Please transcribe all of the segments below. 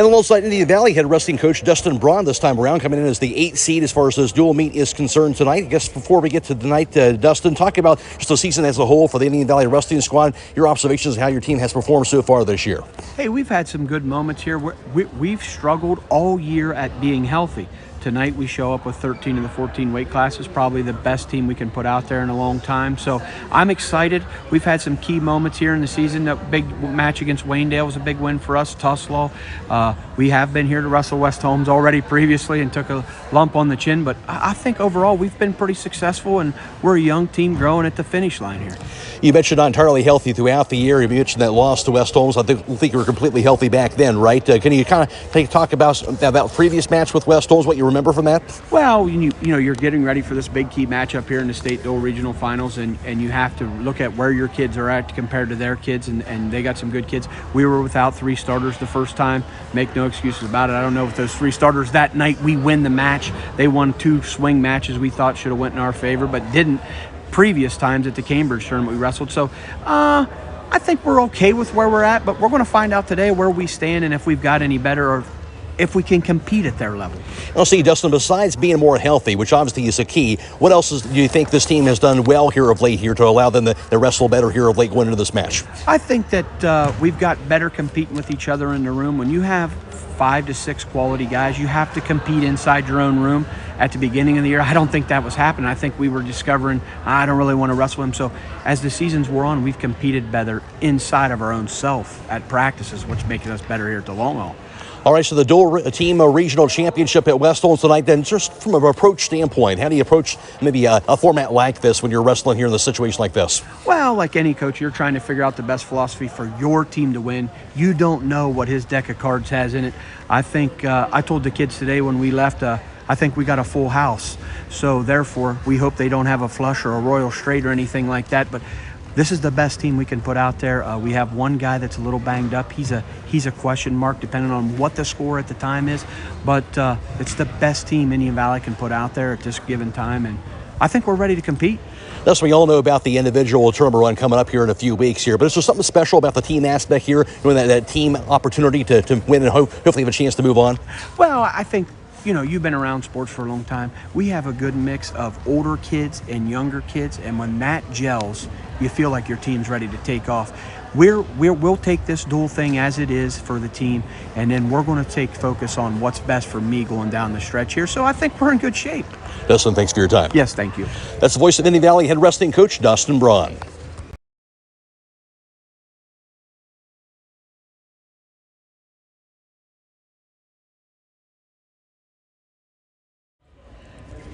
And alongside Indian Valley head wrestling coach Dustin Braun this time around, coming in as the 8th seed as far as this dual meet is concerned tonight. I guess before we get to tonight, Dustin, talk about just the season as a whole for the Indian Valley wrestling squad, your observations of how your team has performed so far this year. Hey, we've had some good moments here. We've struggled all year at being healthy. Tonight we show up with 13 of the 14 weight classes, probably the best team we can put out there in a long time. So I'm excited. We've had some key moments here in the season. That big match against Waynedale was a big win for us. Tuslaw. We have been here to wrestle West Holmes already previously and took a lump on the chin. But I think overall we've been pretty successful, and we're a young team growing at the finish line here. You mentioned not entirely healthy throughout the year. You mentioned that loss to West Holmes. I think you were completely healthy back then, right? Can you kind of talk about previous match with West Holmes, what you remember from that? Well, you know, you're getting ready for this big key match up here in the state dual regional finals, and you have to look at where your kids are at compared to their kids, and they got some good kids. We were without 3 starters the first time. Make no excuses about it. I don't know if those 3 starters that night we win the match. They won 2 swing matches we thought should have went in our favor, but didn't. Previous times at the Cambridge tournament we wrestled. So I think we're okay with where we're at, but we're going to find out today where we stand and if we've got any better or if we can compete at their level. I'll see, Dustin, besides being more healthy, which obviously is a key, what else do you think this team has done well here of late here to allow them to wrestle better here of late going into this match? I think that we've got better competing with each other in the room. When you have 5 to 6 quality guys, you have to compete inside your own room. At the beginning of the year, I don't think that was happening. I think we were discovering, I don't really want to wrestle him. So as the seasons wore on, we've competed better inside of our own self at practices, which makes us better here at the long haul. All right, so the dual team regional championship at West Holmes tonight, then just from an approach standpoint, how do you approach maybe a format like this when you're wrestling here in a situation like this? Well, like any coach, you're trying to figure out the best philosophy for your team to win. You don't know what his deck of cards has in it. I think I told the kids today when we left, I think we got a full house. So therefore, we hope they don't have a flush or a royal straight or anything like that. But this is the best team we can put out there. We have one guy that's a little banged up. He's a question mark depending on what the score at the time is. But it's the best team Indian Valley can put out there at this given time. And I think we're ready to compete. That's what we all know about the individual tournament run coming up here in a few weeks here. But is there something special about the team aspect here, doing that team opportunity to win and hopefully have a chance to move on? Well, I think, you know, you've been around sports for a long time. We have a good mix of older kids and younger kids, and when that gels, you feel like your team's ready to take off. We'll take this dual thing as it is for the team, and then we're going to take focus on what's best for me going down the stretch here. So I think we're in good shape. Dustin, thanks for your time. Yes, thank you. That's the voice of Indian Valley head wrestling coach Dustin Braun.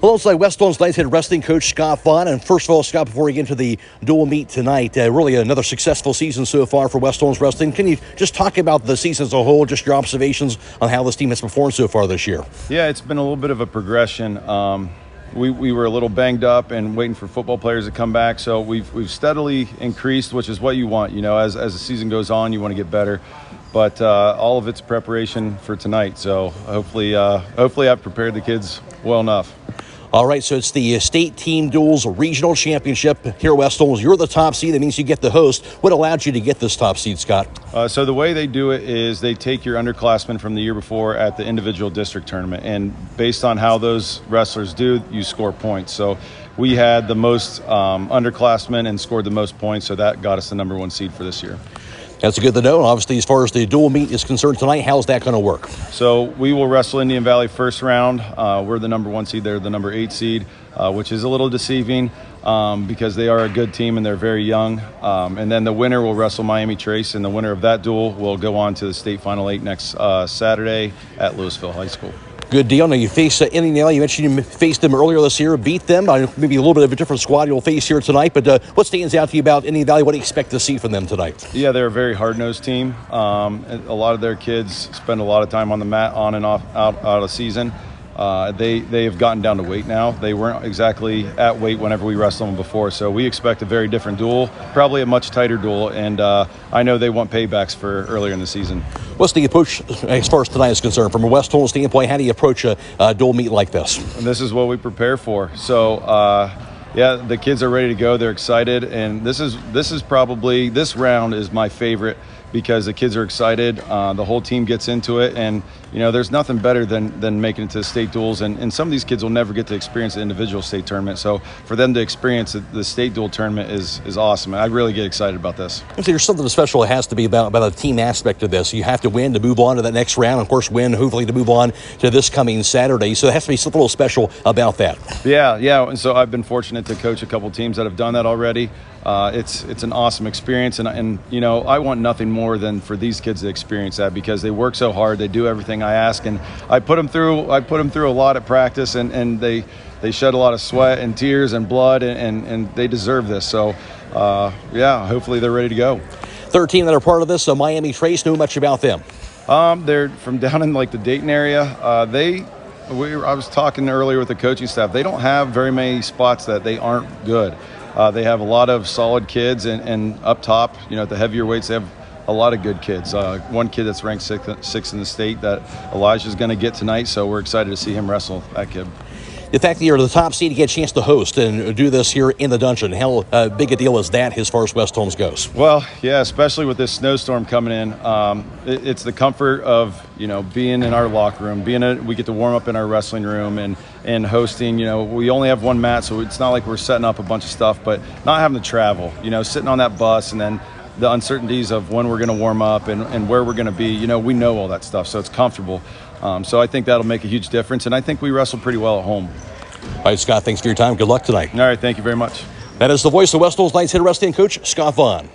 Alongside West Holmes tonight's head wrestling coach Scott Vaughan. And first of all, Scott, before we get into the dual meet tonight, really another successful season so far for West Holmes wrestling. Can you just talk about the season as a whole, just your observations on how this team has performed so far this year? Yeah, it's been a little bit of a progression. We were a little banged up and waiting for football players to come back, so we've steadily increased, which is what you want. You know, as the season goes on, you want to get better. But all of it's preparation for tonight. So hopefully I've prepared the kids well enough. All right, so it's the state team duels regional championship here at West Holmes. You're the top seed. That means you get the host. What allowed you to get this top seed, Scott? So the way they do it is they take your underclassmen from the year before at the individual district tournament, and based on how those wrestlers do, you score points. So we had the most underclassmen and scored the most points, so that got us the #1 seed for this year. That's good to know. Obviously, as far as the dual meet is concerned tonight, how's that going to work? So we will wrestle Indian Valley first round. We're the #1 seed. They're the #8 seed, which is a little deceiving because they are a good team and they're very young. And then the winner will wrestle Miami Trace, and the winner of that duel will go on to the state final 8 next Saturday at Louisville High School. Good deal. Now you face Indian Valley. You mentioned you faced them earlier this year, beat them. Maybe a little bit of a different squad you'll face here tonight. But what stands out to you about Indian Valley? What do you expect to see from them tonight? Yeah, they're a very hard-nosed team. A lot of their kids spend a lot of time on the mat, on and off, out of season. They have gotten down to weight now. They weren't exactly at weight whenever we wrestled them before, so we expect a very different duel, probably a much tighter duel, and I know they want paybacks for earlier in the season. What's the approach as far as tonight is concerned? From a West Holmes standpoint, how do you approach a dual meet like this? And this is what we prepare for. So, yeah, the kids are ready to go. They're excited, and this round is my favorite because the kids are excited. The whole team gets into it, and there's nothing better than making it to the state duels. And some of these kids will never get to experience the individual state tournament. So for them to experience the state duel tournament is awesome. And I really get excited about this. So there's something special it has to be about the team aspect of this. You have to win to move on to that next round. Of course, win hopefully to move on to this coming Saturday. So there has to be something a little special about that. Yeah. And so I've been fortunate to coach a couple teams that have done that already. It's an awesome experience, and I want nothing more than for these kids to experience that, because they work so hard, they do everything I ask, and I put them through a lot at practice, and they shed a lot of sweat and tears and blood, and they deserve this. So hopefully they're ready to go. Third team that are part of this, Miami Trace, know much about them? They're from down in the Dayton area. I was talking earlier with the coaching staff. They don't have very many spots that they aren't good. They have a lot of solid kids, and up top, at the heavier weights, they have a lot of good kids. One kid that's ranked sixth in the state that Elijah's going to get tonight, so we're excited to see him wrestle that kid. The fact that you're the top seed, you get a chance to host and do this here in the dungeon. How big a deal is that as far as West Holmes goes? Well, yeah, especially with this snowstorm coming in. It's the comfort of, being in our locker room, we get to warm up in our wrestling room and hosting. We only have one mat, so it's not like we're setting up a bunch of stuff, but not having to travel, sitting on that bus, and then the uncertainties of when we're going to warm up and where we're going to be, we know all that stuff, so it's comfortable. So I think that'll make a huge difference, and I think we wrestle pretty well at home. All right, Scott, thanks for your time. Good luck tonight. All right, thank you very much. That is the voice of West Holmes Knights head wrestling coach, Scott Vaughan.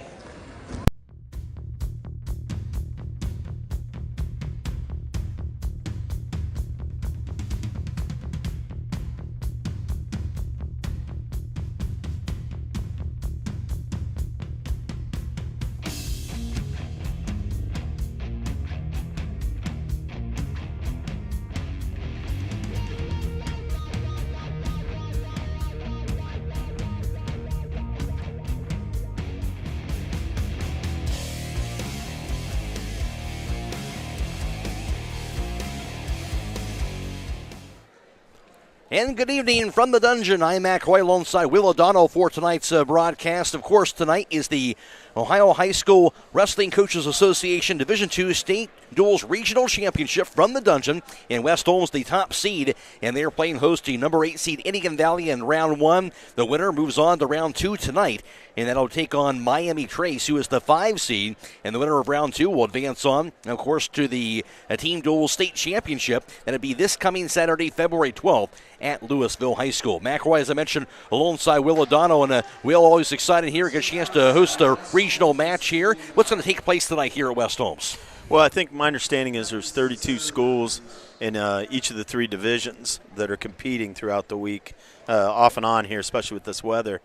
And good evening from the dungeon. I'm Matt Croy alongside Will O'Donnell for tonight's broadcast. Of course, tonight is the Ohio High School Wrestling Coaches Association Division II State Duels Regional Championship from the dungeon. And West Holmes, the top seed, and they're playing host to number 8 seed Indian Valley in round 1. The winner moves on to round 2 tonight, and that'll take on Miami Trace, who is the 5 seed. And the winner of round 2 will advance on, of course, to the Team Duels State Championship. That'll be this coming Saturday, February 12th at Louisville High School. McElroy, as I mentioned, alongside Will O'Donnell, and Will, always excited here, get a chance to host a regional match here. What's going to take place tonight here at West Holmes? Well, I think my understanding is there's 32 schools in each of the 3 divisions that are competing throughout the week, off and on here, especially with this weather.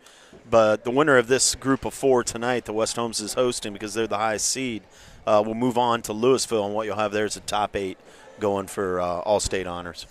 But the winner of this group of 4 tonight, the West Holmes is hosting because they're the highest seed, will move on to Louisville, and what you'll have there is a top 8 going for all-state honors.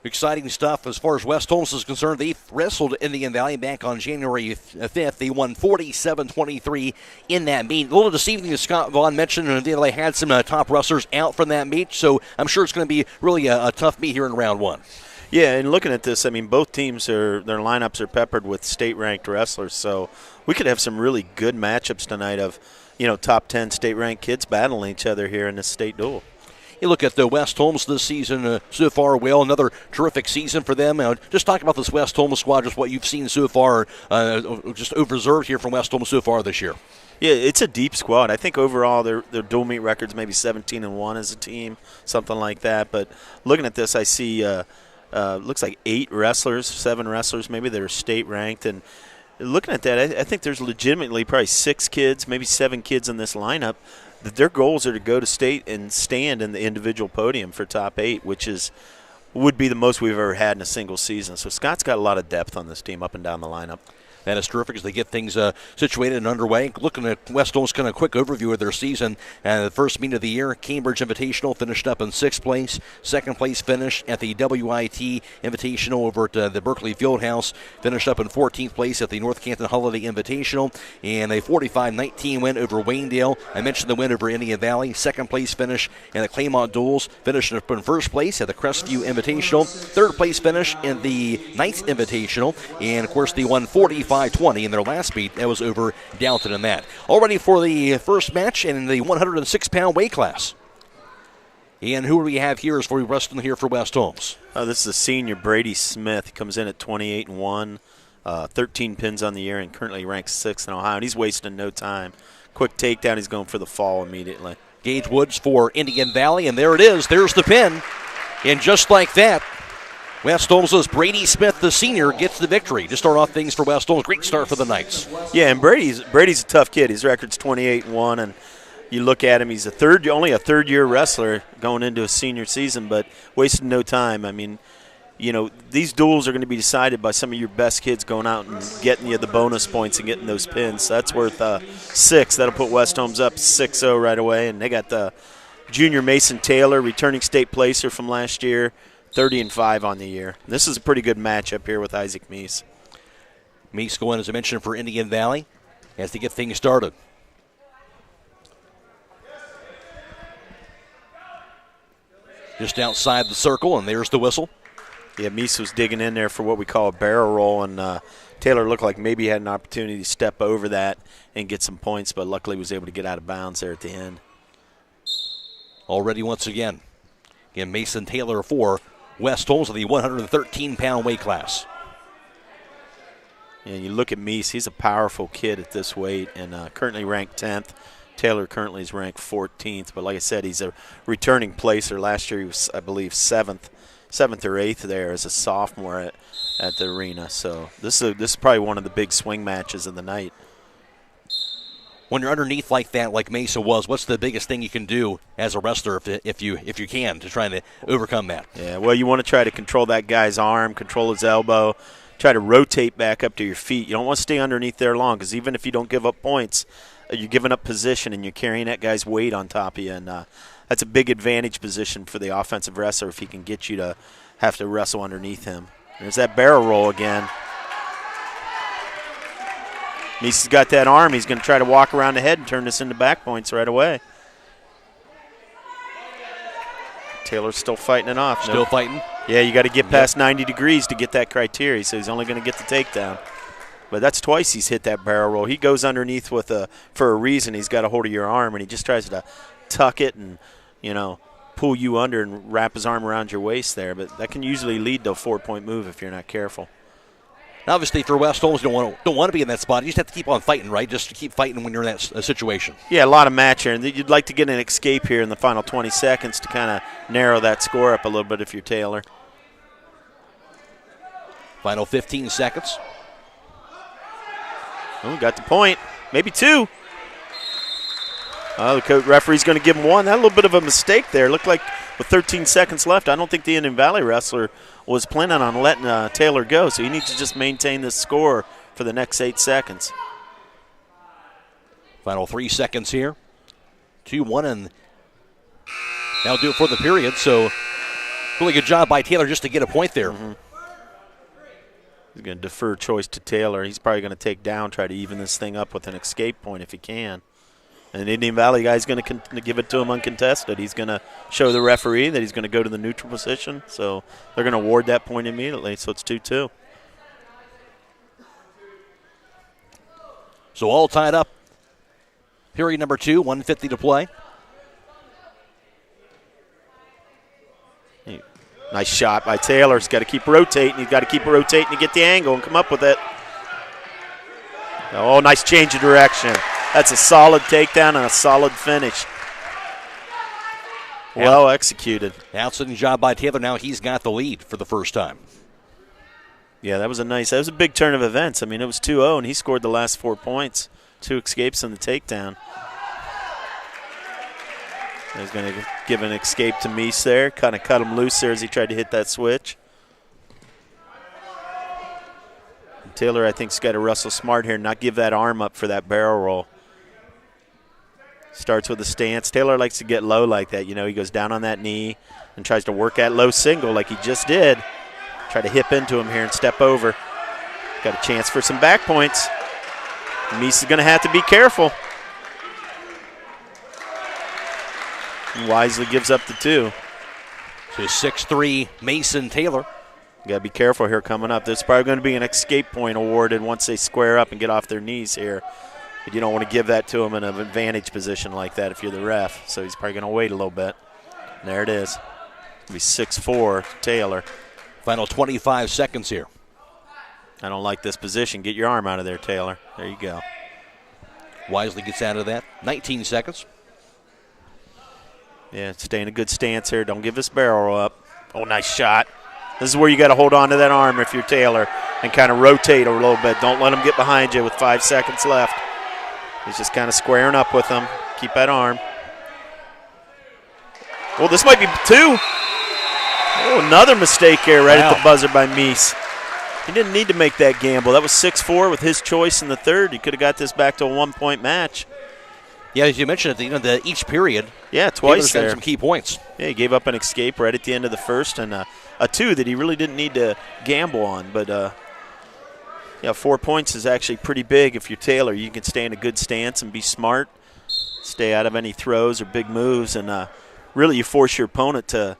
Exciting stuff as far as West Holmes is concerned. They wrestled Indian Valley back on January 5th. They won 47-23 in that meet. A little deceiving, as Scott Vaughan mentioned, they had some top wrestlers out from that meet, so I'm sure it's going to be really a tough meet here in round 1. Yeah, and looking at this, I mean, both teams, their lineups are peppered with state-ranked wrestlers, so we could have some really good matchups tonight of, top 10 state-ranked kids battling each other here in this state duel. You look at the West Holmes this season so far, Will, another terrific season for them. Just talk about this West Holmes squad, just what you've seen so far, just observed here from West Holmes so far this year. Yeah, it's a deep squad. I think overall their dual meet record's maybe 17-1 as a team, something like that. But looking at this, I see looks like 8 wrestlers, 7 wrestlers maybe that are state ranked. And looking at that, I think there's legitimately probably 6 kids, maybe 7 kids in this lineup that their goals are to go to state and stand in the individual podium for top 8, which would be the most we've ever had in a single season. So Scott's got a lot of depth on this team up and down the lineup. That is terrific as they get things situated and underway. Looking at West Holmes, kind of a quick overview of their season. The first meet of the year, Cambridge Invitational, finished up in 6th place. 2nd place finish at the WIT Invitational over at the Berkeley Fieldhouse. Finished up in 14th place at the North Canton Holiday Invitational. And a 45-19 win over Waynedale. I mentioned the win over Indian Valley. 2nd place finish in the Claymont Duels. Finished up in 1st place at the Crestview Invitational. 3rd place finish in the 9th Invitational. And, of course, the 145 35-20 in their last meet. That was over Downton in that. All ready for the first match in the 106-pound weight class. And who do we have here as for wrestling here for West Holmes? This is a senior, Brady Smith. He comes in at 28-1, 13 pins on the year, and currently ranks 6th in Ohio. And he's wasting no time. Quick takedown. He's going for the fall immediately. Gage Woods for Indian Valley, and there it is. There's the pin. And just like that, West Holmes' Brady Smith, the senior, gets the victory to start off things for West Holmes. Great start for the Knights. Yeah, and Brady's a tough kid. His record's 28-1, and you look at him, he's only a third-year wrestler going into a senior season, but wasted no time. I mean, you know, these duels are going to be decided by some of your best kids going out and getting you the bonus points and getting those pins. So that's worth 6. That'll put West Holmes up 6-0 right away. And they got the junior Mason Taylor, returning state placer from last year, 30-5 on the year. This is a pretty good matchup here with Isaac Meese. Meese going, as I mentioned, for Indian Valley as they get things started. Just outside the circle, and there's the whistle. Yeah, Meese was digging in there for what we call a barrel roll, and Taylor looked like maybe he had an opportunity to step over that and get some points, but luckily was able to get out of bounds there at the end. Already once again, Mason Taylor for West Holmes of the 113-pound weight class. And you look at Meese, he's a powerful kid at this weight, and currently ranked 10th. Taylor currently is ranked 14th, but like I said, he's a returning placer. Last year he was, I believe, 7th or 8th there as a sophomore at the arena. So this is probably one of the big swing matches of the night. When you're underneath like that, like Mesa was, what's the biggest thing you can do as a wrestler if you can to try to overcome that? Yeah, well, you want to try to control that guy's arm, control his elbow, try to rotate back up to your feet. You don't want to stay underneath there long, because even if you don't give up points, you're giving up position and you're carrying that guy's weight on top of you, and that's a big advantage position for the offensive wrestler if he can get you to have to wrestle underneath him. There's that barrel roll again. Meese has got that arm. He's going to try to walk around the head and turn this into back points right away. Taylor's still fighting it off. Still fighting? Yeah, you got to get past 90 degrees to get that criteria, so he's only going to get the takedown. But that's twice he's hit that barrel roll. He goes underneath for a reason. He's got a hold of your arm, and he just tries to tuck it and, pull you under and wrap his arm around your waist there. But that can usually lead to a 4-point move if you're not careful. Obviously, for West Holmes, don't want to be in that spot. You just have to keep on fighting, right? Just to keep fighting when you're in that situation. Yeah, a lot of match here. And you'd like to get an escape here in the final 20 seconds to kind of narrow that score up a little bit if you're Taylor. Final 15 seconds. Oh, got the point. Maybe 2. Oh, the referee's going to give him 1. That a little bit of a mistake there. Looked like with 13 seconds left, I don't think the Indian Valley wrestler was planning on letting Taylor go, so he needs to just maintain this score for the next 8 seconds. Final 3 seconds here. 2-1, and that'll do it for the period. So really good job by Taylor just to get a point there. Mm-hmm. He's going to defer choice to Taylor. He's probably going to take down, try to even this thing up with an escape point if he can. And the Indian Valley guy's going to give it to him uncontested. He's going to show the referee that he's going to go to the neutral position. So they're going to award that point immediately. So it's 2-2. So all tied up. Period number 2, 1:50 to play. Nice shot by Taylor. He's got to keep rotating. He's got to keep rotating to get the angle and come up with it. Oh, nice change of direction. That's a solid takedown and a solid finish. Well executed. Outstanding job by Taylor. Now he's got the lead for the first time. Yeah, that was a big turn of events. I mean, it was 2-0, and he scored the last 4 points. 2 escapes and the takedown. He's going to give an escape to Meese there. Kind of cut him loose there as he tried to hit that switch. And Taylor, I think, has got to wrestle smart here and not give that arm up for that barrel roll. Starts with a stance. Taylor likes to get low like that. He goes down on that knee and tries to work that low single like he just did. Try to hip into him here and step over. Got a chance for some back points. Meese is going to have to be careful. Wisely gives up the 2. So 6'3" Mason Taylor You got to be careful here coming up. There's probably going to be an escape point awarded once they square up and get off their knees here. But you don't want to give that to them in an advantage position like that if you're the ref. So he's probably going to wait a little bit. And there it is. It'll be 6-4 Taylor. Final 25 seconds here. I don't like this position. Get your arm out of there, Taylor. There you go. Wisely gets out of that. 19 seconds. Yeah, stay in a good stance here. Don't give this barrel up. Oh, nice shot. This is where you got to hold on to that arm if you're Taylor and kind of rotate a little bit. Don't let him get behind you with 5 seconds left. He's just kind of squaring up with him. Keep that arm. Well, this might be 2. Oh, another mistake here right at the buzzer by Meese. He didn't need to make that gamble. That was 6-4 with his choice in the third. He could have got this back to a 1-point match. Yeah, as you mentioned, each period. Yeah, twice there. Some key points. Yeah, he gave up an escape right at the end of the first and a 2 that he really didn't need to gamble on. But, 4 points is actually pretty big if you're Taylor. You can stay in a good stance and be smart, stay out of any throws or big moves, and really you force your opponent to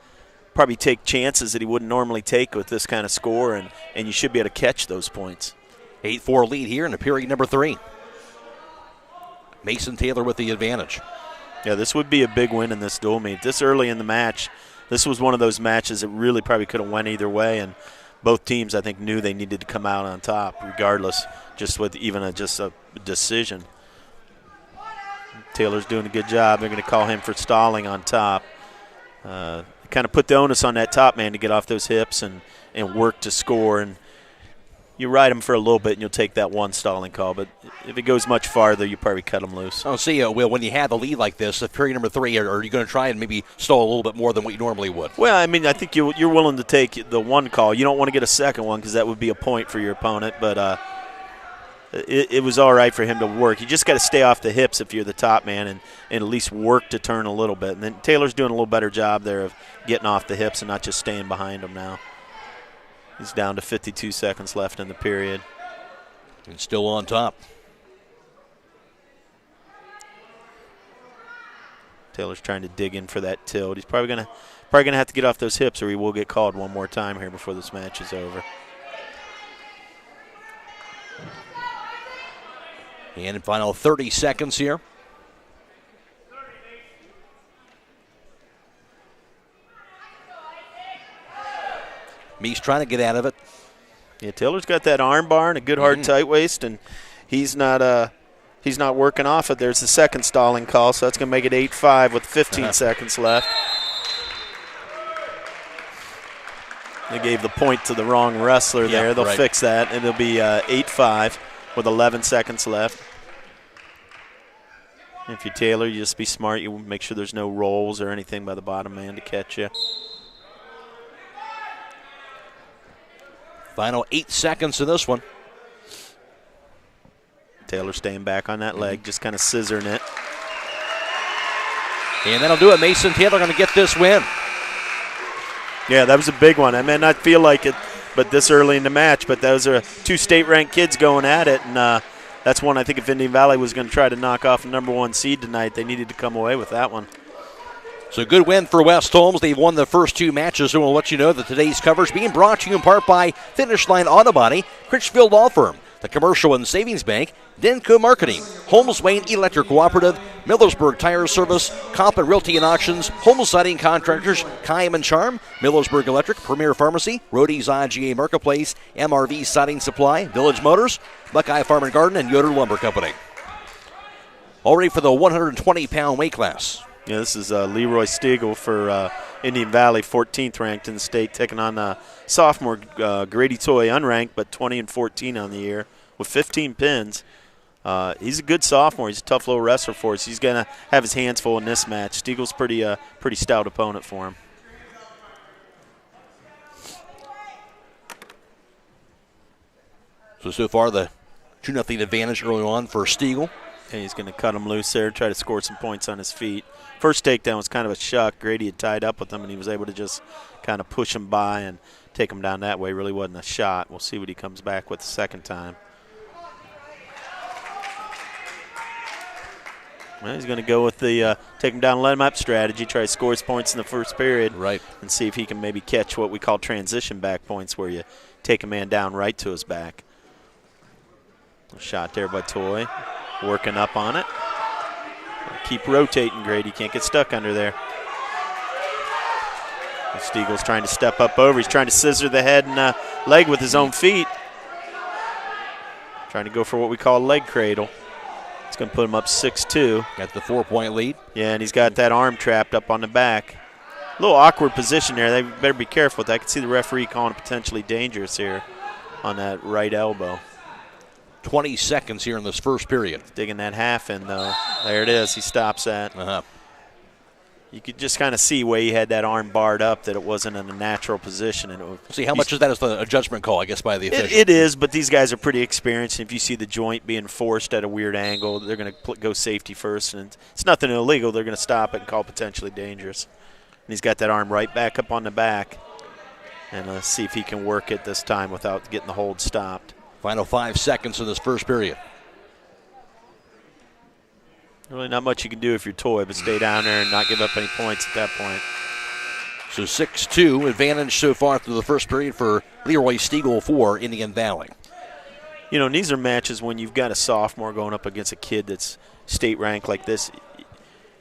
probably take chances that he wouldn't normally take with this kind of score, and you should be able to catch those points. 8-4 lead here in the period number 3. Mason Taylor with the advantage. Yeah, this would be a big win in this dual meet. This early in the match, this was one of those matches that really probably could have went either way, and both teams, I think, knew they needed to come out on top regardless, just with even a decision. Taylor's doing a good job. They're going to call him for stalling on top. Kind of put the onus on that top man to get off those hips and work to score. And you ride him for a little bit and you'll take that one stalling call. But if it goes much farther, you probably cut him loose. Oh, see, Will, when you have the lead like this, period number 3, are you going to try and maybe stall a little bit more than what you normally would? Well, I mean, I think you're willing to take the one call. You don't want to get a second one because that would be a point for your opponent. But it was all right for him to work. You just got to stay off the hips if you're the top man and at least work to turn a little bit. And then Taylor's doing a little better job there of getting off the hips and not just staying behind him now. He's down to 52 seconds left in the period. And still on top. Taylor's trying to dig in for that tilt. He's probably gonna have to get off those hips or he will get called one more time here before this match is over. And in final 30 seconds here. Meese trying to get out of it. Yeah, Taylor's got that arm bar and a good hard tight waist, and he's not working off it. There's the second stalling call, so that's going to make it 8-5 with 15 seconds left. They gave the point to the wrong wrestler there. They'll fix that, and it'll be 8-5 with 11 seconds left. If you're Taylor, you just be smart. You make sure there's no rolls or anything by the bottom man to catch you. Final 8 seconds in this one. Taylor staying back on that leg, just kind of scissoring it. And that'll do it. Mason Taylor going to get this win. Yeah, that was a big one. I may not feel like it, but this early in the match, but those are 2 state-ranked kids going at it, and that's one I think if Indian Valley was going to try to knock off a #1 seed tonight, they needed to come away with that one. So good win for West Holmes. They've won the first 2 matches, and we'll let you know that today's coverage being brought to you in part by Finish Line Auto Body, Critchfield Law Firm, the Commercial and Savings Bank, Denco Marketing, Holmes Wayne Electric Cooperative, Millersburg Tire Service, Comp and Realty and Auctions, Holmes Siding Contractors, Kaim and Charm, Millersburg Electric, Premier Pharmacy, Rody's IGA Marketplace, MRV Siding Supply, Village Motors, Buckeye Farm and Garden, and Yoder Lumber Company. All ready for the 120-pound weight class. Yeah, this is Leroy Stiegel for Indian Valley, 14th ranked in the state, taking on sophomore Grady Toy, unranked, but 20-14 on the year with 15 pins. He's a good sophomore. He's a tough little wrestler for us. He's going to have his hands full in this match. Stiegel's pretty stout opponent for him. So far the 2-0 advantage early on for Stiegel. And he's going to cut him loose there, try to score some points on his feet. First takedown was kind of a shock. Grady had tied up with him, and he was able to just kind of push him by and take him down that way. Really wasn't a shot. We'll see what he comes back with the second time. Well, he's going to go with the take him down, let him up strategy, try to score his points in the first period. Right. And see if he can maybe catch what we call transition back points, where you take a man down right to his back. A shot there by Toy. Working up on it. Keep rotating, Grady. Can't get stuck under there. Stiegel's trying to step up over. He's trying to scissor the head and leg with his own feet. Trying to go for what we call a leg cradle. It's going to put him up 6-2. Got the 4-point lead. Yeah, and he's got that arm trapped up on the back. A little awkward position there. They better be careful with that. I can see the referee calling it potentially dangerous here on that right elbow. 20 seconds here in this first period. Digging that half in, though. There it is. He stops that. You could just kind of see where he had that arm barred up, that it wasn't in a natural position. And see, how much of that is a judgment call, I guess, by the official? It is, but these guys are pretty experienced. If you see the joint being forced at a weird angle, they're going to go safety first. And it's nothing illegal. They're going to stop it and call potentially dangerous. And he's got that arm right back up on the back. And let's see if he can work it this time without getting the hold stopped. Final 5 seconds of this first period. Really not much you can do if you're Toy, but stay down there and not give up any points at that point. So 6-2 advantage so far through the first period for Leroy Stiegel for Indian Valley. You know, these are matches when you've got a sophomore going up against a kid that's state ranked like this.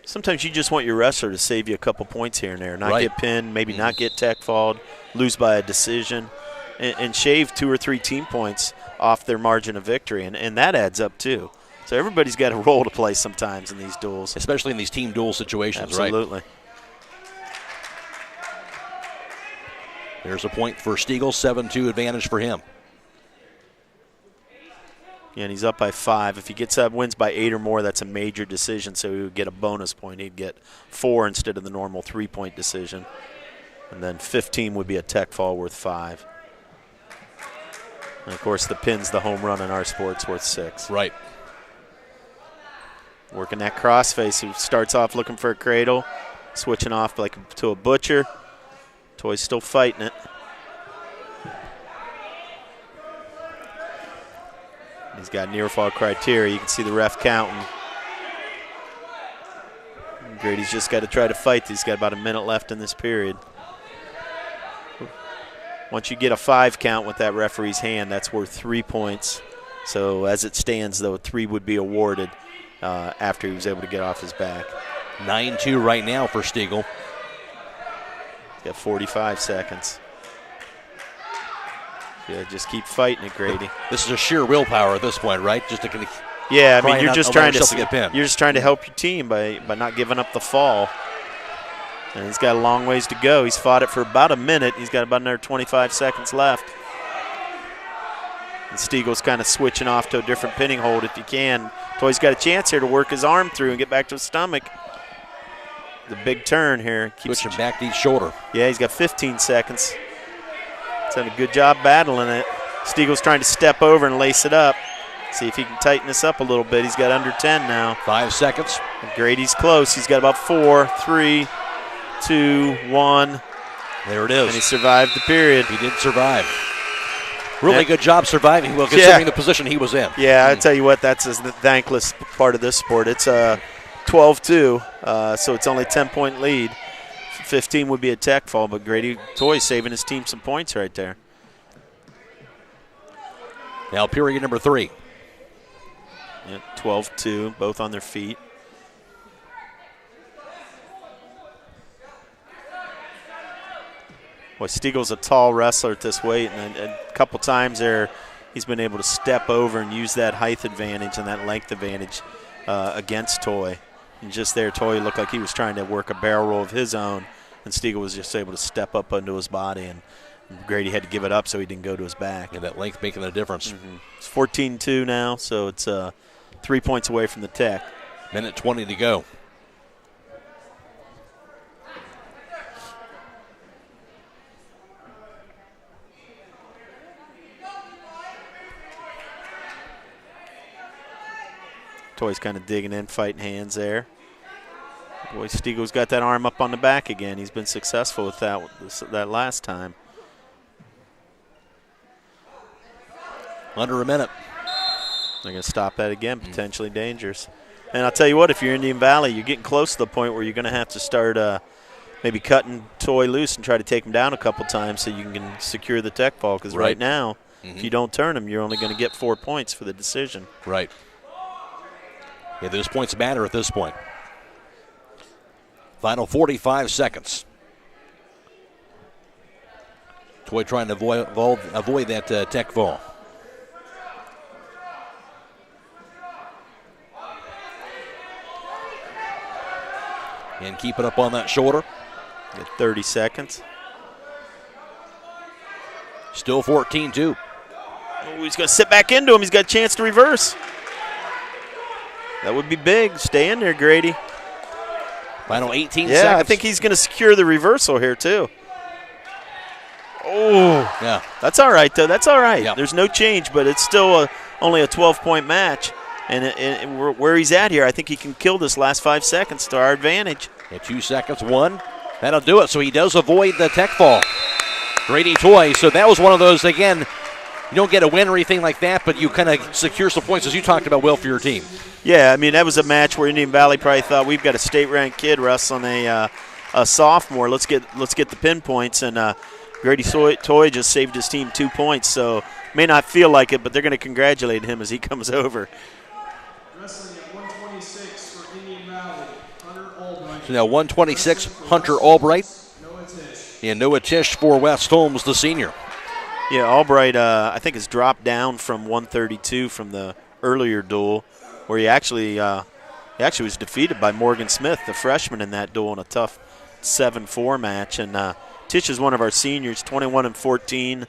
Sometimes you just want your wrestler to save you a couple points here and there, not get pinned, maybe not get tech-falled, lose by a decision, and shave 2 or 3 team points off their margin of victory, and that adds up too. So everybody's got a role to play sometimes in these duels. Especially in these team duel situations, right? Absolutely. There's a point for Stiegel, 7-2 advantage for him. Yeah, and he's up by 5. If he gets up, wins by 8 or more, that's a major decision, so he would get a bonus point. He'd get 4 instead of the normal 3-point decision. And then 15 would be a tech fall worth 5. And, of course, the pin's the home run in our sports worth 6. Right. Working that crossface. He starts off looking for a cradle, switching off like to a butcher. Toy's still fighting it. He's got near fall criteria. You can see the ref counting. Grady's just got to try to fight. He's got about a minute left in this period. Once you get a 5 count with that referee's hand, that's worth 3 points. So as it stands, though, 3 would be awarded after he was able to get off his back. 9-2 right now for Stiegel. He's got 45 seconds. Yeah, just keep fighting it, Grady. This is a sheer willpower at this point, right? Just to yeah, I mean, you're just trying to get pinned. You're just trying to help your team by not giving up the fall. And he's got a long ways to go. He's fought it for about a minute. He's got about another 25 seconds left. And Stiegel's kind of switching off to a different pinning hold if you can. Toy's got a chance here to work his arm through and get back to his stomach. The big turn here. Switching back to each shoulder. Yeah, he's got 15 seconds. He's done a good job battling it. Stiegel's trying to step over and lace it up. See if he can tighten this up a little bit. He's got under 10 now. 5 seconds. And Grady's close. He's got about 4, 3, 2, 1. There it is. And he survived the period. He did survive. Really good job surviving, well, considering the position he was in. Yeah, I tell you what, that's the thankless part of this sport. It's 12-2, so it's only a 10-point lead. 15 would be a tech fall, but Grady Toy saving his team some points right there. Now period number 3. Yeah, 12-2, both on their feet. Boy, Stiegel's a tall wrestler at this weight, and a couple times there he's been able to step over and use that height advantage and that length advantage against Toy. And just there, Toy looked like he was trying to work a barrel roll of his own, and Stiegel was just able to step up onto his body, and Grady had to give it up so he didn't go to his back. And that length making a difference. It's 14-2 now, so it's 3 points away from the tech. Minute 20 to go. Toy's kind of digging in, fighting hands there. Boy, Stiegel's got that arm up on the back again. He's been successful with that last time. Under a minute. They're going to stop that again, potentially dangerous. And I'll tell you what, if you're Indian Valley, you're getting close to the point where you're going to have to start maybe cutting Toy loose and try to take him down a couple times so you can secure the tech ball. Because right now, if you don't turn him, you're only going to get 4 points for the decision. Right. Yeah, those points matter at this point. Final 45 seconds. Toy trying to avoid that tech ball. And keep it up on that shoulder. Get 30 seconds. Still 14-2. Oh, he's going to sit back into him. He's got a chance to reverse. That would be big. Stay in there, Grady. Final 18 seconds. seconds. I think he's going to secure the reversal here, too. Oh. Yeah. That's all right, though. That's all right. Yep. There's no change, but it's still only a 12-point match. And where he's at here, I think he can kill this last 5 seconds to our advantage. Yeah, 2 seconds, 1. That'll do it. So he does avoid the tech fall. Grady Toy. So that was one of those, again, you don't get a win or anything like that, but you kind of secure some points, as you talked about, Will, for your team. Yeah, I mean, that was a match where Indian Valley probably thought, we've got a state-ranked kid wrestling a sophomore. Let's get the pinpoints, and Grady Toy just saved his team 2 points. So may not feel like it, but they're going to congratulate him as he comes over. Wrestling at 126 for Indian Valley, Hunter Albright. So now 126, Hunter Albright. And Noah Tisch for West Holmes, the senior. Yeah, Albright, I think, has dropped down from 132 from the earlier duel, where he actually was defeated by Morgan Smith, the freshman, in that duel in a tough 7-4 match. And Tisch is one of our seniors, 21-14,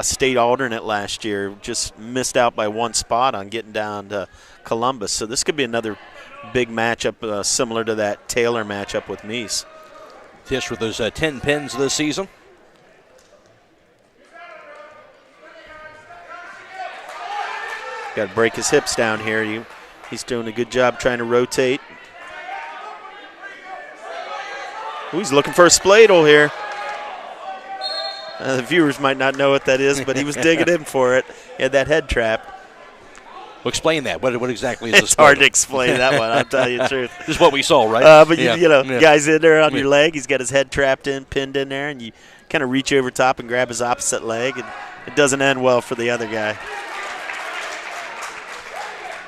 state alternate last year. Just missed out by 1 spot on getting down to Columbus. So this could be another big matchup similar to that Taylor matchup with Meese. Tisch with those 10 pins this season. Got to break his hips down here. He's doing a good job trying to rotate. Ooh, he's looking for a spladle here. The viewers might not know what that is, but he was digging in for it. He had that head trap. Well, explain that. What exactly is It's hard to explain that one, I'll tell you the truth. This is what we saw, right? But, guy's in there on your leg. He's got his head pinned in there, and you kind of reach over top and grab his opposite leg, and it doesn't end well for the other guy.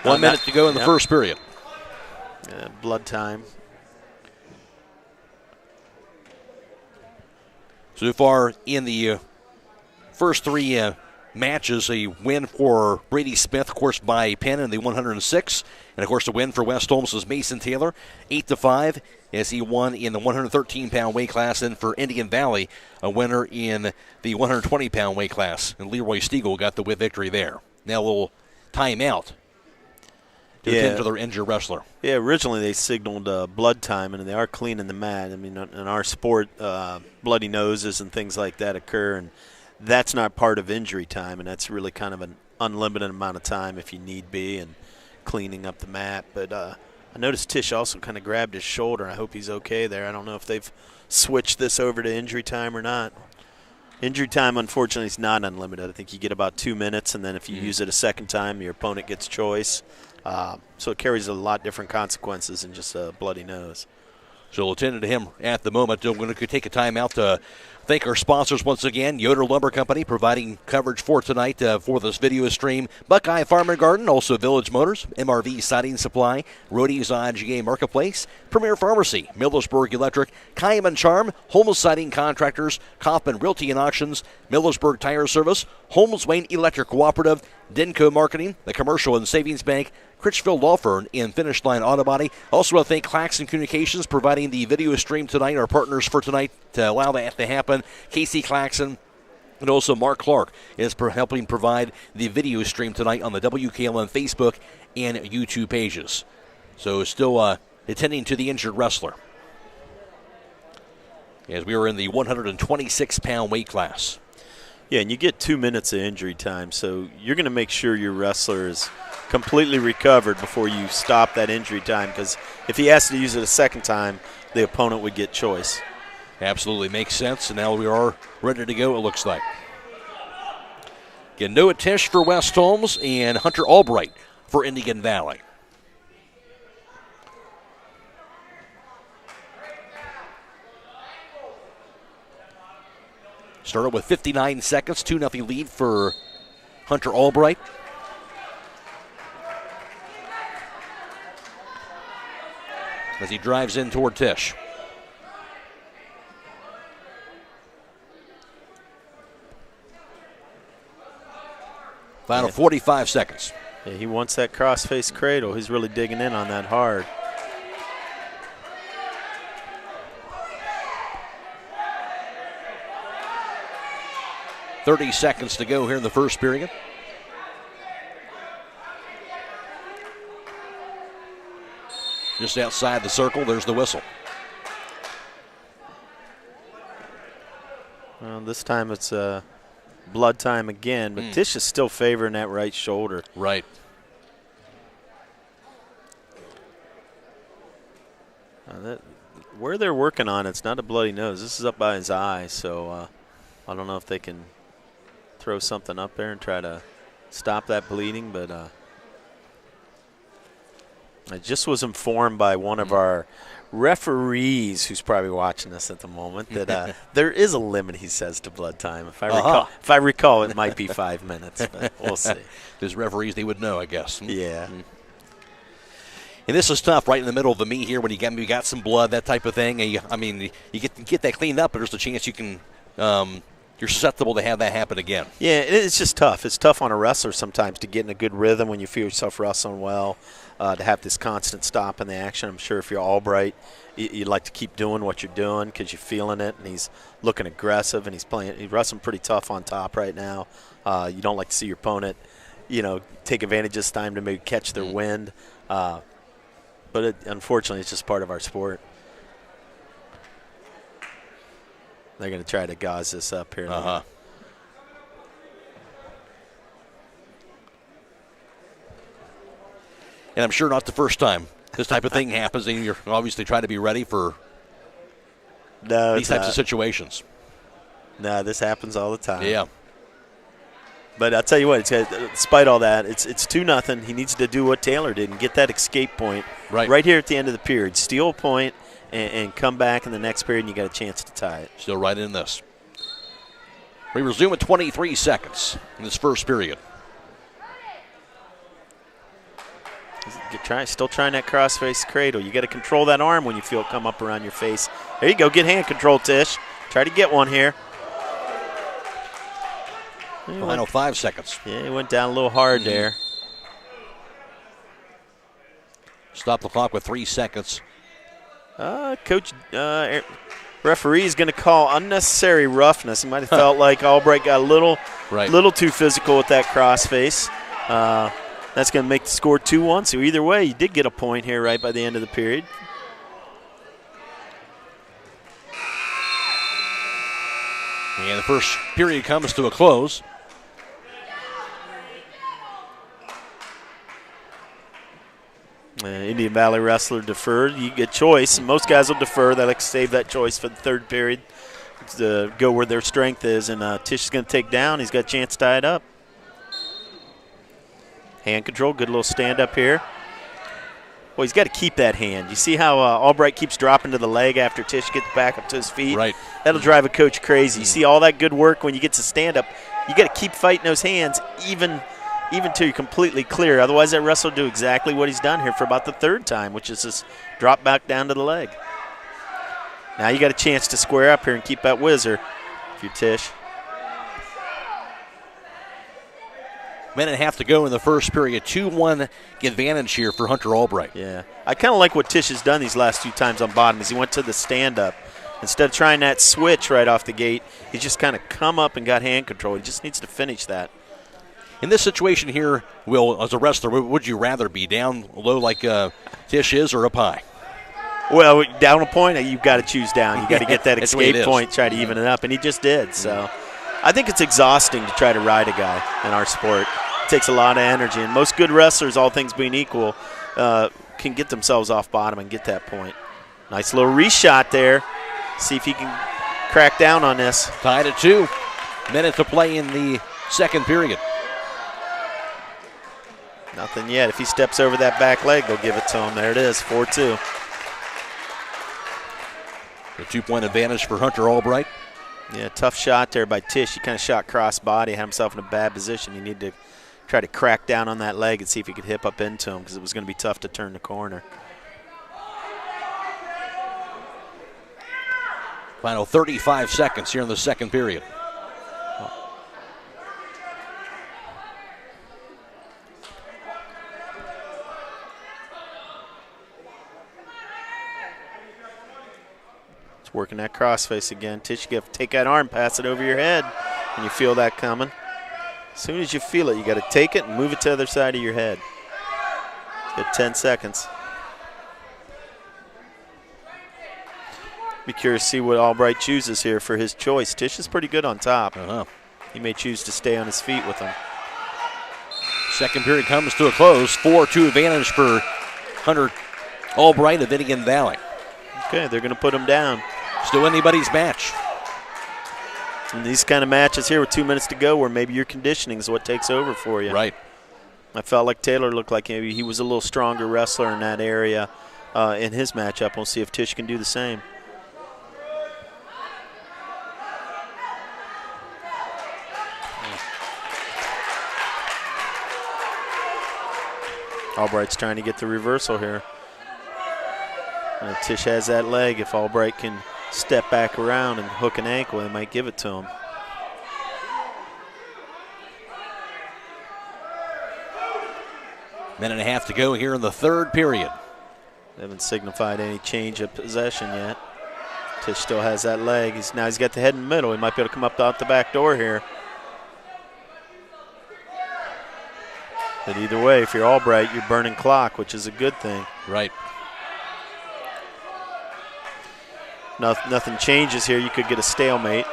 1 minute to go in the first period. Blood time. So far in the first 3 matches, a win for Brady Smith, of course, by pin in the 106. And, of course, a win for West Holmes was Mason Taylor, 8-5, as he won in the 113-pound weight class. And for Indian Valley, a winner in the 120-pound weight class. And Leroy Stiegel got the victory there. Now a little timeout to attend to their injured wrestler. Yeah, originally they signaled blood time, and they are cleaning the mat. I mean, in our sport, bloody noses and things like that occur, and that's not part of injury time, and that's really kind of an unlimited amount of time if you need be, and cleaning up the mat. But I noticed Tisch also kind of grabbed his shoulder. I hope he's okay there. I don't know if they've switched this over to injury time or not. Injury time, unfortunately, is not unlimited. I think you get about 2 minutes, and then if you use it a second time, your opponent gets choice. So it carries a lot different consequences than just a bloody nose. So we'll attend to him at the moment. I'm going to take a time out to thank our sponsors once again. Yoder Lumber Company providing coverage for tonight for this video stream. Buckeye Farm and Garden, also Village Motors, MRV Siding Supply, Rody's IGA Marketplace, Premier Pharmacy, Millersburg Electric, Kaiman Charm, Holmes Siding Contractors, Kaufman Realty and Auctions, Millersburg Tire Service, Holmes Wayne Electric Cooperative, Denko Marketing, the Commercial and Savings Bank, Critchfield Law Firm, and Finish Line Auto Body. Also, I thank Claxon Communications providing the video stream tonight, our partners for tonight to allow that to happen. Casey Claxon and also Mark Clark is helping provide the video stream tonight on the WKLM Facebook and YouTube pages. So still attending to the injured wrestler, as we are in the 126-pound weight class. Yeah, and you get 2 minutes of injury time, so you're going to make sure your wrestler is completely recovered before you stop that injury time, because if he has to use it a second time, the opponent would get choice. Absolutely makes sense, and now we are ready to go, it looks like. Again, Noah Tisch for West Holmes and Hunter Albright for Indian Valley. Started with 59 seconds, 2-0 lead for Hunter Albright. As he drives in toward Tisch. Final 45 seconds. Yeah, he wants that cross-face cradle. He's really digging in on that hard. .30 seconds to go here in the first period. Just outside the circle, there's the whistle. Well, this time it's blood time again, but Tisch is still favoring that right shoulder. Right. Where they're working on, it's not a bloody nose. This is up by his eye, so I don't know if they can throw something up there and try to stop that bleeding, but I just was informed by one of our referees who's probably watching us at the moment that there is a limit, he says, to blood time. If I recall, it might be 5 minutes, but we'll see. There's referees, they would know, I guess. Yeah. And this is tough, right in the middle of the meet here when you got some blood, that type of thing. And you get that cleaned up, but there's a chance you can you're susceptible to have that happen again. Yeah, it's just tough. It's tough on a wrestler sometimes to get in a good rhythm when you feel yourself wrestling well, to have this constant stop in the action. I'm sure if you're Albright, you'd like to keep doing what you're doing because you're feeling it, and he's looking aggressive, and he's wrestling pretty tough on top right now. You don't like to see your opponent, take advantage of this time to maybe catch their wind. But unfortunately, it's just part of our sport. They're going to try to gauze this up here. And I'm sure not the first time this type of thing happens, and you're obviously trying to be ready for these types of situations. No, this happens all the time. Yeah. But I'll tell you what, despite all that, it's 2-0. He needs to do what Taylor did and get that escape point right here at the end of the period. Steal a point and come back in the next period, and you got a chance to tie it. Still right in this. We resume at 23 seconds in this first period. Still trying that cross-face cradle. You got to control that arm when you feel it come up around your face. There you go. Get hand control, Tisch. Try to get one here. Final 5 seconds. Yeah, he went down a little hard there. Stop the clock with 3 seconds. Coach, referee is going to call unnecessary roughness. He might have felt like Albright got a little too physical with that crossface. That's going to make the score 2-1. So either way, you did get a point here right by the end of the period. And the first period comes to a close. Indian Valley wrestler deferred. You get choice. Most guys will defer. They like to save that choice for the third period to go where their strength is. And Tisch is going to take down. He's got a chance to tie it up. Hand control. Good little stand up here. Well, he's got to keep that hand. You see how Albright keeps dropping to the leg after Tisch gets back up to his feet? Right. That'll drive a coach crazy. You see all that good work when you get to stand up. You got to keep fighting those hands even till you're completely clear. Otherwise, that wrestler will do exactly what he's done here for about the third time, which is just drop back down to the leg. Now you got a chance to square up here and keep that whizzer if you're Tisch. Minute and a half to go in the first period. 2-1 advantage here for Hunter Albright. Yeah. I kind of like what Tisch has done these last 2 times on bottom is he went to the stand-up. Instead of trying that switch right off the gate, he's just kind of come up and got hand control. He just needs to finish that. In this situation here, Will, as a wrestler, would you rather be down low like Tisch is or up high? Well, down a point, you've got to choose down. You've got to get that escape point, try to even it up, and he just did. So I think it's exhausting to try to ride a guy in our sport. It takes a lot of energy, and most good wrestlers, all things being equal, can get themselves off bottom and get that point. Nice little reshot there. See if he can crack down on this. Tied at 2. Minute to play in the second period. Nothing yet. If he steps over that back leg, they'll give it to him. There it is, 4-2. The 2-point advantage for Hunter Albright. Yeah, tough shot there by Tisch. He kind of shot cross body, had himself in a bad position. You need to try to crack down on that leg and see if he could hip up into him because it was going to be tough to turn the corner. Final 35 seconds here in the second period. It's working that crossface again. Tisch, you have to take that arm, pass it over your head, and you feel that coming. As soon as you feel it, you got to take it and move it to the other side of your head. Get 10 seconds. Be curious to see what Albright chooses here for his choice. Tisch is pretty good on top. He may choose to stay on his feet with him. Second period comes to a close. 4-2 advantage for Hunter Albright of Indian Valley. Okay, they're going to put him down. Still anybody's match. In these kind of matches here with 2 minutes to go where maybe your conditioning is what takes over for you. Right. I felt like Taylor looked like maybe he was a little stronger wrestler in that area in his matchup. We'll see if Tisch can do the same. Albright's trying to get the reversal here. And if Tisch has that leg, if Albright can step back around and hook an ankle, they might give it to him. Minute and a half to go here in the third period. They haven't signified any change of possession yet. Tisch still has that leg. Now he's got the head in the middle. He might be able to come up out the back door here. But either way, if you're Albright, you're burning clock, which is a good thing. Right. Nothing changes here. You could get a stalemate.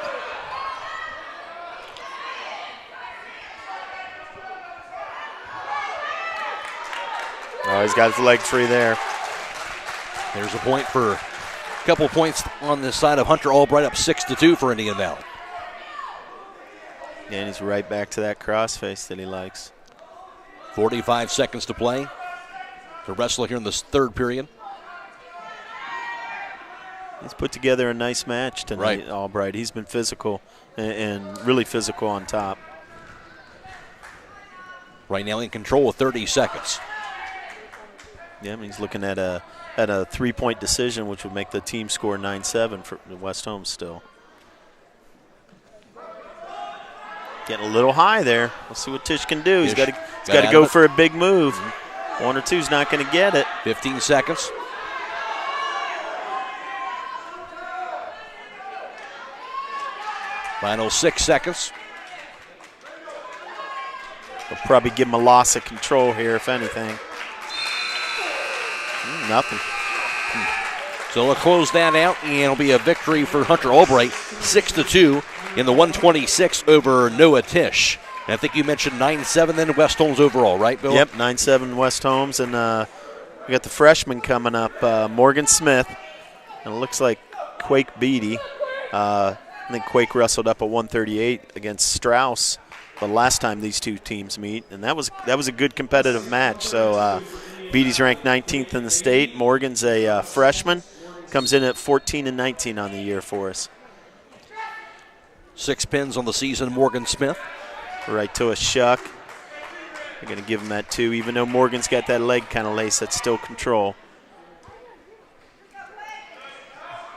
Oh, he's got his leg free there. There's a point for a couple points on this side of Hunter Albright, up 6-2 for Indian Valley. And he's right back to that crossface that he likes. 45 seconds to play to wrestle here in this third period. He's put together a nice match tonight, Albright. He's been physical and really physical on top. Right now in control with 30 seconds. Yeah, I mean, he's looking at a 3-point decision, which would make the team score 9-7 for West Holmes still. Getting a little high there. We'll see what Tisch can do. He's got to go for a big move. One or two's not going to get it. 15 seconds. Final 6 seconds. They'll probably give him a loss of control here, if anything. Nothing. So they'll close that out, and it'll be a victory for Hunter Albright, 6-2 in the 126 over Noah Tisch. And I think you mentioned 9-7 then West Holmes overall, right, Bill? Yep, 9-7 West Holmes, and we got the freshman coming up, Morgan Smith, and it looks like Quake Beatty. I think Quake wrestled up at 138 against Strauss the last time these two teams meet, and that was a good competitive match. So Beatty's ranked 19th in the state. Morgan's a freshman, comes in at 14-19 on the year for us. 6 pins on the season, Morgan Smith. Right to a shuck. They're going to give him that 2, even though Morgan's got that leg kind of lace. That's still control.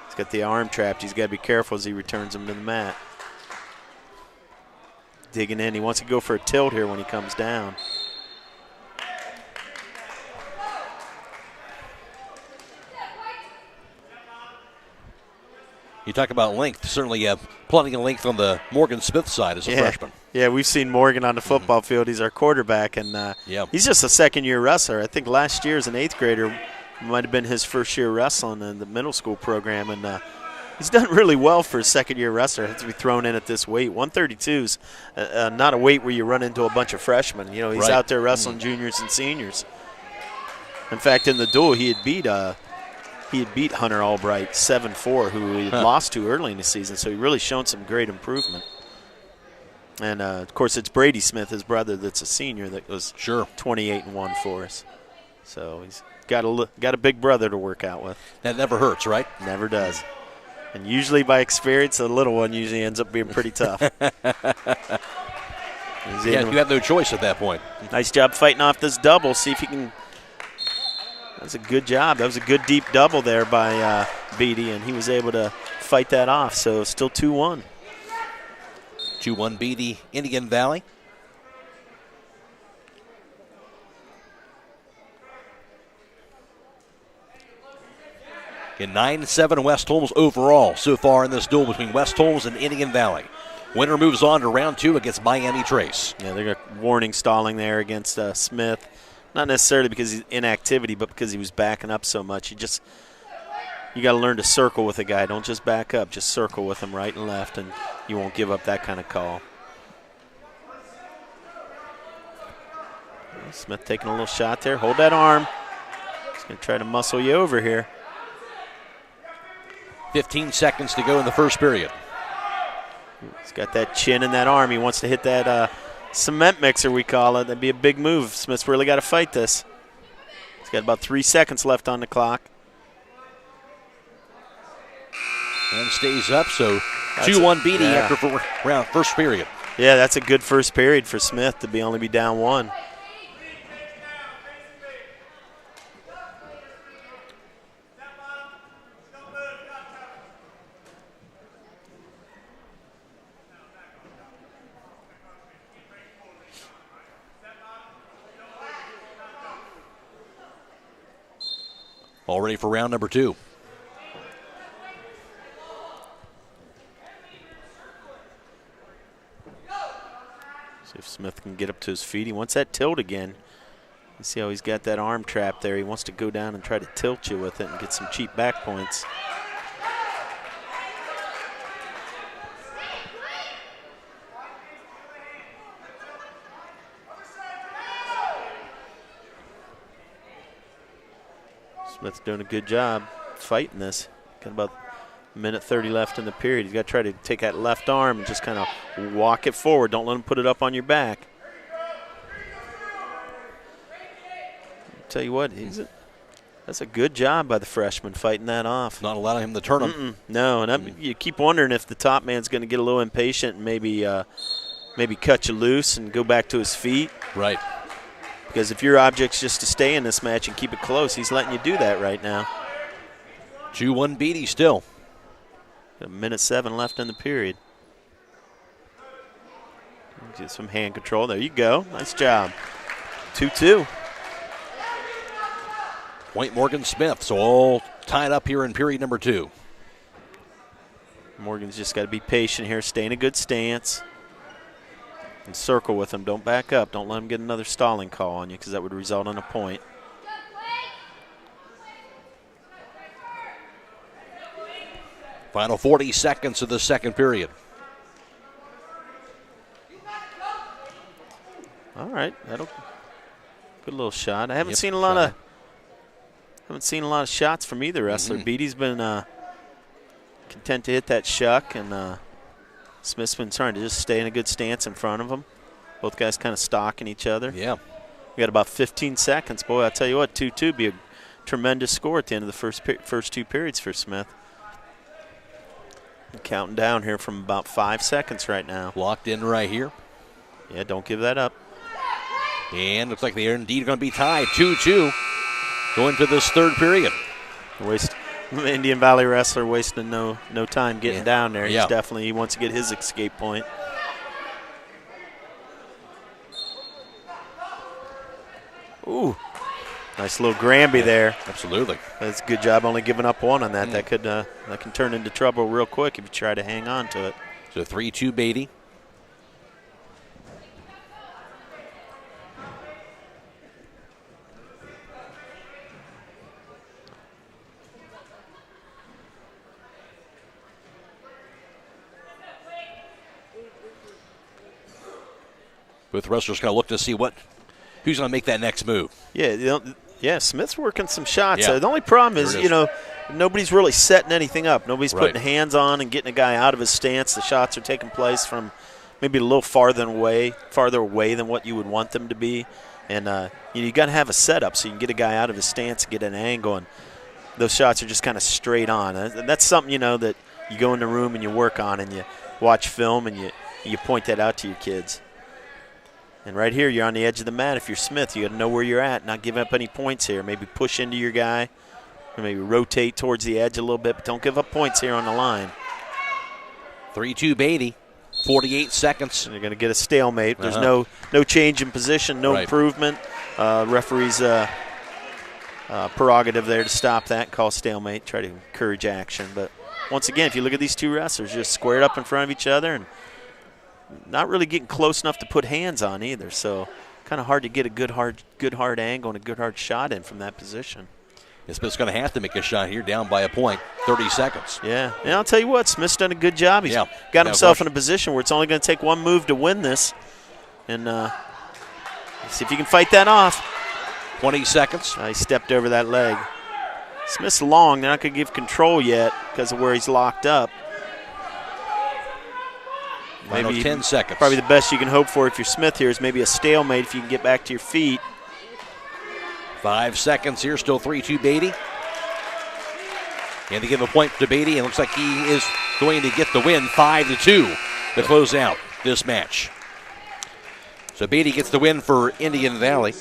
He's got the arm trapped. He's got to be careful as he returns him to the mat. Digging in. He wants to go for a tilt here when he comes down. You talk about length. Certainly plenty of length on the Morgan Smith side as a freshman. Yeah, we've seen Morgan on the football field. He's our quarterback, and he's just a second-year wrestler. I think last year as an 8th grader might have been his first year wrestling in the middle school program, and he's done really well for a second-year wrestler. Has to be thrown in at this weight. 132's not a weight where you run into a bunch of freshmen. You know, he's out there wrestling juniors and seniors. In fact, in the duel, he had beat Hunter Albright 7-4, who he had lost to early in the season. So he really shown some great improvement. And of course, it's Brady Smith, his brother, that's a senior that was 28-1 for us. So he's got a big brother to work out with. That never hurts, right? Never does. And usually by experience, the little one usually ends up being pretty tough. Yeah, you have no choice at that point. Nice job fighting off this double. See if he can. That's a good job. That was a good deep double there by Beatty, and he was able to fight that off. So still 2-1. 2-1 Beatty, Indian Valley. In 9-7 West Holmes overall so far in this duel between West Holmes and Indian Valley. Winner moves on to round 2 against Miami Trace. Yeah, they got warning stalling there against Smith. Not necessarily because he's inactivity, but because he was backing up so much. You got to learn to circle with a guy. Don't just back up. Just circle with him right and left, and you won't give up that kind of call. Smith taking a little shot there. Hold that arm. He's going to try to muscle you over here. 15 seconds to go in the first period. He's got that chin and that arm. He wants to hit that cement mixer, we call it. That'd be a big move. Smith's really got to fight this. He's got about 3 seconds left on the clock. And stays up, so 2-1 Beatty after first period. Yeah, that's a good first period for Smith to only be down 1. All ready for round number 2. See if Smith can get up to his feet. He wants that tilt again. You see how he's got that arm trap there. He wants to go down and try to tilt you with it and get some cheap back points. Smith's doing a good job fighting this. Got about a minute 30 left in the period. He's got to try to take that left arm and just kind of walk it forward. Don't let him put it up on your back. I'll tell you what, that's a good job by the freshman fighting that off. Not allowing him to turn him. No, and you keep wondering if the top man's going to get a little impatient and maybe cut you loose and go back to his feet. Right. Because if your object's just to stay in this match and keep it close, he's letting you do that right now. 2-1 Beatty still. Got a minute 7 left in the period. Get some hand control. There you go. Nice job. 2-2. Point Morgan Smith, so all tied up here in period number 2. Morgan's just got to be patient here, stay in a good stance. And circle with him. Don't back up. Don't let him get another stalling call on you because that would result in a point. Final 40 seconds of the second period. All right, that'll good little shot. I haven't seen a lot of shots from either wrestler. Beatty's been content to hit that shuck, and Smith's been trying to just stay in a good stance in front of him. Both guys kind of stalking each other. Yeah. We got about 15 seconds. Boy, I'll tell you what, 2-2 be a tremendous score at the end of the first 2 periods for Smith. And counting down here from about 5 seconds right now. Locked in right here. Yeah, don't give that up. And looks like they are indeed going to be tied. 2-2 going to this third period. Indian Valley wrestler wasting no time getting down there. Yeah. He wants to get his escape point. Ooh, nice little Granby there. Absolutely. That's a good job only giving up 1 on that. That can turn into trouble real quick if you try to hang on to it. So 3-2 Beatty. Both wrestlers going to look to see who's going to make that next move. Yeah, Smith's working some shots. Yeah. The only problem is, nobody's really setting anything up. Nobody's Right. putting hands on and getting a guy out of his stance. The shots are taking place from maybe a little farther away than what you would want them to be. And you got to have a setup so you can get a guy out of his stance and get an angle. And those shots are just kind of straight on. And that's something, that you go in the room and you work on, and you watch film, and you point that out to your kids. And right here, you're on the edge of the mat. If you're Smith, you got to know where you're at, not give up any points here. Maybe push into your guy, or maybe rotate towards the edge a little bit, but don't give up points here on the line. 3-2 Beatty, 48 seconds. And you're going to get a stalemate. There's no change in position, no improvement. Referee's prerogative there to stop that, call stalemate, try to encourage action. But once again, if you look at these two wrestlers, just squared up in front of each other and not really getting close enough to put hands on either. So kind of hard to get a good hard angle and a good hard shot in from that position. Smith's going to have to make a shot here, down by a point, 30 seconds. Yeah, and I'll tell you what, Smith's done a good job. He's got himself in a position where it's only going to take one move to win this. And see if you can fight that off. 20 seconds. He stepped over that leg. Smith's long. They're not going to give control yet because of where he's locked up. Final 10 seconds. Probably the best you can hope for if you're Smith here is maybe a stalemate if you can get back to your feet. 5 seconds here, still 3-2 Beatty. And to give a point to Beatty, and it looks like he is going to get the win, 5-2 to close out this match. So Beatty gets the win for Indian Valley.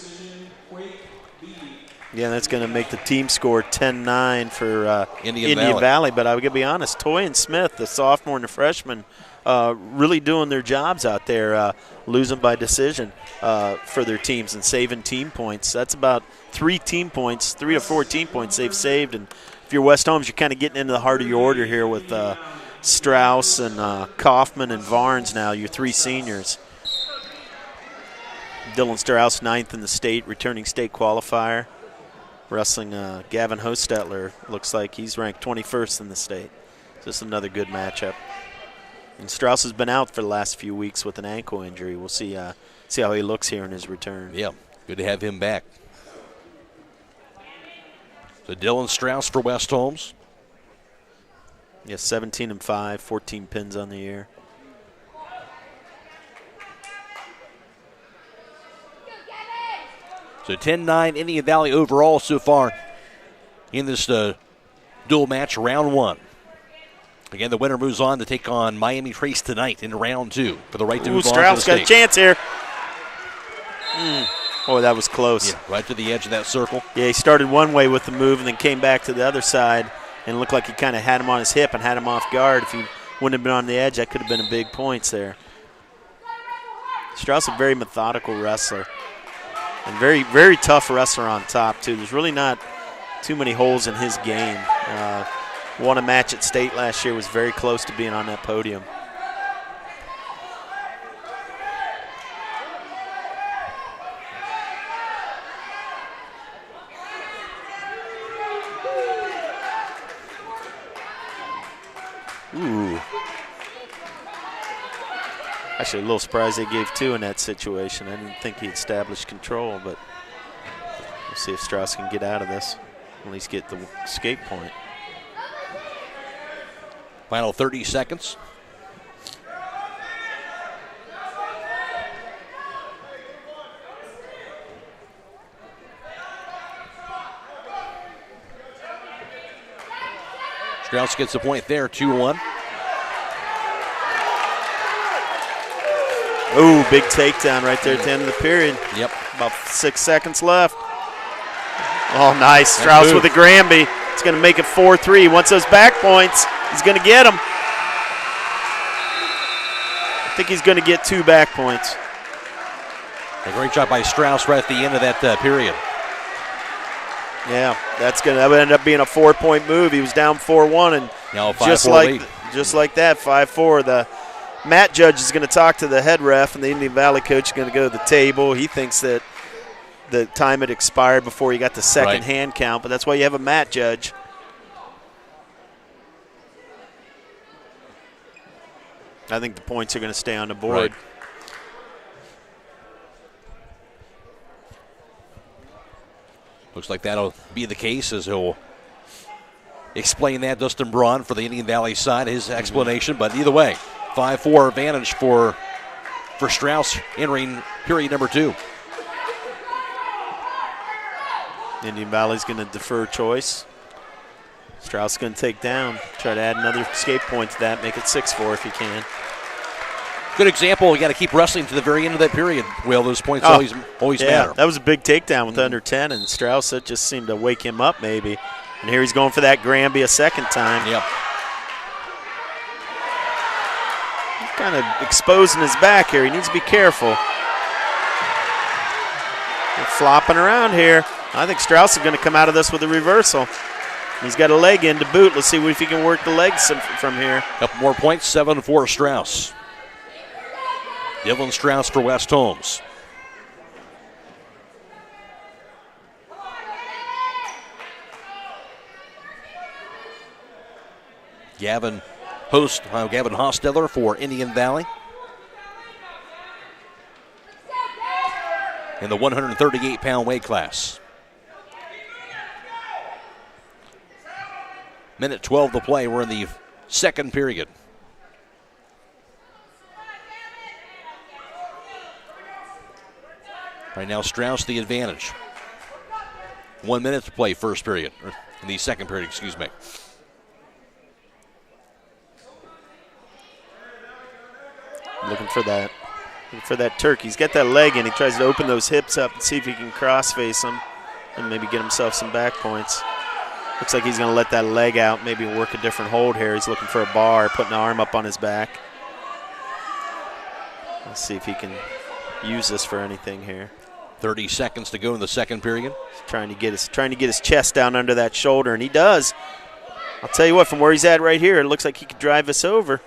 Yeah, that's going to make the team score 10-9 for Indian Valley. But I'm going to be honest, Toy and Smith, the sophomore and the freshman, really doing their jobs out there, losing by decision for their teams and saving team points. That's about 3 to 4 team points they've saved. And if you're West Holmes, you're kind of getting into the heart of your order here with Strauss and Kaufman and Varnes now, your 3 seniors. Dylan Strauss, 9th in the state, returning state qualifier. Wrestling Gavin Hostetler, looks like he's ranked 21st in the state. Just another good matchup. And Strauss has been out for the last few weeks with an ankle injury. We'll see how he looks here in his return. Yeah, good to have him back. So Dylan Strauss for West Holmes. Yeah, 17-5, 14 pins on the year. So 10-9 Indian Valley overall so far in this dual match, round 1. Again, the winner moves on to take on Miami Trace tonight in round 2 for the right to move on to the Strauss got state. a chance here. Oh, that was close. Yeah, right to the edge of that circle. Yeah, he started one way with the move and then came back to the other side and looked like he kind of had him on his hip and had him off guard. If he wouldn't have been on the edge, that could have been a big points there. Strauss, a very methodical wrestler and very, very tough wrestler on top, too. There's really not too many holes in his game. Won a match at state last year, was very close to being on that podium. Ooh. Actually, a little surprised they gave 2 in that situation. I didn't think he established control, but we'll see if Strauss can get out of this, at least get the escape point. Final 30 seconds. Strauss gets a point there, 2-1. Ooh, big takedown right there at the end of the period. Yep. About 6 seconds left. Oh, nice. Strauss with a Granby. It's going to make it 4-3. He wants those back points. He's going to get them. I think he's going to get 2 back points. A great job by Strauss right at the end of that period. Yeah, that would end up being a 4-point move. He was down 4-1, and now just like that, 5-4. The mat judge is going to talk to the head ref, and the Indian Valley coach is going to go to the table. He thinks that the time had expired before he got the second hand count, but that's why you have a mat judge. I think the points are going to stay on the board. Right. Looks like that'll be the case as he'll explain that. Dustin Braun for the Indian Valley side, his explanation. But either way, 5-4 advantage for Strauss entering period number 2. Indian Valley's going to defer choice. Strauss going to take down, try to add another escape point to that, make it 6-4 if he can. Good example. You got to keep wrestling to the very end of that period. Will those points always matter? That was a big takedown with under 10, and Strauss, that just seemed to wake him up maybe. And here he's going for that Granby a second time. Yep. He's kind of exposing his back here. He needs to be careful. They're flopping around here. I think Strauss is going to come out of this with a reversal. He's got a leg in to boot. Let's see if he can work the legs from here. Couple more points, 7-4 Strauss. Dylan Strauss for West Holmes. Gavin Hosteller for Indian Valley. In the 138-pound weight class. Minute 12 to play. We're in the second period. Right now, Strauss the advantage. 1 minute to play first period, or in the second period, excuse me. Looking for that Turk. He's got that leg in. He tries to open those hips up and see if he can cross-face him and maybe get himself some back points. Looks like he's going to let that leg out, maybe work a different hold here. He's looking for a bar, putting the arm up on his back. Let's see if he can use this for anything here. 30 seconds to go in the second period. He's trying to get his chest down under that shoulder, and he does. I'll tell you what, from where he's at right here, it looks like he could drive us over.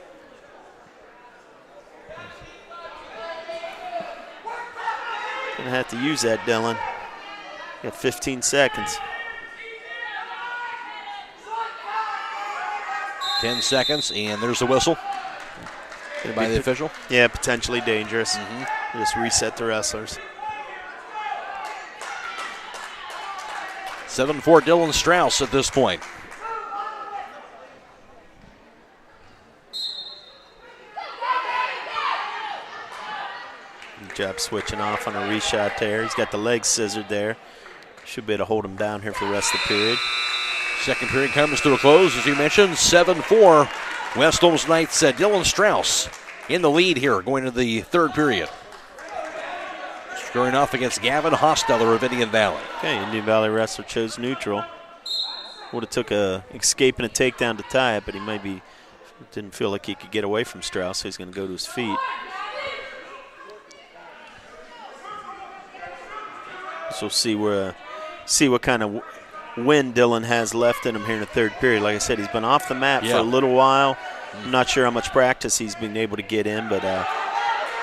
Gonna have to use that, Dylan. Got 15 seconds. 10 seconds, and there's the whistle by the official. Yeah, potentially dangerous. Just reset the wrestlers. 7-4 Dylan Strauss at this point. Good job switching off on a reshot there. He's got the legs scissored there. Should be able to hold him down here for the rest of the period. Second period comes to a close, as you mentioned, 7-4. West Holmes Knights, Dylan Strauss in the lead here going into the third period. Scoring off against Gavin Hosteller of Indian Valley. Okay, Indian Valley wrestler chose neutral. Would have took a escape and a takedown to tie it, but he maybe didn't feel like he could get away from Strauss, so he's going to go to his feet. So we'll see what kind of wind Dylan has left in him here in the third period. Like I said, he's been off the mat for a little while. I'm not sure how much practice he's been able to get in, but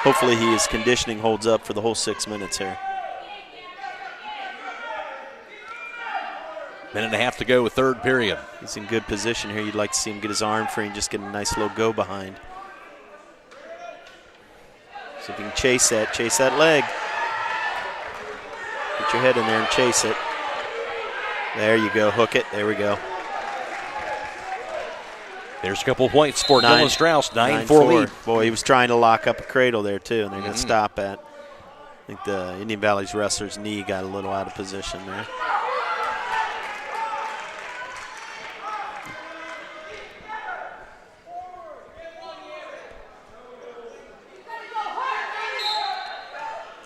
hopefully his conditioning holds up for the whole 6 minutes here. Minute and a half to go with third period. He's in good position here. You'd like to see him get his arm free and just get a nice little go behind. See if you can chase that leg. Get your head in there and chase it. There you go, hook it, there we go. There's a couple points for Dylan Strauss, 9-4 lead. Boy, he was trying to lock up a cradle there too, and they're going to stop at. I think the Indian Valley's wrestler's knee got a little out of position there.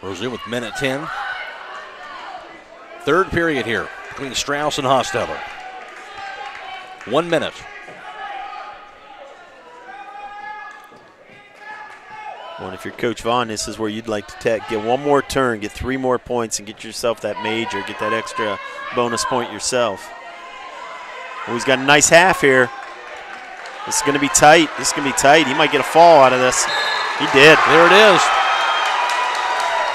Goes in with minute 10. Third period here between Strauss and Hosteller. 1 minute. Well, if you're Coach Vaughan, this is where you'd like to get one more turn, get 3 more points, and get yourself that major, get that extra bonus point yourself. Oh, he's got a nice half here. This is going to be tight. He might get a fall out of this. He did. There it is.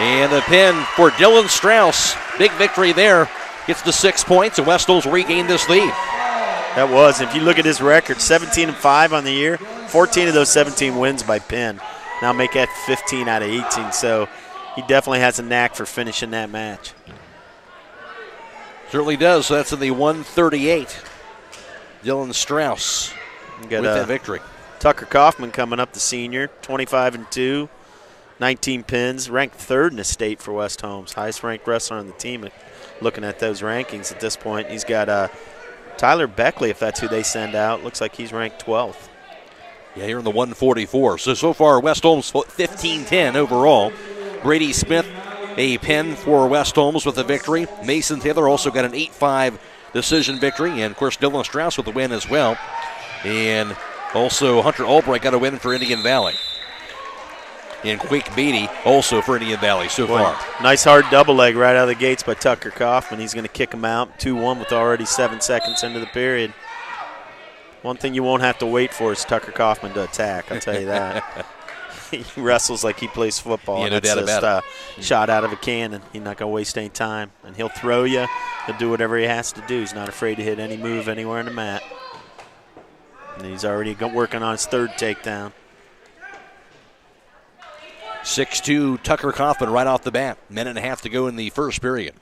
And a pin for Dylan Strauss. Big victory there. Gets the 6 points, and West Holmes regained this lead. That was. If you look at his record, 17-5 on the year, 14 of those 17 wins by pin. Now make that 15 out of 18. So he definitely has a knack for finishing that match. Certainly does. So that's in the 138. Dylan Strauss with that victory. Tucker Kaufman coming up, the senior, 25-2. 19 pins, ranked third in the state for West Holmes. Highest ranked wrestler on the team. Looking at those rankings at this point, he's got Tyler Beckley, if that's who they send out, looks like he's ranked 12th. Yeah, here in the 144. So far, West Holmes 15-10 overall. Brady Smith, a pin for West Holmes with a victory. Mason Taylor also got an 8-5 decision victory. And, of course, Dylan Strauss with a win as well. And also Hunter Albright got a win for Indian Valley. And Quake Beatty also for Indian Valley so far. Nice hard double leg right out of the gates by Tucker Kaufman. He's going to kick him out 2-1 with already 7 seconds into the period. One thing you won't have to wait for is Tucker Kaufman to attack, I'll tell you that. He wrestles like he plays football. Yeah, no doubt about it. Shot out of a cannon. He's not going to waste any time. And he'll throw you. He'll do whatever he has to do. He's not afraid to hit any move anywhere on the mat. And he's already working on his 3rd takedown. 6-2 Tucker Kaufman right off the bat. Minute and a half to go in the first period.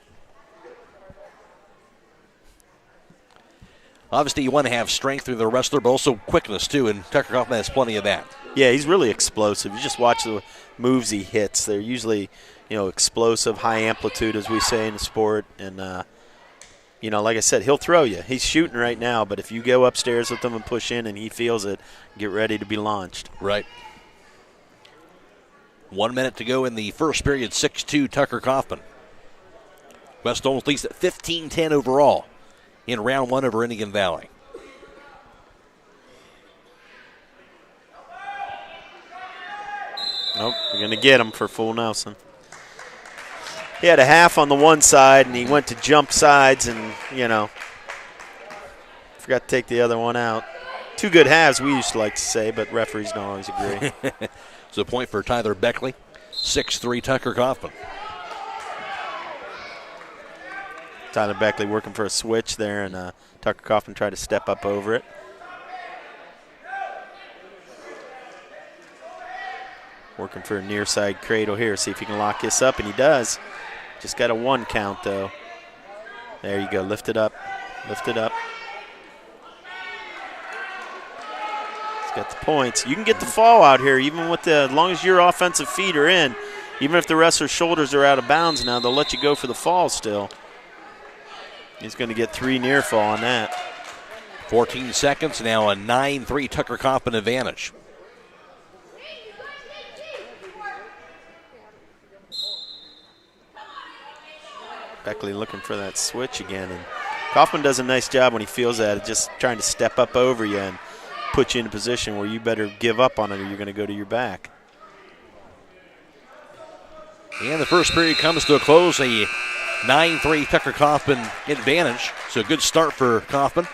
Obviously, you want to have strength through the wrestler, but also quickness, too, and Tucker Kaufman has plenty of that. Yeah, he's really explosive. You just watch the moves he hits. They're usually, explosive, high amplitude, as we say in the sport. And, like I said, he'll throw you. He's shooting right now, but if you go upstairs with him and push in and he feels it, get ready to be launched. Right. 1 minute to go in the first period, 6-2 Tucker Kaufman. West Holmes leads at 15-10 overall in round 1 over Indian Valley. Nope, we're going to get him for full Nelson. He had a half on the one side, and he went to jump sides and, forgot to take the other one out. 2 good halves, we used to like to say, but referees don't always agree. It's a point for Tyler Beckley. 6-3 Tucker Kaufman. Tyler Beckley working for a switch there, and Tucker Kaufman tried to step up over it. Working for a near side cradle here. See if he can lock this up, and he does. Just got a 1 count, though. There you go. Lift it up. Lift it up. Got the points. You can get the fall out here, even with as long as your offensive feet are in. Even if the wrestler's shoulders are out of bounds now, they'll let you go for the fall still. He's going to get 3 near fall on that. 14 seconds now, a 9-3 Tucker Kaufman advantage. Beckley looking for that switch again, and Kaufman does a nice job when he feels that, just trying to step up over you and put you in a position where you better give up on it or you're going to go to your back. And the first period comes to a close, a 9-3 Tucker Kaufman advantage. So a good start for Kaufman.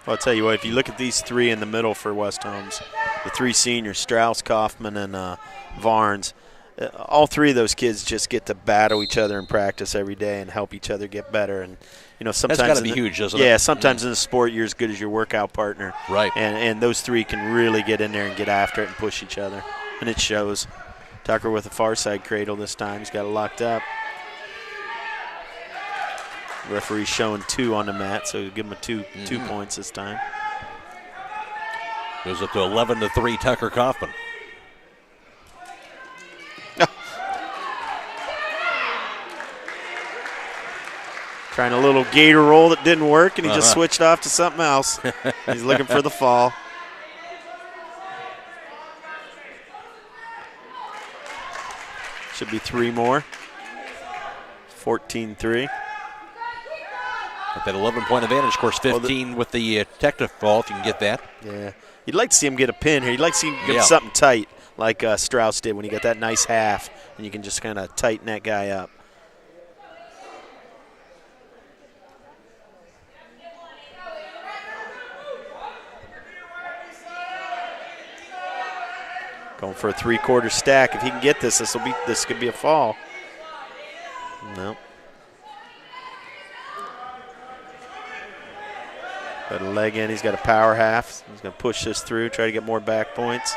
Well, I'll tell you what, if you look at these 3 in the middle for West Holmes, the 3 seniors, Strauss, Kaufman, and Varnes, all 3 of those kids just get to battle each other in practice every day and help each other get better. And sometimes that's got to be huge, doesn't it? Yeah, sometimes in the sport you're as good as your workout partner. Right. And those 3 can really get in there and get after it and push each other. And it shows. Tucker with a far side cradle this time. He's got it locked up. Referee showing 2 on the mat, so he'll give him a 2 points this time. Goes up to 11-3 Tucker Kaufman. Trying a little gator roll that didn't work, and he just switched off to something else. He's looking for the fall. Should be 3 more. 14-3. With that 11-point advantage, of course, 15 with the technical fall, if you can get that. Yeah. You'd like to see him get a pin here. You'd like to see him get something tight like Strauss did when he got that nice half, and you can just kind of tighten that guy up. Going for a 3/4 stack. If he can get this, this could be a fall. No. Got a leg in. He's got a power half. He's going to push this through, try to get more back points.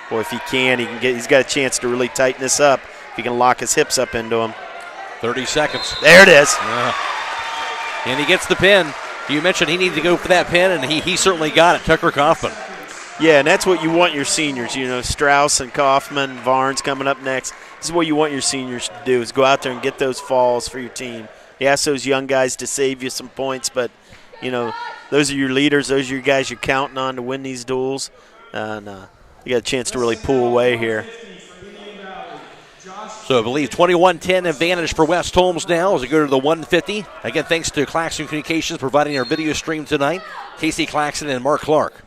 Boy, if he can, he's got a chance to really tighten this up. If he can lock his hips up into him. 30 seconds. There it is. And he gets the pin. You mentioned he needed to go for that pin, and he certainly got it. Tucker Kaufman. Yeah, and that's what you want your seniors. You know, Strauss and Kaufman, Varnes coming up next. This is what you want your seniors to do, is go out there and get those falls for your team. You ask those young guys to save you some points, but, you know, those are your leaders. Those are your guys you're counting on to win these duels. And you got a chance to really pull away here. So I believe 21-10 advantage for West Holmes now as we go to the 150. Again, thanks to Claxon Communications providing our video stream tonight. Casey Claxon and Mark Clark.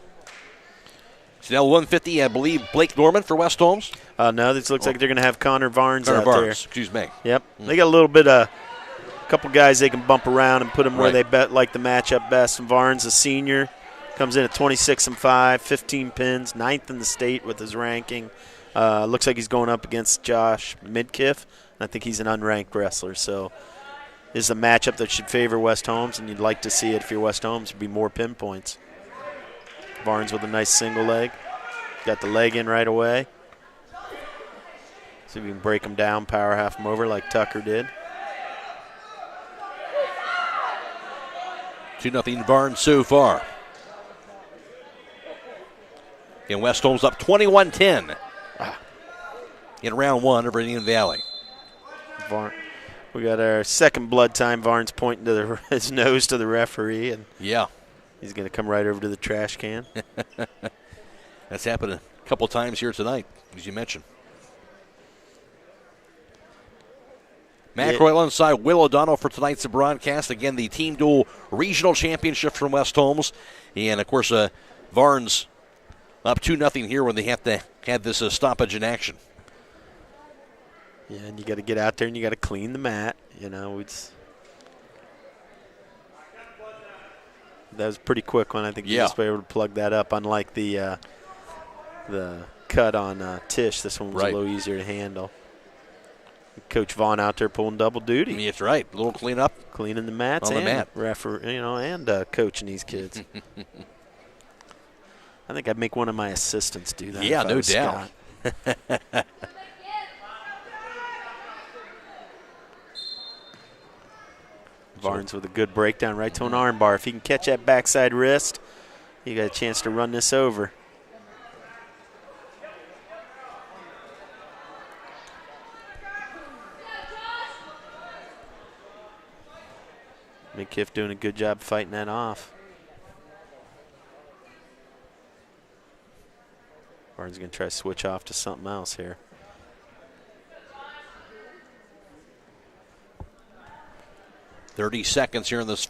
So now 150, I believe, Blake Norman for West Holmes. No, this looks like they're going to have Connor Varnes out there. Excuse me. Yep. They got a little bit of a couple guys they can bump around and put them where they like the matchup best. And Varnes, a senior, comes in at 26-5, 15 pins, 9th in the state with his ranking. Looks like he's going up against Josh Midkiff. I think he's an unranked wrestler. So this is a matchup that should favor West Holmes, and you'd like to see it if you're West Holmes. It'd be more pinpoints. Varnes with a nice single leg. Got the leg in right away. See if we can break him down, power half him over like Tucker did. 2-0 Varnes so far. And West Holmes up 21-10 in round one over Indian Valley. We got our second blood time. Varnes pointing to his nose to the referee, and he's going to come right over to the trash can. That's happened a couple times here tonight, as you mentioned. Matt Croy alongside Will O'Donnell for tonight's broadcast. Again, the team duel regional championship from West Holmes. And, of course, Varnes up 2-0 here when they have to have this stoppage in action. Yeah, and you got to get out there and you got to clean the mat. You know, that was a pretty quick one. I think you just were able to plug that up. Unlike the cut on Tish, this one was a little easier to handle. Coach Vaughan out there pulling double duty. That's right. A little cleanup. Cleaning the mats on the mat. And coaching these kids. I think I'd make one of my assistants do that. Yeah, no doubt. Varnes with a good breakdown right to an arm bar. If he can catch that backside wrist, you got a chance to run this over. McKiff doing a good job fighting that off. Varnes going to try to switch off to something else here. .30 seconds here in this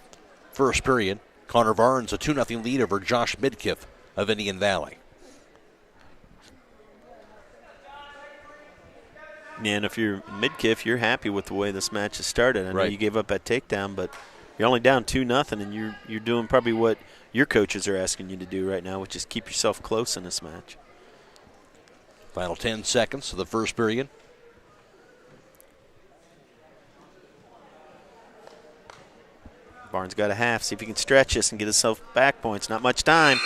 first period. Connor Varnes a 2-0 lead over Josh Midkiff of Indian Valley. And if you're Midkiff, you're happy with the way this match has started. I know you gave up that takedown, but you're only down 2-0, and you're doing probably what your coaches are asking you to do right now, which is keep yourself close in this match. Final 10 seconds of the first period. Varnes got a half. See if he can stretch this and get himself back points. Not much time.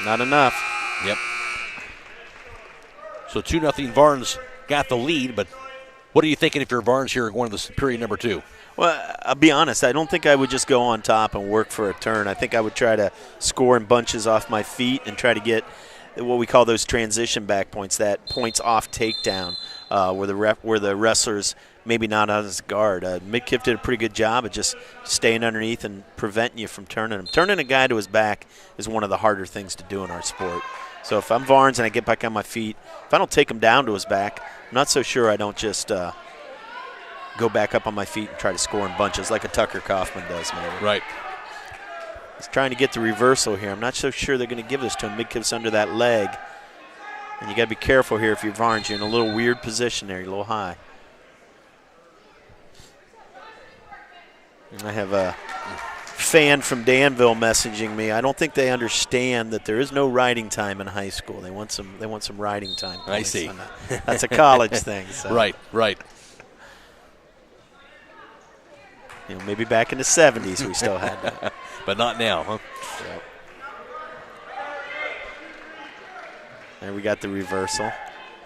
Not enough. Yep. So 2-0 Varnes got the lead, but what are you thinking if you're Varnes here going to the period number 2? Well, I'll be honest. I don't think I would just go on top and work for a turn. I think I would try to score in bunches off my feet and try to get what we call those transition back points, that points off takedown, where the wrestlers maybe not on his guard. Midkiff did a pretty good job of just staying underneath and preventing you from turning him. Turning a guy to his back is one of the harder things to do in our sport. So if I'm Varnes and I get back on my feet, if I don't take him down to his back, I'm not so sure I don't just go back up on my feet and try to score in bunches like a Tucker Kaufman does, maybe. Right. He's trying to get the reversal here. I'm not so sure they're going to give this to him. Midkiff's under that leg. And you got to be careful here if you're Varnes. You're in a little weird position there. You're a little high. And I have a fan from Danville messaging me. I don't think they understand that there is no riding time in high school. They want some riding time. I see. That's a college thing. So. Right. You know, maybe back in the 70s we still had that. But not now, huh? Yep. And we got the reversal.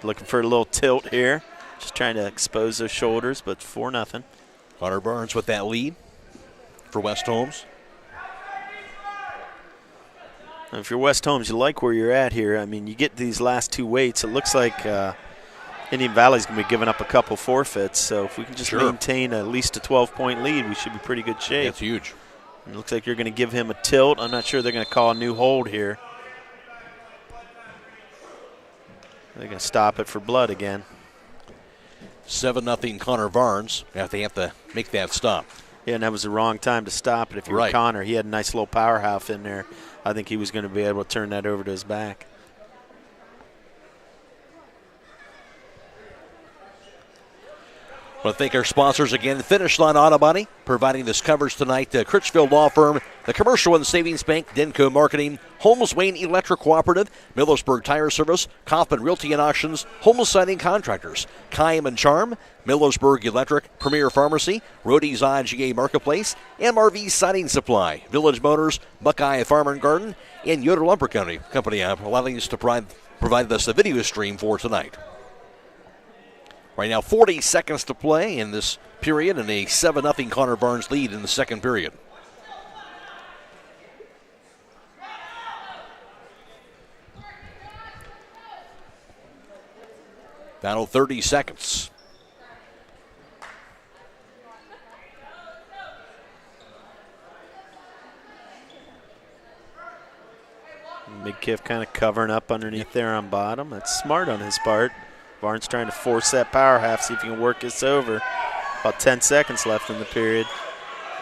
Looking for a little tilt here. Just trying to expose those shoulders, but 4-0. Connor Varnes with that lead for West Holmes. And if you're West Holmes, you like where you're at here. I mean, you get these last two weights. It looks like Indian Valley's going to be giving up a couple forfeits. So if we can just maintain at least a 12-point lead, we should be pretty good shape. That's huge. It looks like you're going to give him a tilt. I'm not sure they're going to call a new hold here. They're going to stop it for blood again. 7-0 Connor Barnes. They have to make that stop. Yeah, and that was the wrong time to stop it. If you were Connor, he had a nice little powerhouse in there. I think he was going to be able to turn that over to his back. I want to thank our sponsors again. Finish Line Auto Body, providing this coverage tonight. Critchfield Law Firm, the Commercial and Savings Bank, Denco Marketing, Holmes Wayne Electric Cooperative, Millersburg Tire Service, Kaufman Realty and Auctions, Holmes Siding Contractors, Kaim and Charm, Millersburg Electric, Premier Pharmacy, Rody's IGA Marketplace, MRV Siding Supply, Village Motors, Buckeye Farm and Garden, and Yoder Lumber Company, allowing us to provide us a video stream for tonight. Right now, 40 seconds to play in this period, and a 7-0 Connor Barnes lead in the second period. Final 30 seconds. Big Kiff kind of covering up underneath there on bottom. That's smart on his part. Barnes trying to force that power half, see if he can work this over. About 10 seconds left in the period.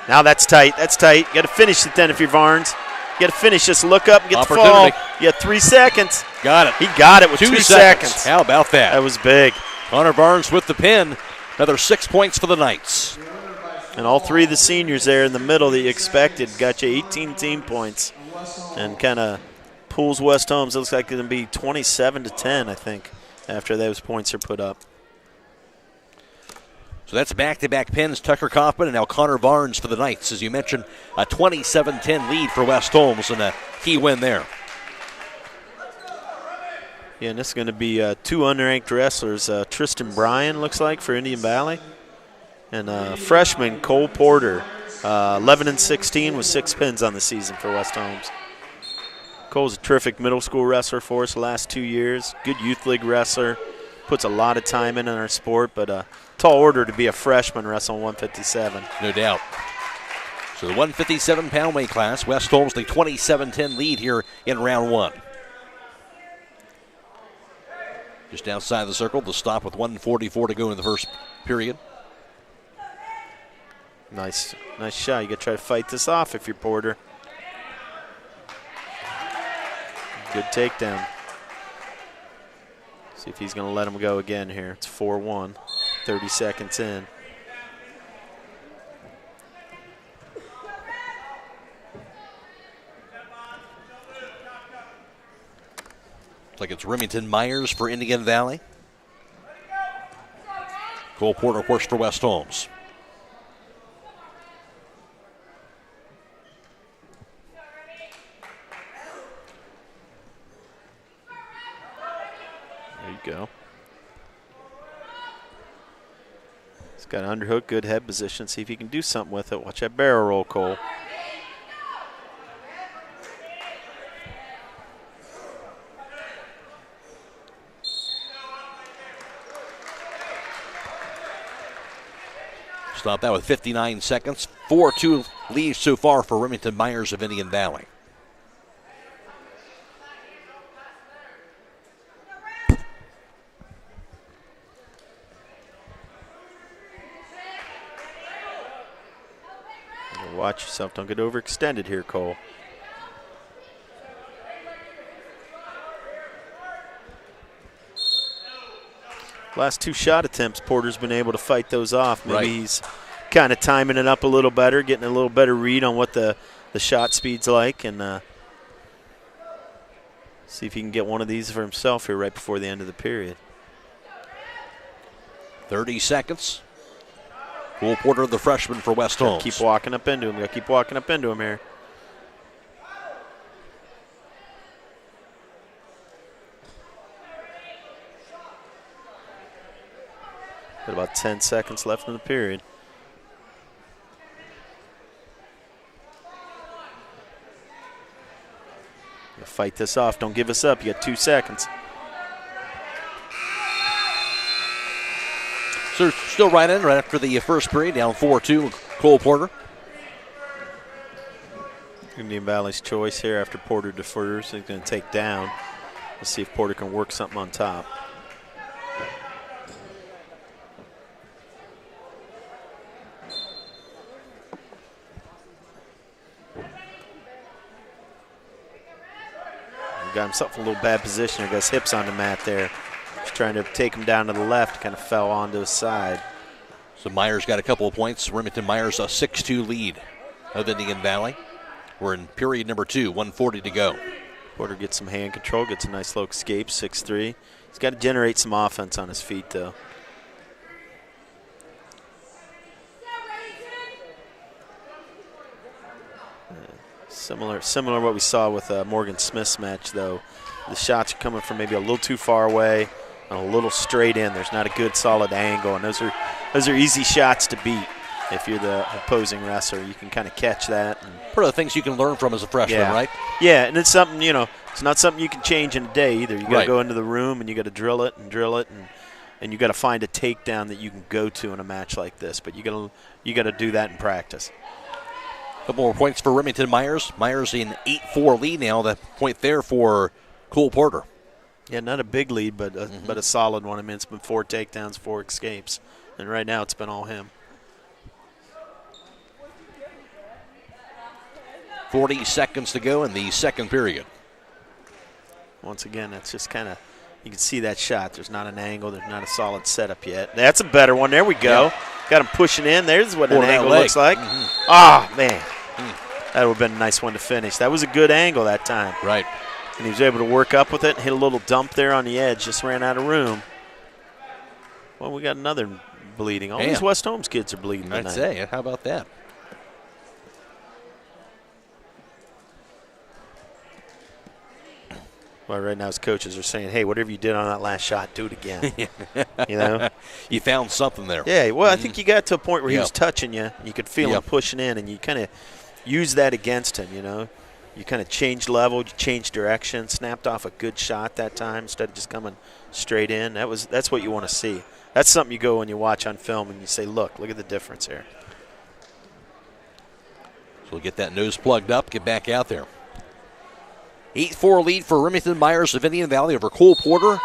Now that's tight. That's tight. You got to finish it then if you're Barnes. You got to finish. Just look up and get the fall. You got 3 seconds. Got it. He got it with 2 seconds. How about that? That was big. Connor Barnes with the pin. Another 6 points for the Knights. And all 3 of the seniors there in the middle that you expected got you 18 team points. And kind of pulls West Holmes. It looks like it's going to be 27-10, I think, after those points are put up. So that's back-to-back pins, Tucker Kaufman and now Connor Barnes for the Knights. As you mentioned, a 27-10 lead for West Holmes and a key win there. Yeah, and this is going to be 2 unranked wrestlers. Tristan Bryan, looks like, for Indian Valley. And freshman Cole Porter, 11-16 with 6 pins on the season for West Holmes. Cole's a terrific middle school wrestler for us the last 2 years. Good youth league wrestler. Puts a lot of time in our sport, but a tall order to be a freshman wrestling 157. No doubt. So the 157-pound weight class, West Holmes the 27-10 lead here in round 1. Just outside the circle, the stop with 1:44 to go in the first period. Nice shot. You got to try to fight this off if you're Porter. Good takedown. See if he's going to let him go again here. It's 4-1, 30 seconds in. Looks like it's Remington Myers for Indian Valley. Cole Porter, of course, for West Holmes. Go. He's got an underhook, good head position. See if he can do something with it. Watch that barrel roll, Cole. Stop that with 59 seconds. 4-2 lead so far for Remington Myers of Indian Valley. Watch yourself. Don't get overextended here, Cole. Last 2 shot attempts, Porter's been able to fight those off. Maybe he's kind of timing it up a little better, getting a little better read on what the shot speed's like, and see if he can get one of these for himself here right before the end of the period. 30 seconds. Cole Porter, the freshman for West Holmes. Keep walking up into him. Keep walking up into him here. Got about 10 seconds left in the period. You fight this off. Don't give us up. You got 2 seconds. So still right after the first period, down 4-2, Cole Porter. Indian Valley's choice here after Porter defers. He's going to take down. Let's see if Porter can work something on top. Got himself in a little bad position. He got his hips on the mat there. He's trying to take him down to the left. Kind of fell onto his side. So Myers got a couple of points. Remington Myers a 6-2 lead of Indian Valley. We're in period number 2, 1:40 to go. Porter gets some hand control, gets a nice low escape, 6-3. He's got to generate some offense on his feet, though. Similar to what we saw with Morgan Smith's match, though. The shots are coming from maybe a little too far away and a little straight in. There's not a good solid angle, and those are easy shots to beat if you're the opposing wrestler. You can kind of catch that. And part of the things you can learn from as a freshman, right? Yeah, and it's something, it's not something you can change in a day either. You got to go into the room and you got to drill it, and you got to find a takedown that you can go to in a match like this. But you got to do that in practice. Couple more points for Remington Myers. Myers in 8-4 lead now. That point there for Cole Porter. Yeah, not a big lead, but a solid one. I mean, it's been 4 takedowns, 4 escapes, and right now it's been all him. 40 seconds to go in the second period. Once again, that's just kind of, you can see that shot. There's not an angle. There's not a solid setup yet. That's a better one. There we go. Yeah. Got him pushing in. There's what an angle looks like. Man. That would have been a nice one to finish. That was a good angle that time. Right. And he was able to work up with it and hit a little dump there on the edge. Just ran out of room. Well, we got another bleeding. All these West Holmes kids are bleeding tonight. I'd say. How about that? Well, right now his coaches are saying, hey, whatever you did on that last shot, do it again. You found something there. Yeah, well, I think you got to a point where he was touching you. You could feel him pushing in, and you kind of used that against him, You kind of changed level, you changed direction, snapped off a good shot that time instead of just coming straight in. That's what you want to see. That's something you go and you watch on film and you say, look at the difference here. So we'll get that nose plugged up, get back out there. 8-4 lead for Remington Myers of Indian Valley over Cole Porter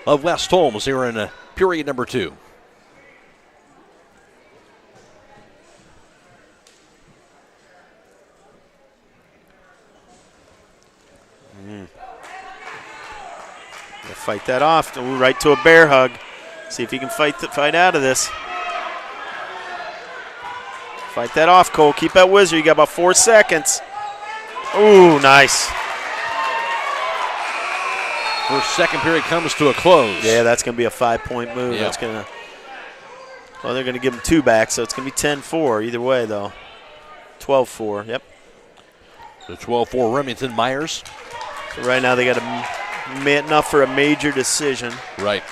of West Holmes here in period number 2. Fight that off. Ooh, right to a bear hug. See if he can fight out of this. Fight that off, Cole. Keep that whizzer. You got about 4 seconds. Ooh, nice. Second period comes to a close. Yeah, that's going to be a 5-point move. Yep. That's going to. Well, they're going to give him 2 back, so it's going to be 10-4 either way, though. 12-4. Yep. So 12-4 Remington Myers. So right now they got enough for a major decision. Right.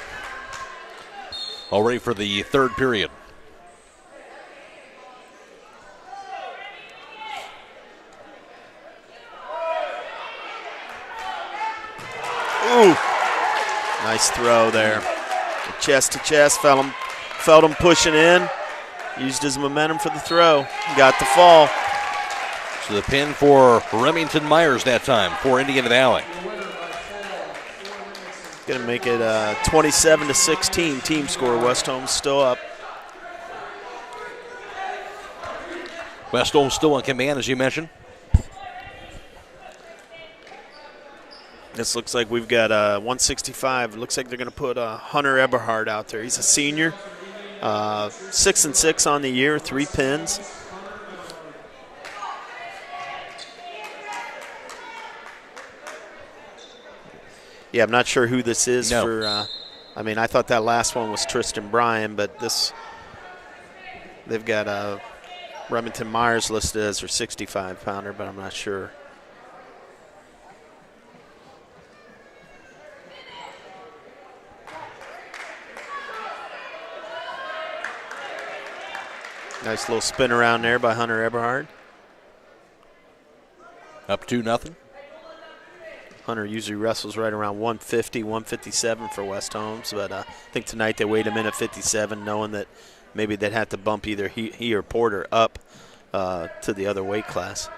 All ready for the third period. Ooh. Nice throw there. Chest to chest. Felt him pushing in. Used his momentum for the throw. Got the fall. So the pin for Remington Myers that time for Indian Valley. Going to make it 27-16 team score. West Holmes still up. West Holmes still on command, as you mentioned. This looks like we've got 165. It looks like they're going to put Hunter Eberhard out there. He's a senior. 6-6 on the year, 3 pins. Yeah, I'm not sure who this is for. I thought that last one was Tristan Bryan, but they've got Remington Myers listed as their 65-pounder, but I'm not sure. Nice little spin around there by Hunter Eberhard. Up 2-0. Hunter usually wrestles right around 150, 157 for West Holmes, but I think tonight they weighed him in at 57, knowing that maybe they'd have to bump either he or Porter up to the other weight class.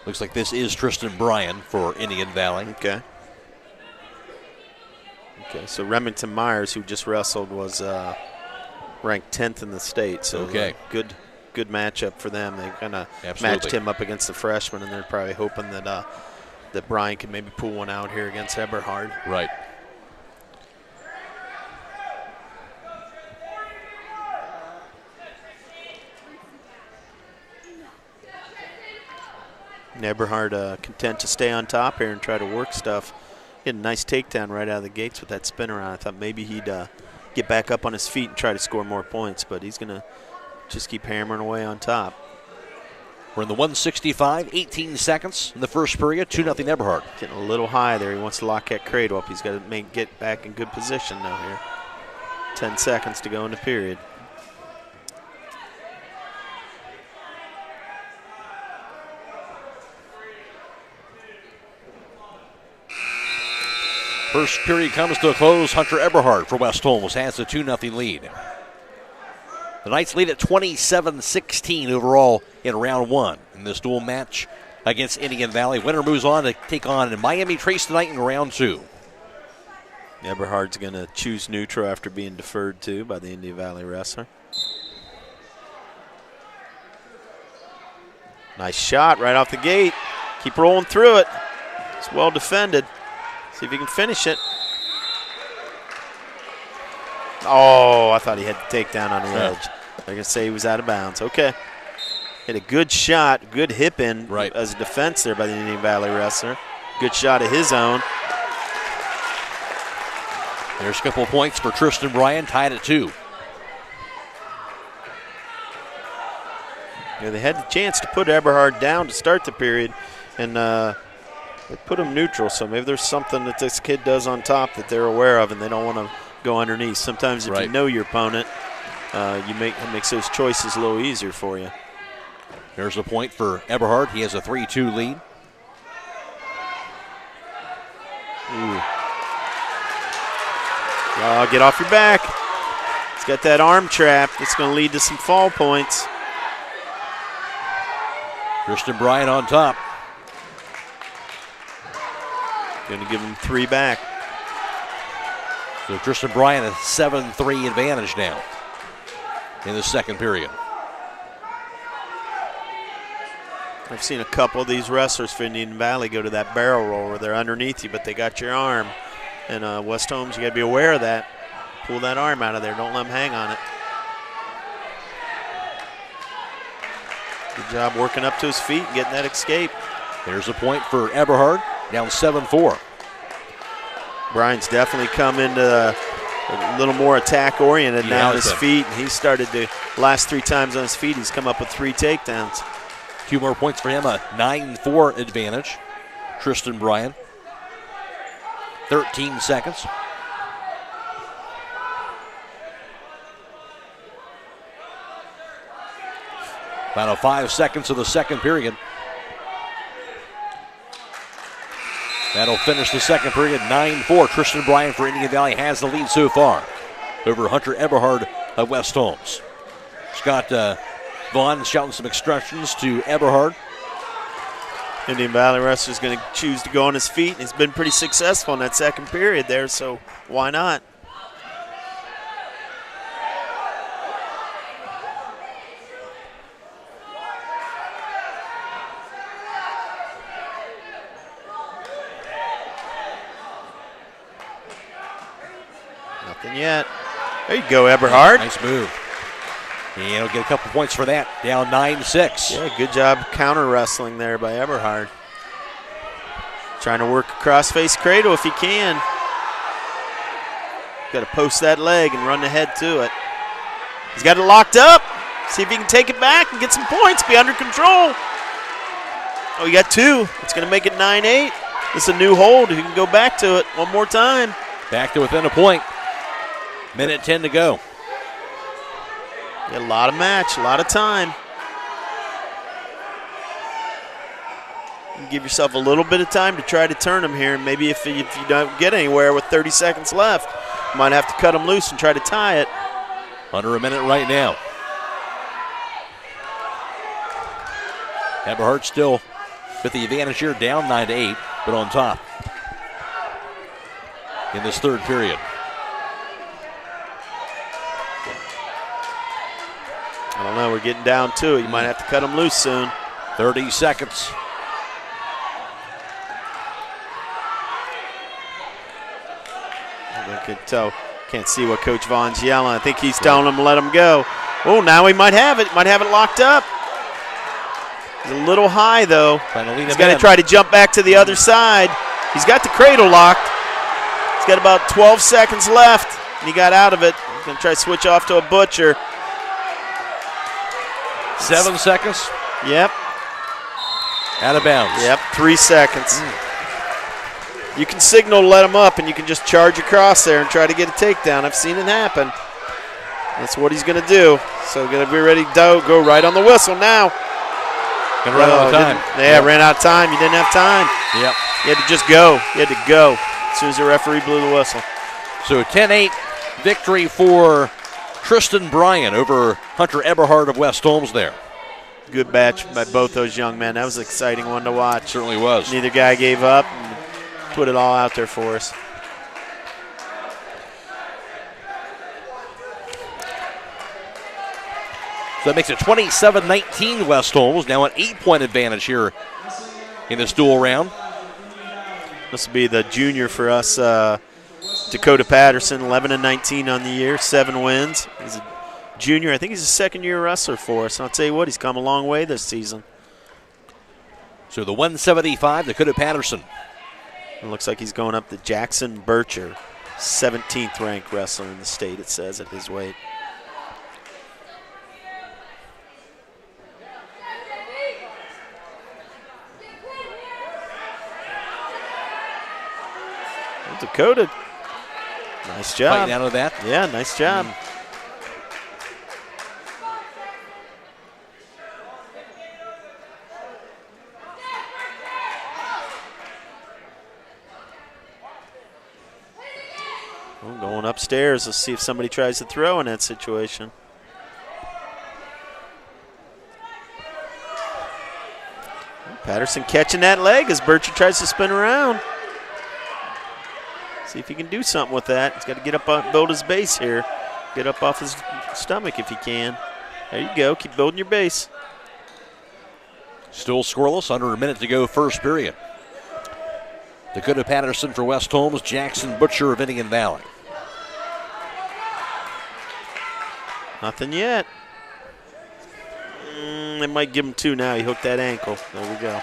Looks like this is Tristan Bryan for Indian Valley. Okay. Okay, so Remington Myers, who just wrestled, was ranked 10th in the state. So good matchup for them. They kind of matched him up against the freshman, and they're probably hoping that that Bryan can maybe pull one out here against Eberhard. Right. Eberhard content to stay on top here and try to work stuff. He had a nice takedown right out of the gates with that spin around. I thought maybe he'd get back up on his feet and try to score more points, but he's going to just keep hammering away on top. We're in the 165, 18 seconds in the first period, 2-0 Eberhard. Getting a little high there. He wants to lock that cradle up. He's got to get back in good position now here. 10 seconds to go in the period. First period comes to a close. Hunter Eberhard for West Holmes has a 2-0 lead. The Knights lead at 27-16 overall in round one in this dual match against Indian Valley. Winner moves on to take on Miami Trace tonight in round two. Eberhard's going to choose neutral after being deferred to by the Indian Valley wrestler. Nice shot right off the gate. Keep rolling through it. It's well defended. See if he can finish it. Oh, I thought he had the takedown on the edge. They're going to say he was out of bounds. Okay. Hit a good shot, good hip in as a defense there by the Indian Valley wrestler. Good shot of his own. There's a couple of points for Tristan Bryan, tied at 2. Yeah, they had the chance to put Eberhard down to start the period, and they put him neutral, so maybe there's something that this kid does on top that they're aware of and they don't want to go underneath. Sometimes if you know your opponent, it makes those choices a little easier for you. There's a point for Eberhard. He has a 3-2 lead. Ooh. Oh, get off your back. He's got that arm trap. It's going to lead to some fall points. Tristan Bryan on top. Going to give him 3 back. So Tristan Bryan a 7-3 advantage now in the second period. I've seen a couple of these wrestlers for Indian Valley go to that barrel roll where they're underneath you, but they got your arm. And West Holmes, you got to be aware of that. Pull that arm out of there. Don't let him hang on it. Good job working up to his feet and getting that escape. There's a point for Eberhard, down 7-4. Bryan's definitely come into a little more attack-oriented now on his feet. And he started the last 3 times on his feet. He's come up with 3 takedowns. 2 more points for him, a 9-4 advantage. Tristan Bryan. 13 seconds. Final 5 seconds of the second period. That'll finish the second period 9-4. Tristan Bryan for Indian Valley has the lead so far over Hunter Eberhard of West Holmes. Scott Vaughan shouting some instructions to Eberhard. Indian Valley wrestler is going to choose to go on his feet. He's been pretty successful in that second period there, so why not? Nothing yet. There you go, Eberhard. Nice move. And he'll get a couple points for that. Down 9-6. Yeah, good job counter wrestling there by Eberhard. Trying to work a cross-face cradle if he can. Got to post that leg and run the head to it. He's got it locked up. See if he can take it back and get some points, be under control. Oh, you got 2. It's going to make it 9-8. It's a new hold. You can go back to it one more time. Back to within a point. Minute 10 to go. Got a lot of match, a lot of time. You give yourself a little bit of time to try to turn them here. Maybe if you don't get anywhere with 30 seconds left, you might have to cut them loose and try to tie it. Under a minute right now. Eberhard still with the advantage here, down 9-8, but on top in this third period. I don't know, we're getting down to it. You might have to cut them loose soon. 30 seconds. I could tell, can't see what Coach Vaughn's yelling. I think he's telling him to let him go. Oh, now he might have it. Might have it locked up. He's a little high, though. He's going to try to jump back to the other side. He's got the cradle locked. He's got about 12 seconds left, and he got out of it. He's going to try to switch off to a butcher. 7 seconds. Yep. Out of bounds. Yep, 3 seconds. You can signal to let him up, and you can just charge across there and try to get a takedown. I've seen it happen. That's what he's going to do. So going to be ready to go right on the whistle now. Gonna run out of time. Ran out of time. You didn't have time. Yep. You had to just go. You had to go as soon as the referee blew the whistle. So 10-8 victory for Tristan Bryan over Hunter Eberhard of West Holmes there. Good match by both those young men. That was an exciting one to watch. Certainly was. Neither guy gave up and put it all out there for us. So that makes it 27-19 West Holmes. Now an 8-point advantage here in this dual round. This will be the junior for us, Dakota Patterson, 11-19 on the year, 7 wins. He's a junior. I think he's a second-year wrestler for us. And I'll tell you what, he's come a long way this season. So the 175, Dakota Patterson. It looks like he's going up to Jackson Bircher, 17th ranked wrestler in the state, it says, at his weight. Dakota, nice job. Fighting out of that. Yeah, nice job. Well, going upstairs, let's see if somebody tries to throw in that situation. Patterson catching that leg as Bircher tries to spin around. See if he can do something with that. He's got to get up, build his base here. Get up off his stomach if he can. There you go. Keep building your base. Still scoreless, under a minute to go, first period. Dakota Patterson for West Holmes, Jackson Butcher of Indian Valley. Nothing yet. They might give him 2 now. He hooked that ankle. There we go.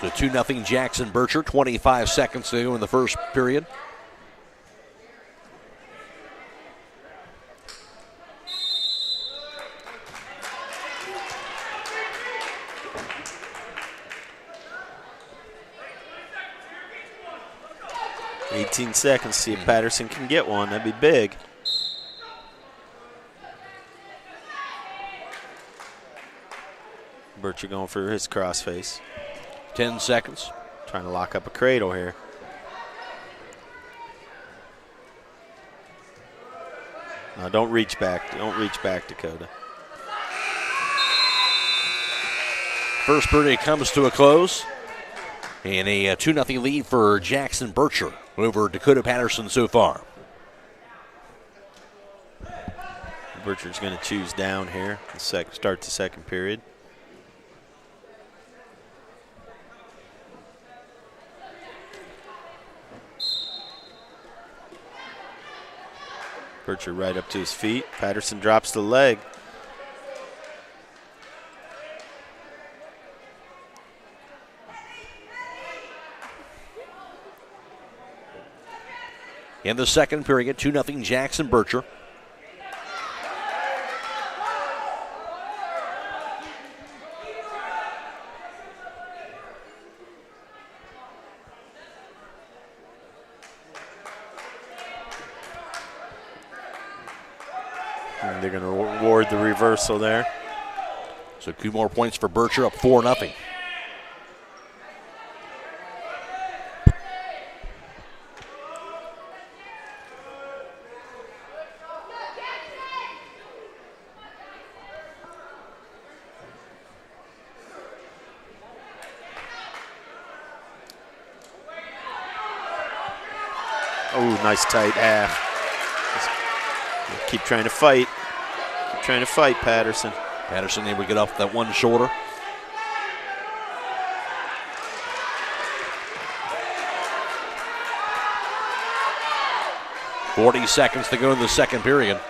The 2-0 Jackson Bircher, 25 seconds to go in the first period. $18 seconds. See if Patterson can get one. That'd be big. Bircher going for his crossface. 10 seconds. Trying to lock up a cradle here. No, don't reach back. Don't reach back, Dakota. First period comes to a close. And a 2-0 lead for Jackson Bircher over Dakota Patterson so far. Bircher's going to choose down here. Start the second period. Bircher right up to his feet. Patterson drops the leg. in the second period. 2-0 Jackson Bircher. And they're going to reward the reversal there. So 2 more points for Bircher, up 4-0. Oh, nice tight half. Keep trying to fight. Keep trying to fight, Patterson. Patterson able to get off that one shoulder. .40 seconds to go in the second period.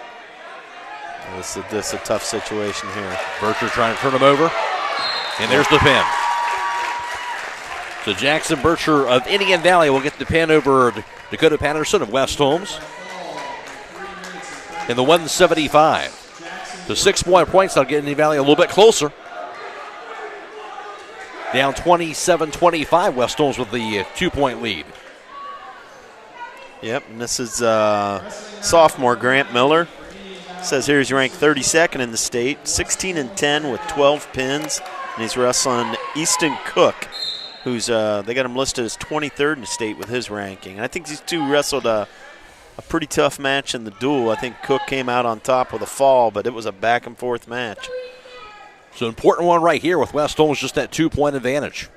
This is a tough situation here. Bircher trying to turn him over. And there's the pin. So Jackson Bircher of Indian Valley will get the pin over Dakota Patterson of West Holmes in the 175. So 6 more points. That'll get Indian Valley a little bit closer. Down 27-25. West Holmes with the 2-point lead. Yep, and this is sophomore Grant Miller. Says here he's ranked 32nd in the state, 16-10 with 12 pins, and he's wrestling Easton Cook, who's they got him listed as 23rd in the state with his ranking. And I think these two wrestled a pretty tough match in the duel. I think Cook came out on top with a fall, but it was a back-and-forth match. So important one right here with West Holmes, just that 2-point advantage.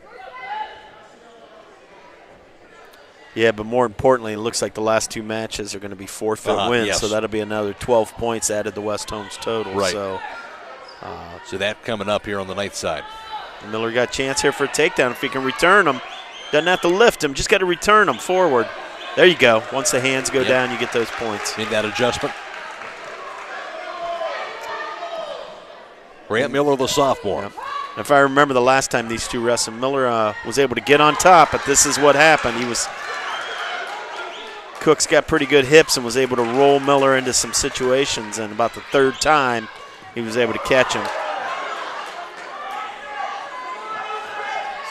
Yeah, but more importantly, it looks like the last 2 matches are going to be forfeit wins, yes. so that'll be another 12 points added to West Holmes' total. Right. So that coming up here on the ninth side. Miller got a chance here for a takedown if he can return him. Doesn't have to lift him, just got to return him forward. There you go. Once the hands go down, you get those points. Made that adjustment. Grant Miller, the sophomore. Yep. If I remember the last time these two wrestled, Miller was able to get on top, but this is what happened. Cook's got pretty good hips and was able to roll Miller into some situations, and about the third time he was able to catch him.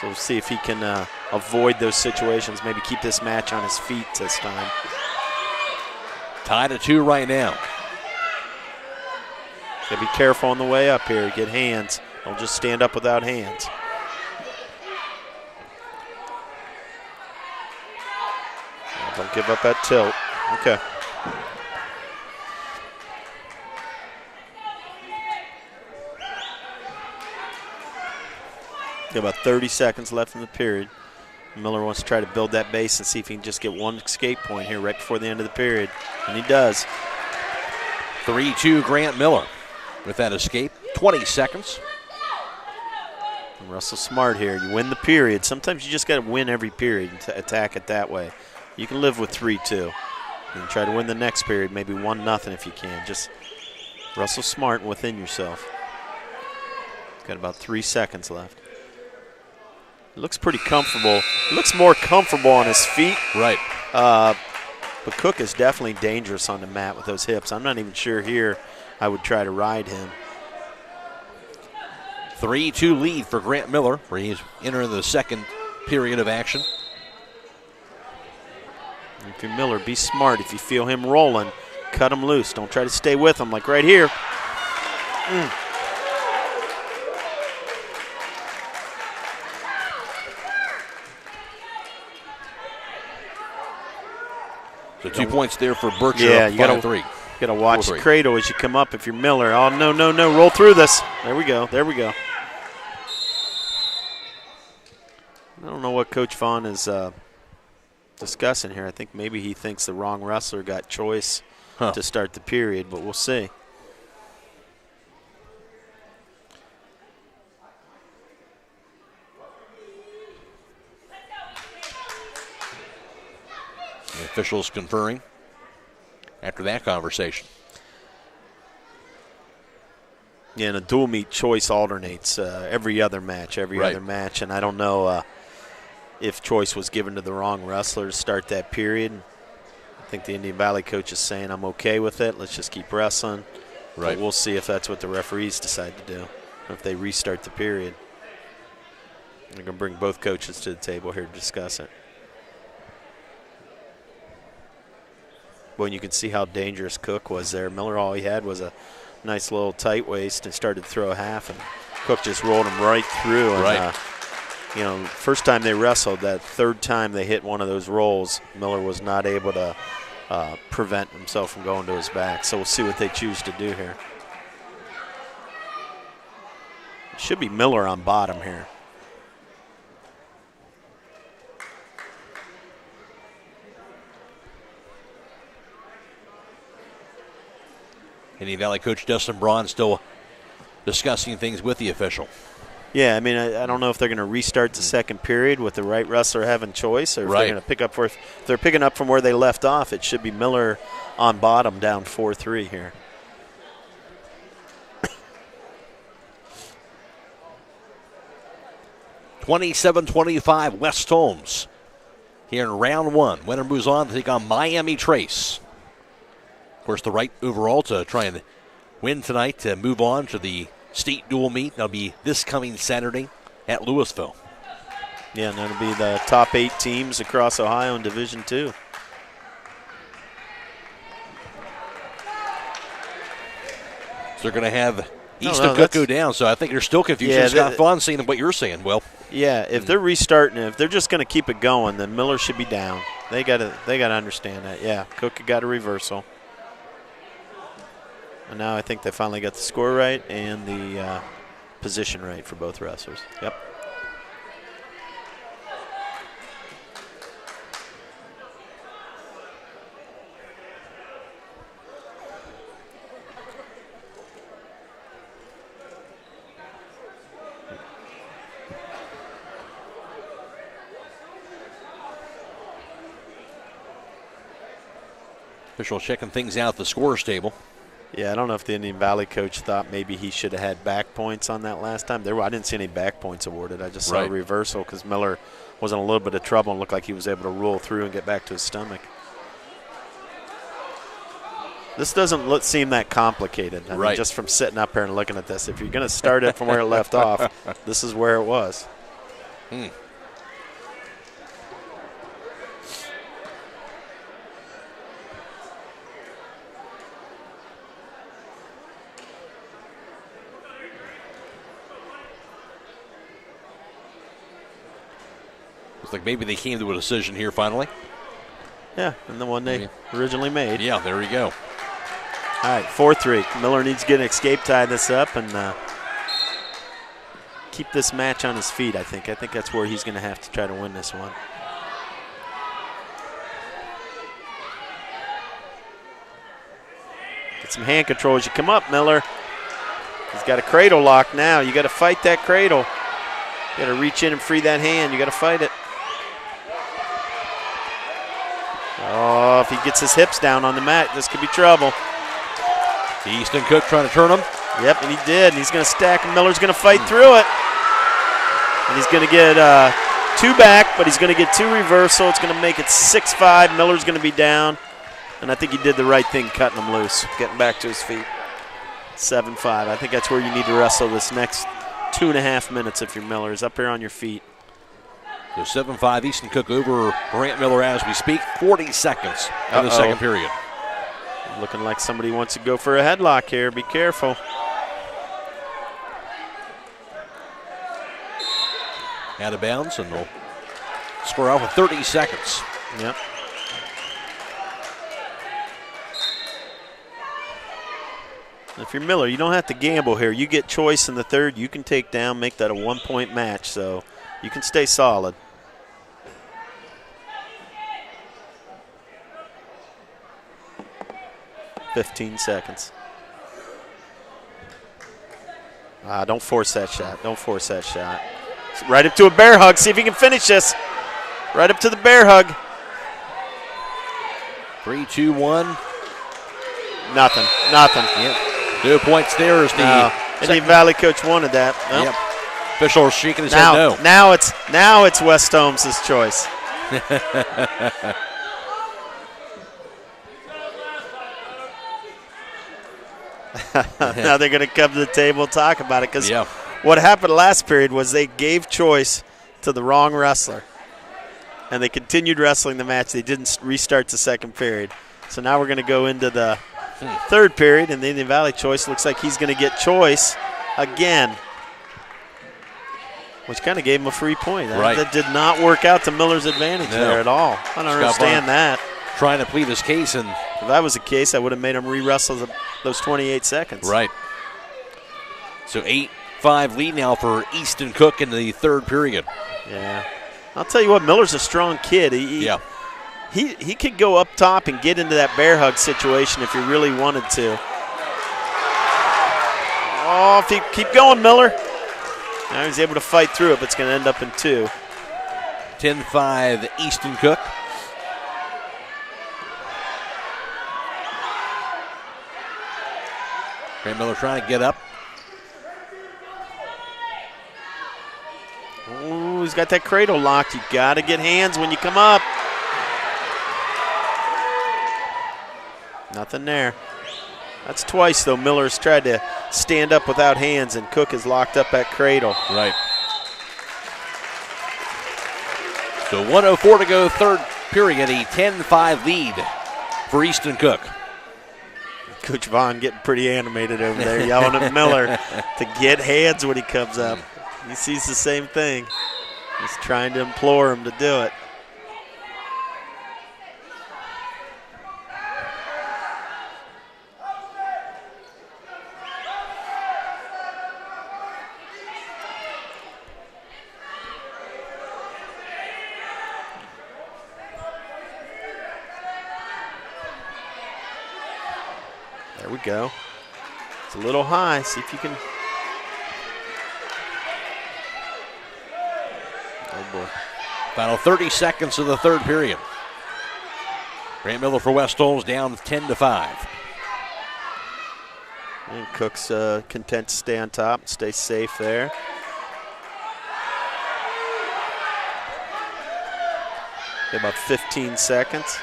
So we'll see if he can avoid those situations, maybe keep this match on his feet this time. Tied at 2 right now. Got to be careful on the way up here. Get hands. Don't just stand up without hands. Don't give up that tilt. Okay. Got about 30 seconds left in the period. Miller wants to try to build that base and see if he can just get one escape point here right before the end of the period. And he does. 3-2 Grant Miller with that escape. 20 seconds. And Russell smart here. You win the period. Sometimes you just got to win every period and attack it that way. You can live with 3-2. You can try to win the next period, maybe 1-0 if you can. Just Russell smart and within yourself. Got about 3 seconds left. It looks pretty comfortable. It looks more comfortable on his feet. Right. But Cook is definitely dangerous on the mat with those hips. I'm not even sure here I would try to ride him. 3-2 lead for Grant Miller, where he's entering the second period of action. If you're Miller, be smart. If you feel him rolling, cut him loose. Don't try to stay with him like right here. So 2 points there for Bircher. Yeah, you got to watch the cradle as you come up if you're Miller. Oh, no, no, no. Roll through this. There we go. There we go. I don't know what Coach Vaughan is discussing here. I think maybe he thinks the wrong wrestler got choice to start the period, but we'll see. The officials conferring after that conversation. Yeah, and a dual meet choice alternates every other match, and I don't know if choice was given to the wrong wrestler to start that period. I think the Indian Valley coach is saying, I'm okay with it. Let's just keep wrestling. Right. But we'll see if that's what the referees decide to do, or if they restart the period. We're going to bring both coaches to the table here to discuss it. Well, you can see how dangerous Cook was there. Miller, all he had was a nice little tight waist and started to throw a half, and Cook just rolled him right through. And, you know, first time they wrestled, that third time they hit one of those rolls, Miller was not able to prevent himself from going to his back. So we'll see what they choose to do here. It should be Miller on bottom here. Indian Valley coach Dustin Braun still discussing things with the official. Yeah, I mean, I don't know if they're going to restart the second period with the right wrestler having choice, or if they're going to pick up if they're picking up from where they left off. It should be Miller on bottom, down 4-3 here. (27-25) West Holmes here in round one. Winner moves on to take on Miami Trace. Of course, the right overall to try and win tonight to move on to the state dual meet. That'll be this coming Saturday at Louisville. Yeah, and that'll be the top 8 teams across Ohio in Division II. So they're going to have Easton Cook go down, so I think you're still confused. Yeah, it's got fun seeing what you're saying. Well, yeah, if they're restarting it, if they're just going to keep it going, then Miller should be down. They got to understand that. Yeah, Cook got a reversal. And now I think they finally got the score right and the position right for both wrestlers. Yep. Official checking things out at the scorers table. Yeah, I don't know if the Indian Valley coach thought maybe he should have had back points on that last time. I didn't see any back points awarded. I just saw a reversal because Miller was in a little bit of trouble and looked like he was able to roll through and get back to his stomach. This doesn't seem that complicated. I mean, just from sitting up here and looking at this. If you're going to start it from where it left off, this is where it was. Looks like maybe they came to a decision here finally. Yeah, and the one they originally made. Yeah, there we go. All right, 4-3. Miller needs to get an escape, tie this up, and keep this match on his feet, I think. I think that's where he's going to have to try to win this one. Get some hand control as you come up, Miller. He's got a cradle lock now. You got to fight that cradle. You got to reach in and free that hand. You got to fight it. Oh, if he gets his hips down on the mat, this could be trouble. Easton Cook trying to turn him. Yep, and he did. And he's going to stack him. Miller's going to fight through it. And he's going to get 2 back, but he's going to get 2 reversal. It's going to make it 6-5. Miller's going to be down. And I think he did the right thing cutting him loose, getting back to his feet. 7-5. I think that's where you need to wrestle this next 2.5 minutes if you're Miller, is up here on your feet. So 7-5, Easton Cook over Grant Miller as we speak. 40 seconds in the second period. Looking like somebody wants to go for a headlock here. Be careful. Out of bounds, and they'll score out with 30 seconds. Yep. If you're Miller, you don't have to gamble here. You get choice in the third. You can take down, make that a 1-point match, so you can stay solid. $15 seconds. Don't force that shot. Don't force that shot. Right up to a bear hug. See if he can finish this. Right up to the bear hug. 3, 2, 1. Nothing. Yep. 2 points there is the Indian Valley coach wanted that. Nope. Yep. Official shaking his head no. Now it's West Holmes' choice. Now they're going to come to the table and talk about it because what happened last period was they gave choice to the wrong wrestler, and they continued wrestling the match. They didn't restart the second period. So now we're going to go into the third period, and the Indian Valley choice looks like he's going to get choice again, which kind of gave him a free point. Right. That did not work out to Miller's advantage there at all. I don't understand that. Trying to plead his case, and if that was the case, I would have made him re-wrestle those 28 seconds. Right. So 8-5 lead now for Easton Cook in the third period. Yeah. I'll tell you what, Miller's a strong kid. He could go up top and get into that bear hug situation if he really wanted to. Oh, if he keep going, Miller. Now he's able to fight through it, but it's going to end up in 2. 10-5 Easton Cook. Grant Miller trying to get up. Ooh, he's got that cradle locked. You got to get hands when you come up. Nothing there. That's twice, though. Miller's tried to stand up without hands, and Cook has locked up that cradle. Right. So 1:04 to go, third period, a 10-5 lead for Easton Cook. Coach Vaughan getting pretty animated over there, yelling at Miller to get hands when he comes up. He sees the same thing. He's trying to implore him to do it. There we go. It's a little high. See if you can. Oh, boy. Final 30 seconds of the third period. Grant Miller for West Holmes down 10-5. And Cook's content to stay on top, stay safe there. About 15 seconds.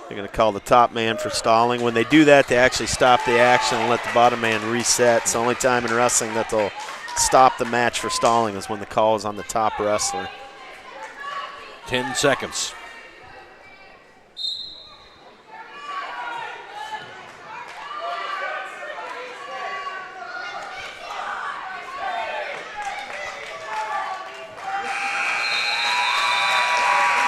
They're going to call the top man for stalling. When they do that, they actually stop the action and let the bottom man reset. It's the only time in wrestling that they'll stop the match for stalling is when the call is on the top wrestler. 10 seconds.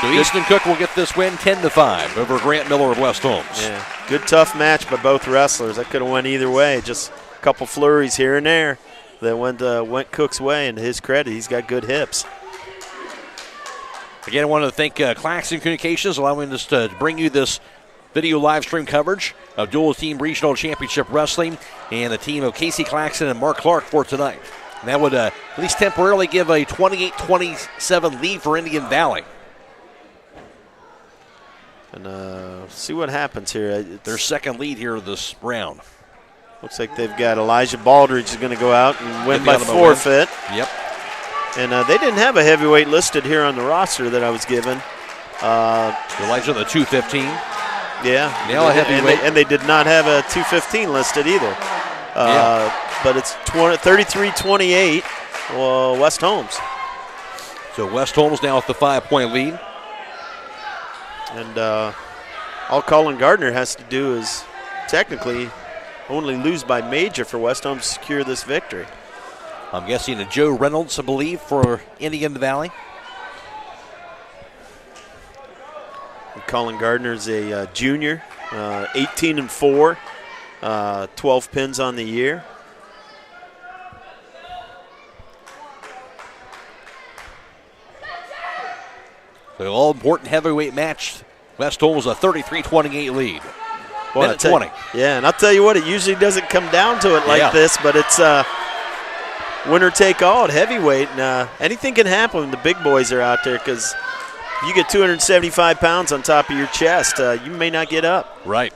So Easton Cook will get this win 10-5 over Grant Miller of West Holmes. Yeah, good tough match by both wrestlers. That could have went either way. Just a couple flurries here and there that went Cook's way, and to his credit, he's got good hips. Again, I want to thank Claxon Communications allowing us to bring you this video live stream coverage of dual team regional championship wrestling and the team of Casey Claxon and Mark Clark for tonight. And that would at least temporarily give a 28-27 lead for Indian Valley. And see what happens here. Their second lead here this round. Looks like they've got Elijah Baldridge is going to go out and win by forfeit. Yep. And they didn't have a heavyweight listed here on the roster that I was given. Elijah, the 215. Yeah. Now a heavyweight. And they did not have a 215 listed either. But it's 33-28 West Holmes. So West Holmes now with the 5-point lead. And all Colin Gardner has to do is technically only lose by major for West Holmes to secure this victory. I'm guessing a Joe Reynolds, I believe, for Indian Valley. And Colin Gardner's a junior, 18-4, 12 pins on the year. The all-important heavyweight match. West Holmes a 33-28 lead. Boy, Minute 20. Yeah, and I'll tell you what, it usually doesn't come down to it like this, but it's winner take all at heavyweight. And anything can happen when the big boys are out there because you get 275 pounds on top of your chest, you may not get up. Right.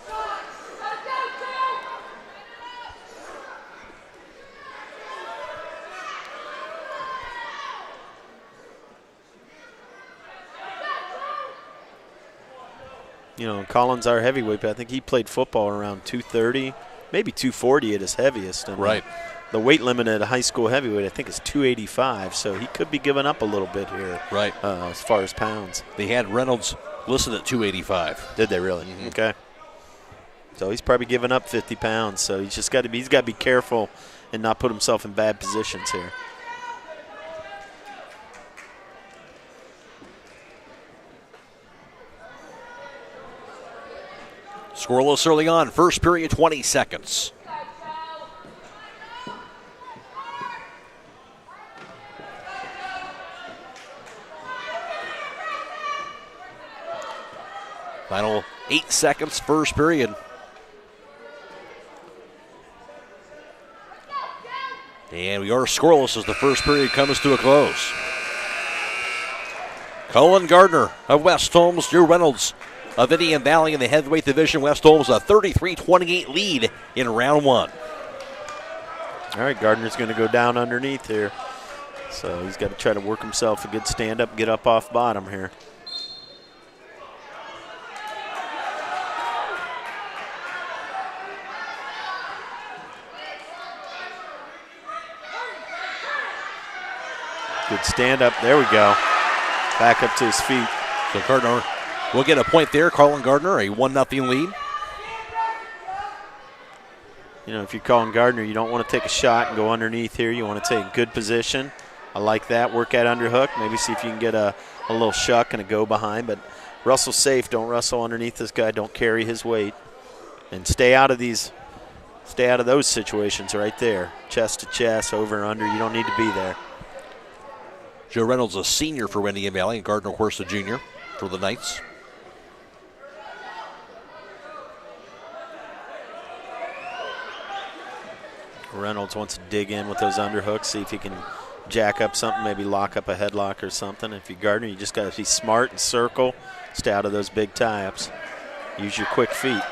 Collins, our heavyweight, but I think he played football around 230, maybe 240 at his heaviest. And right. The weight limit at a high school heavyweight, I think, is 285, so he could be giving up a little bit here. Right. As far as pounds. They had Reynolds listed at 285. Did they really? Mm-hmm. Okay. So he's probably giving up 50 pounds. So he's got to be careful and not put himself in bad positions here. Scoreless early on. First period, 20 seconds. Final 8 seconds, first period. And we are scoreless as the first period comes to a close. Cullen Gardner of West Holmes, Drew Reynolds of Indian Valley in the heavyweight division. West Holmes a 33-28 lead in round one. All right, Gardner's going to go down underneath here. So he's got to try to work himself a good stand-up, get up off bottom here. Good stand-up. There we go. Back up to his feet. So Gardner will get a point there. Colin Gardner, a 1-0 lead. If you're calling Gardner, you don't want to take a shot and go underneath here. You want to take a good position. I like that. Work at underhook. Maybe see if you can get a little shuck and a go behind. But wrestle safe. Don't wrestle underneath this guy. Don't carry his weight. And stay out of those situations right there. Chest to chest, over and under. You don't need to be there. Joe Reynolds, a senior for Indian Valley, and Gardner, of course, a junior for the Knights. Reynolds wants to dig in with those underhooks, see if he can jack up something, maybe lock up a headlock or something. If you're Gardner, you just got to be smart and circle, stay out of those big tie-ups. Use your quick feet.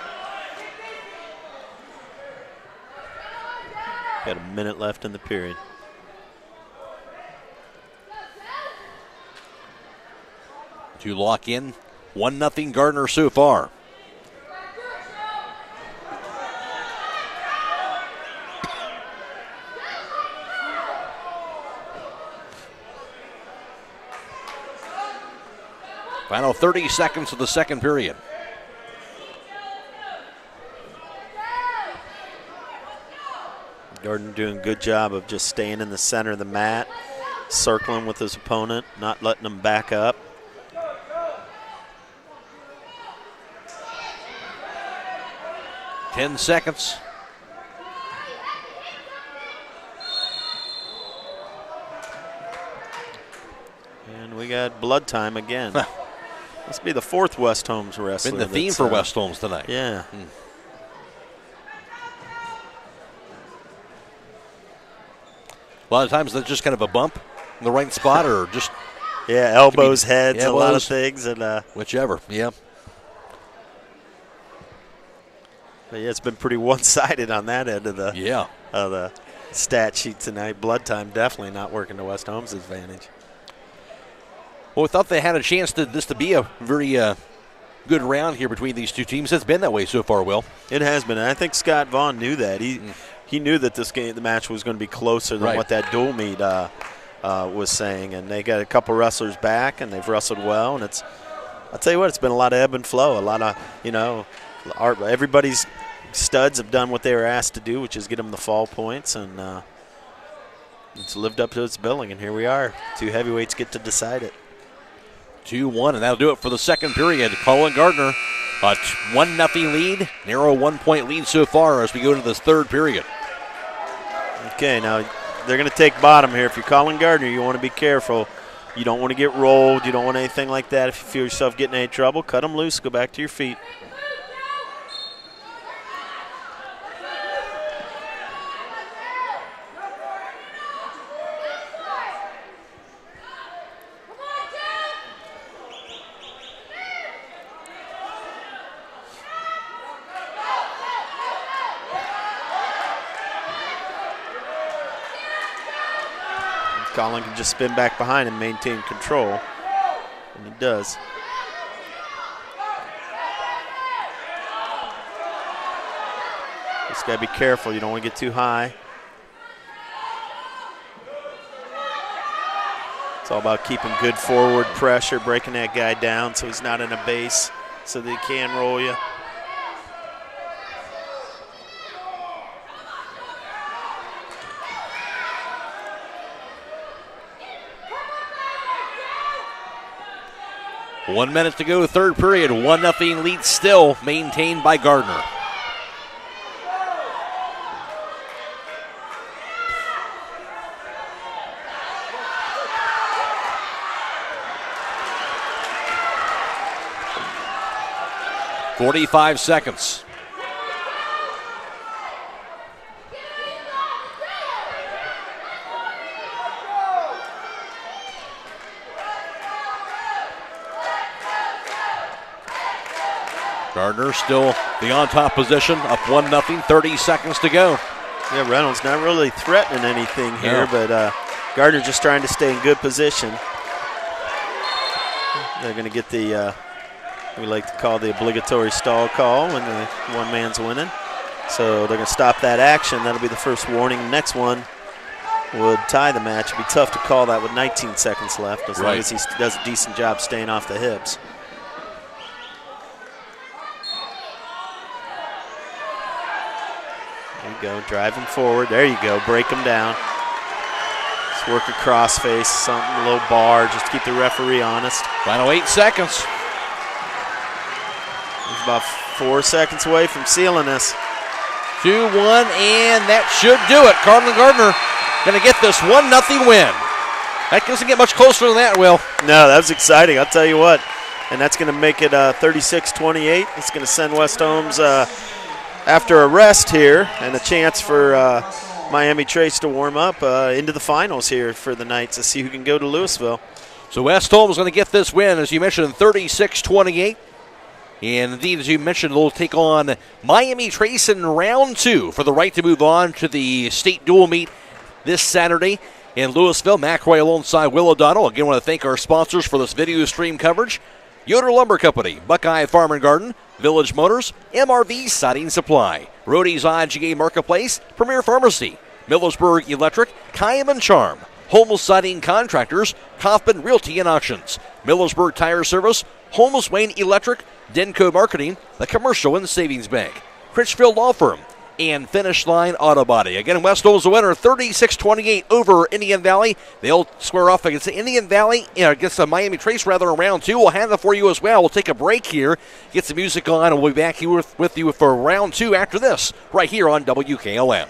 Got a minute left in the period. To lock in, 1-0 Gardner so far. Final 30 seconds of the second period. Gardner doing a good job of just staying in the center of the mat, circling with his opponent, not letting him back up. Ten seconds. And we got blood time again. Must be the fourth West Holmes wrestler. Been the theme for West Holmes tonight. Yeah. A lot of times that's just kind of a bump in the right spot, or just elbows, heads, a lot of things, and whichever. Yeah. But yeah, it's been pretty one-sided on that end of the stat sheet tonight. Blood time definitely not working to West Holmes' advantage. Well, we thought they had a chance this to be a very good round here between these two teams. It's been that way so far, Will. It has been. And I think Scott Vaughan knew that. He knew that the match was going to be closer than what that dual meet was saying. And they got a couple wrestlers back, and they've wrestled well. And I'll tell you what, it's been a lot of ebb and flow. A lot of, everybody's studs have done what they were asked to do, which is get them the fall points, and it's lived up to its billing, and here we are. Two heavyweights get to decide it. 2-1, and that'll do it for the second period. Colin Gardner, a 1-0 lead, narrow 1-point lead so far as we go to this third period. Okay, now they're going to take bottom here. If you're Colin Gardner, you want to be careful. You don't want to get rolled. You don't want anything like that. If you feel yourself getting in any trouble, cut them loose, go back to your feet. Colin can just spin back behind and maintain control, and he does. Just got to be careful. You don't want to get too high. It's all about keeping good forward pressure, breaking that guy down so he's not in a base so that he can roll you. One minute to go, third period. 1-0 lead still maintained by Gardner. "45 seconds. Gardner still the on-top position, up 1-0, 30 seconds to go. Yeah, Reynolds not really threatening anything here, but Gardner just trying to stay in good position. They're going to get the, we like to call the obligatory stall call when the one man's winning. So they're going to stop that action. That'll be the first warning. The next one would tie the match. It'd be tough to call that with 19 seconds left as long as he does a decent job staying off the hips. There you go, drive him forward. There you go, break him down. Just work a crossface, something, a little bar, just to keep the referee honest. Final 8 seconds. He's about 4 seconds away from sealing this. 2-1, and that should do it. Cardinal Gardner going to get this 1-0 win. That doesn't get much closer than that, Will. No, that was exciting, I'll tell you what. And that's going to make it 36-28. It's going to send West Holmes after a rest here and a chance for Miami Trace to warm up into the finals here for the Knights to see who can go to Louisville. So West Holmes going to get this win, as you mentioned, 36-28. And indeed, as you mentioned, they'll take on Miami Trace in round 2 for the right to move on to the state dual meet this Saturday in Louisville. Matt Croy alongside Will O'Donnell. Again, I want to thank our sponsors for this video stream coverage. Yoder Lumber Company, Buckeye Farm and Garden, Village Motors, MRV Siding Supply, Rody's IGA Marketplace, Premier Pharmacy, Millersburg Electric, Kayam Charm, Holmes Siding Contractors, Kaufman Realty and Auctions, Millersburg Tire Service, Holmes Wayne Electric, Denko Marketing, the Commercial and Savings Bank, Critchfield Law Firm, and Finish Line Auto Body. Again, West Holmes the winner, 36-28 over Indian Valley. They'll square off against Indian Valley, against the Miami Trace rather in round 2. We'll have that for you as well. We'll take a break here, get some music on, and we'll be back here with you for round 2 after this, right here on WKLM.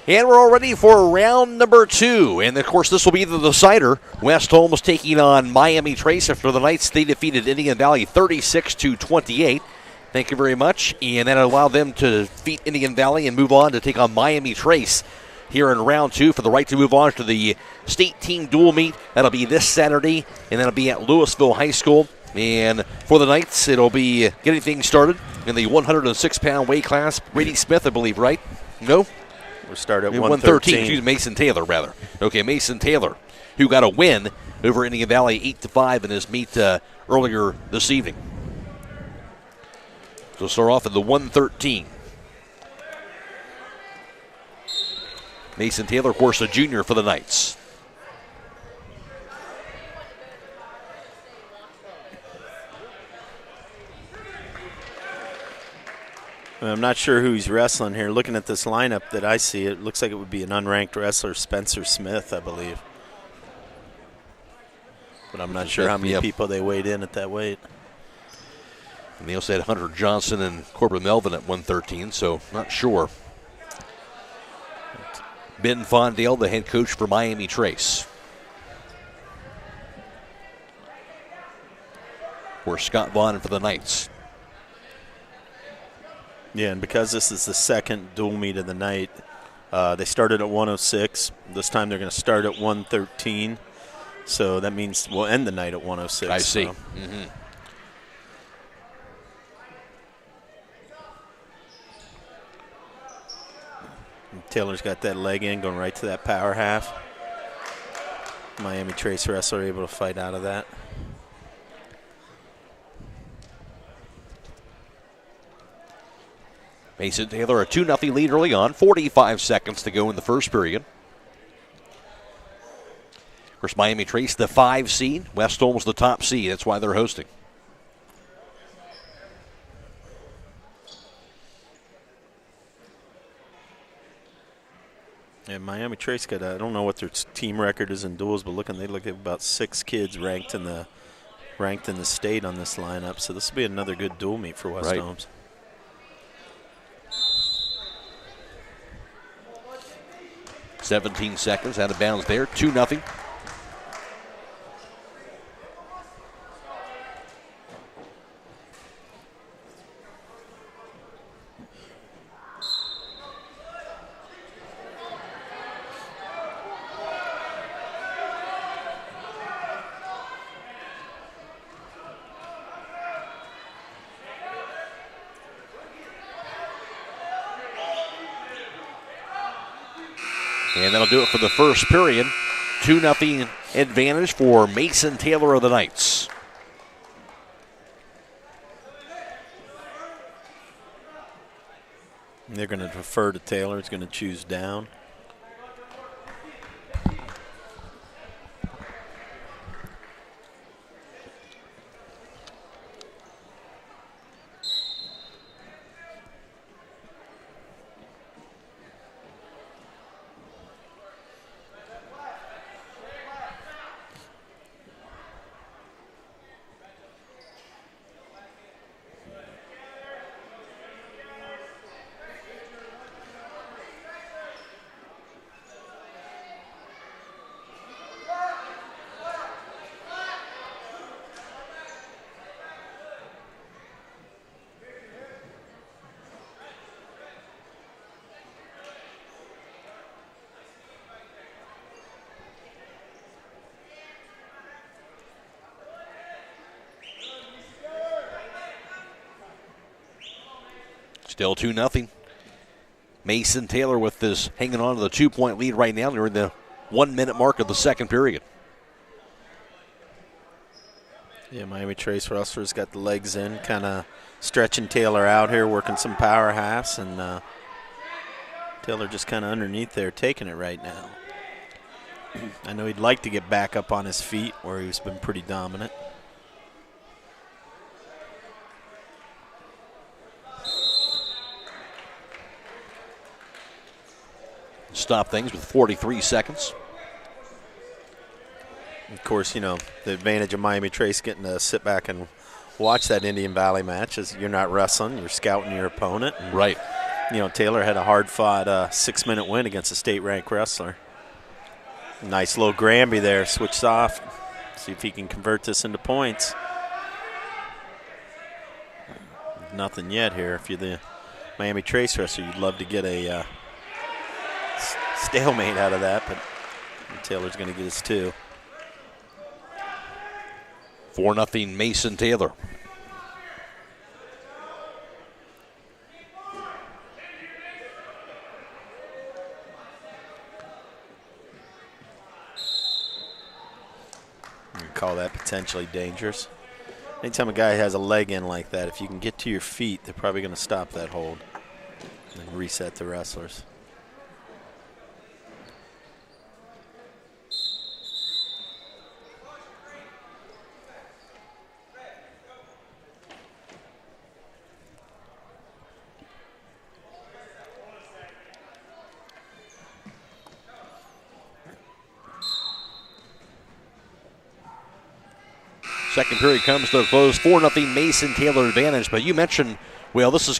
And we're all ready for round number 2. And, of course, this will be the decider. West Holmes taking on Miami Trace. After the Knights, they defeated Indian Valley 36-28. Thank you very much. And that allowed them to defeat Indian Valley and move on to take on Miami Trace here in round 2 for the right to move on to the state team dual meet. That'll be this Saturday, and that'll be at Louisville High School. And for the Knights, it'll be getting things started in the 106-pound weight class. Brady Smith, I believe, right? No? We'll start at 113. Excuse me, Mason Taylor, rather. Okay, Mason Taylor, who got a win over Indian Valley 8-5 in his meet earlier this evening. So start off at the 113. Mason Taylor, of course, a junior for the Knights. I'm not sure who he's wrestling here. Looking at this lineup that I see, it looks like it would be an unranked wrestler, Spencer Smith, I believe. But I'm not sure how many people they weighed in at that weight. And they also had Hunter Johnson and Corbin Melvin at 113, so not sure. Ben Fondale, the head coach for Miami Trace. Or Scott Vaughan for the Knights. Yeah, and because this is the second dual meet of the night, they started at 106. This time they're going to start at 113. So that means we'll end the night at 106. I see. So. Mm-hmm. Taylor's got that leg in, going right to that power half. Miami Trace wrestler able to fight out of that. Mason Taylor, a 2-0 lead early on. 45 seconds to go in the first period. Of course, Miami Trace, the 5 seed. West Holmes, the top seed. That's why they're hosting. Yeah, Miami Trace got, I don't know what their team record is in duels, but they look at about 6 kids ranked in the state on this lineup. So this will be another good dual meet for West Holmes. 17 seconds out of bounds there. 2-0. And that'll do it for the first period. 2-0 advantage for Mason Taylor of the Knights. They're going to defer to Taylor. He's going to choose down. Still 2-0. Mason Taylor with this hanging on to the 2-point lead right now. They're in the 1-minute mark of the second period. Yeah, Miami Trace wrestlers got the legs in, kind of stretching Taylor out here, working some power halves, and Taylor just kind of underneath there taking it right now. I know he'd like to get back up on his feet where he's been pretty dominant. Stop things with 43 seconds. Of course, you know, the advantage of Miami Trace getting to sit back and watch that Indian Valley match is you're not wrestling, you're scouting your opponent. Right. You know, Taylor had a hard-fought 6-minute win against a state-ranked wrestler. Nice little Granby there, switched off. See if he can convert this into points. Nothing yet here. If you're the Miami Trace wrestler, you'd love to get a stalemate out of that, but Taylor's going to get his 2. 4-0 Mason Taylor. Call that potentially dangerous. Anytime a guy has a leg in like that, if you can get to your feet, they're probably going to stop that hold and reset the wrestlers. Second period comes to a close, 4-0 Mason Taylor advantage. But you mentioned, well, this is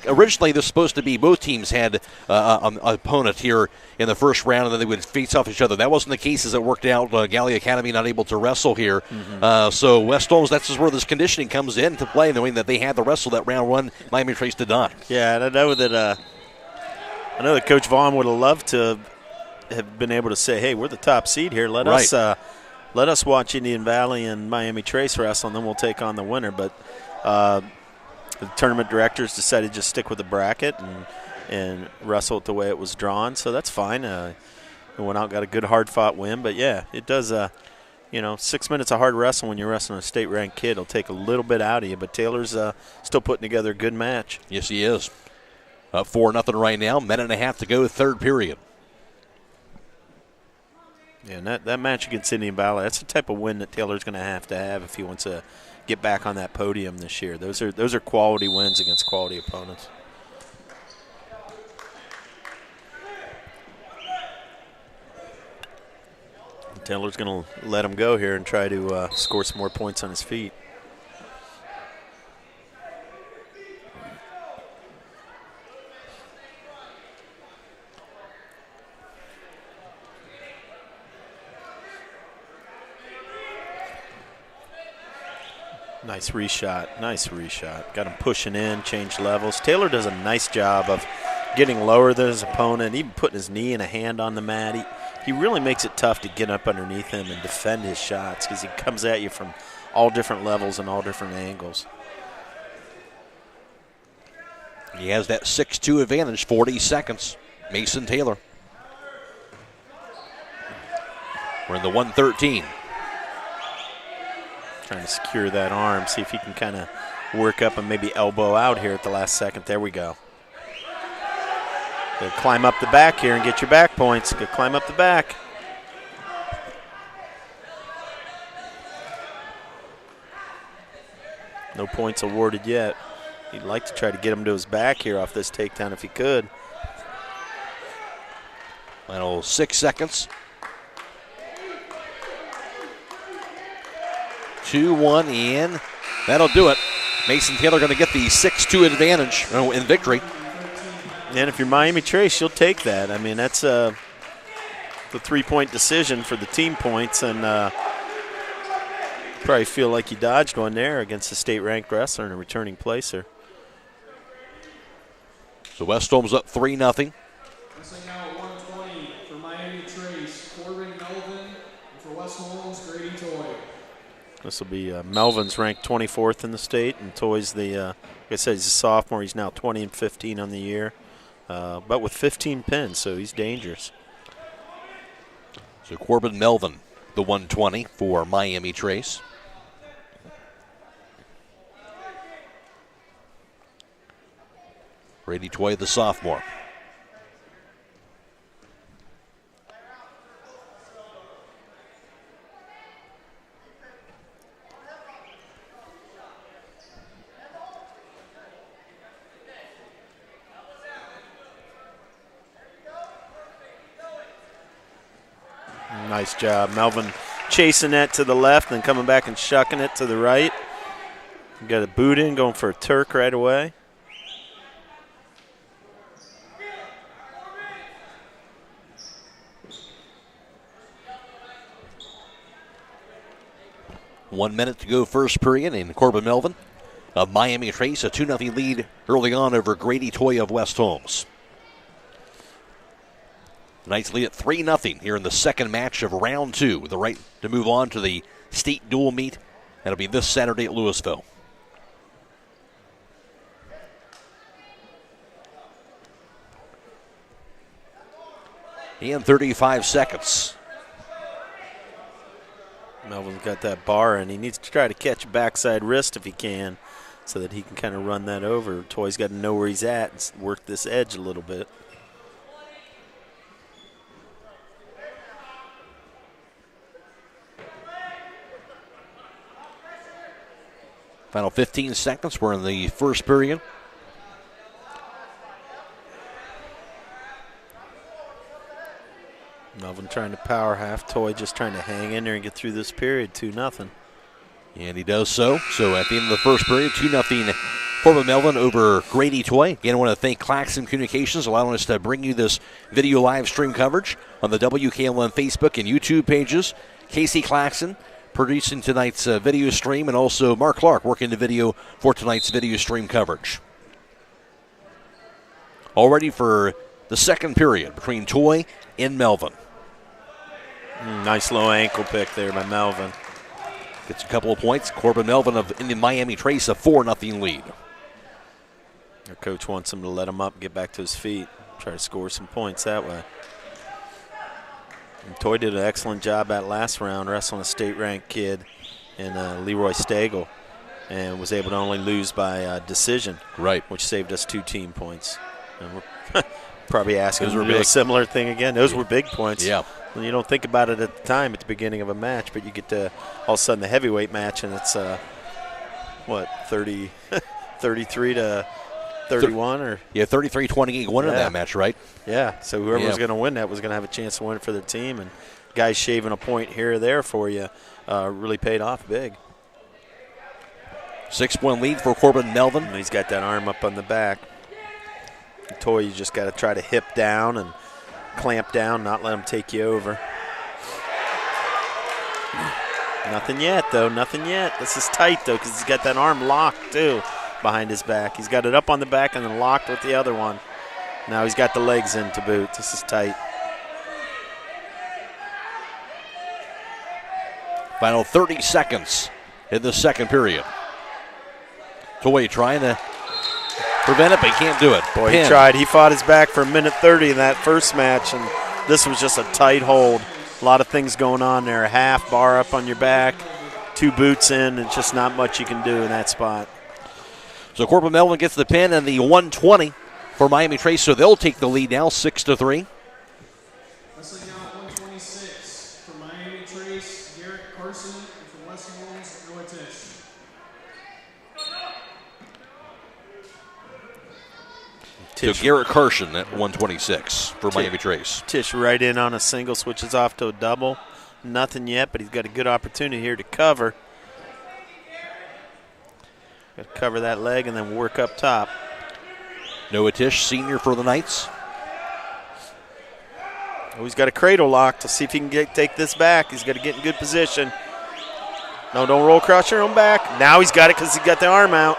supposed to be both teams had an opponent here in the first round, and then they would face off each other. That wasn't the case as it worked out. Galley Academy not able to wrestle here. So West Holmes, that's just where this conditioning comes into play, knowing that they had to wrestle that round one. Miami Trace did not. Yeah, and I know that Coach Vaughan would have loved to have been able to say, hey, we're the top seed here. Let us watch Indian Valley and Miami Trace wrestle, and then we'll take on the winner. But the tournament directors decided to just stick with the bracket and wrestle it the way it was drawn. So that's fine. We went out, got a good hard-fought win. But, yeah, it does 6 minutes of hard wrestle when you're wrestling a state-ranked kid. It'll take a little bit out of you. But Taylor's still putting together a good match. Yes, he is. Up 4-0 right now. Minute and a half to go, third period. Yeah, and that match against Indian Valley, that's the type of win that Taylor's going to have if he wants to get back on that podium this year. Those are quality wins against quality opponents. Taylor's going to let him go here and try to score some more points on his feet. Nice reshot. Got him pushing in, changed levels. Taylor does a nice job of getting lower than his opponent, even putting his knee and a hand on the mat. He really makes it tough to get up underneath him and defend his shots because he comes at you from all different levels and all different angles. He has that 6-2 advantage, 40 seconds. Mason Taylor. We're in the 113. Trying to secure that arm, see if he can kind of work up and maybe elbow out here at the last second. There we go. Go climb up the back here and get your back points. Go climb up the back. No points awarded yet. He'd like to try to get him to his back here off this takedown if he could. Final 6 seconds. 2-1 in. That'll do it. Mason Taylor going to get the 6-2 advantage in victory. And if you're Miami Trace, you'll take that. I mean, that's the 3-point decision for the team points, and probably feel like you dodged one there against a state-ranked wrestler and a returning placer. So West Holmes up 3-0. Wrestling now at 120 for Miami Trace, Corbin Melvin, and for West Holmes, Brady Toy. This will be Melvin's ranked 24th in the state, and Toy's like I said, he's a sophomore. He's now 20-15 on the year, but with 15 pins, so he's dangerous. So Corbin Melvin, the 120 for Miami Trace. Brady Toy, the sophomore. Nice job. Melvin chasing that to the left and coming back and shucking it to the right. Got a boot in, going for a Turk right away. 1 minute to go first period in Corbin Melvin of Miami Trace, a 2-0 lead early on over Grady Toy of West Holmes. Knights lead at 3-0 here in the second match of round 2 with the right to move on to the state dual meet. That'll be this Saturday at Louisville. And 35 seconds. Melvin's got that bar, and he needs to try to catch a backside wrist if he can so that he can kind of run that over. Toy's got to know where he's at and work this edge a little bit. Final 15 seconds. We're in the first period. Melvin trying to power half. Toy just trying to hang in there and get through this period. 2-0. And he does so. So at the end of the first period, 2-0 Corbin Melvin over Grady Toy. Again, I want to thank Claxon Communications allowing us to bring you this video live stream coverage on the WKLM Facebook and YouTube pages. Casey Claxon producing tonight's video stream, and also Mark Clark working the video for tonight's video stream coverage. All ready for the second period between Toy and Melvin. Nice low ankle pick there by Melvin. Gets a couple of points. Corbin Melvin in the Miami Trace, a 4-0 lead. Their coach wants him to let him up, get back to his feet, try to score some points that way. And Toy did an excellent job that last round, wrestling a state-ranked kid in Leroy Stagel, and was able to only lose by decision, right, which saved us 2 team points. And we're probably asking those him to do a similar thing again. Those were big points. Yeah. And you don't think about it at the time at the beginning of a match, but you get to all of a sudden the heavyweight match, and it's 33 to 31 or 33-28 winner in that match, right? Yeah. So whoever was going to win that was going to have a chance to win it for their team, and guys shaving a point here or there for you really paid off big. 6-point lead for Corbin Melvin. And he's got that arm up on the back. Toy, you just got to try to hip down and clamp down, not let him take you over. Nothing yet, though. Nothing yet. This is tight, though, because he's got that arm locked, too, behind his back. He's got it up on the back and then locked with the other one. Now he's got the legs in to boot. This is tight. Final 30 seconds in the second period. Toy trying to prevent it, but he can't do it. Boy, he tried. He fought his back for a minute 30 in that first match, and this was just a tight hold. A lot of things going on there. A half bar up on your back, 2 boots in, and just not much you can do in that spot. So Corbin Melvin gets the pin and the 120 for Miami Trace, so they'll take the lead now, 6-3. Wrestling now 126 for Miami Trace, Garrett Carson, and for West Holmes, Noah Tish. So Garrett Carson at 126 for Miami Trace. Tish right in on a single, switches off to a double. Nothing yet, but he's got a good opportunity here to cover. Got to cover that leg and then work up top. Noah Tish, senior for the Knights. Oh, he's got a cradle lock to see if he can take this back. He's got to get in good position. No, don't roll across your own back. Now he's got it because he got the arm out.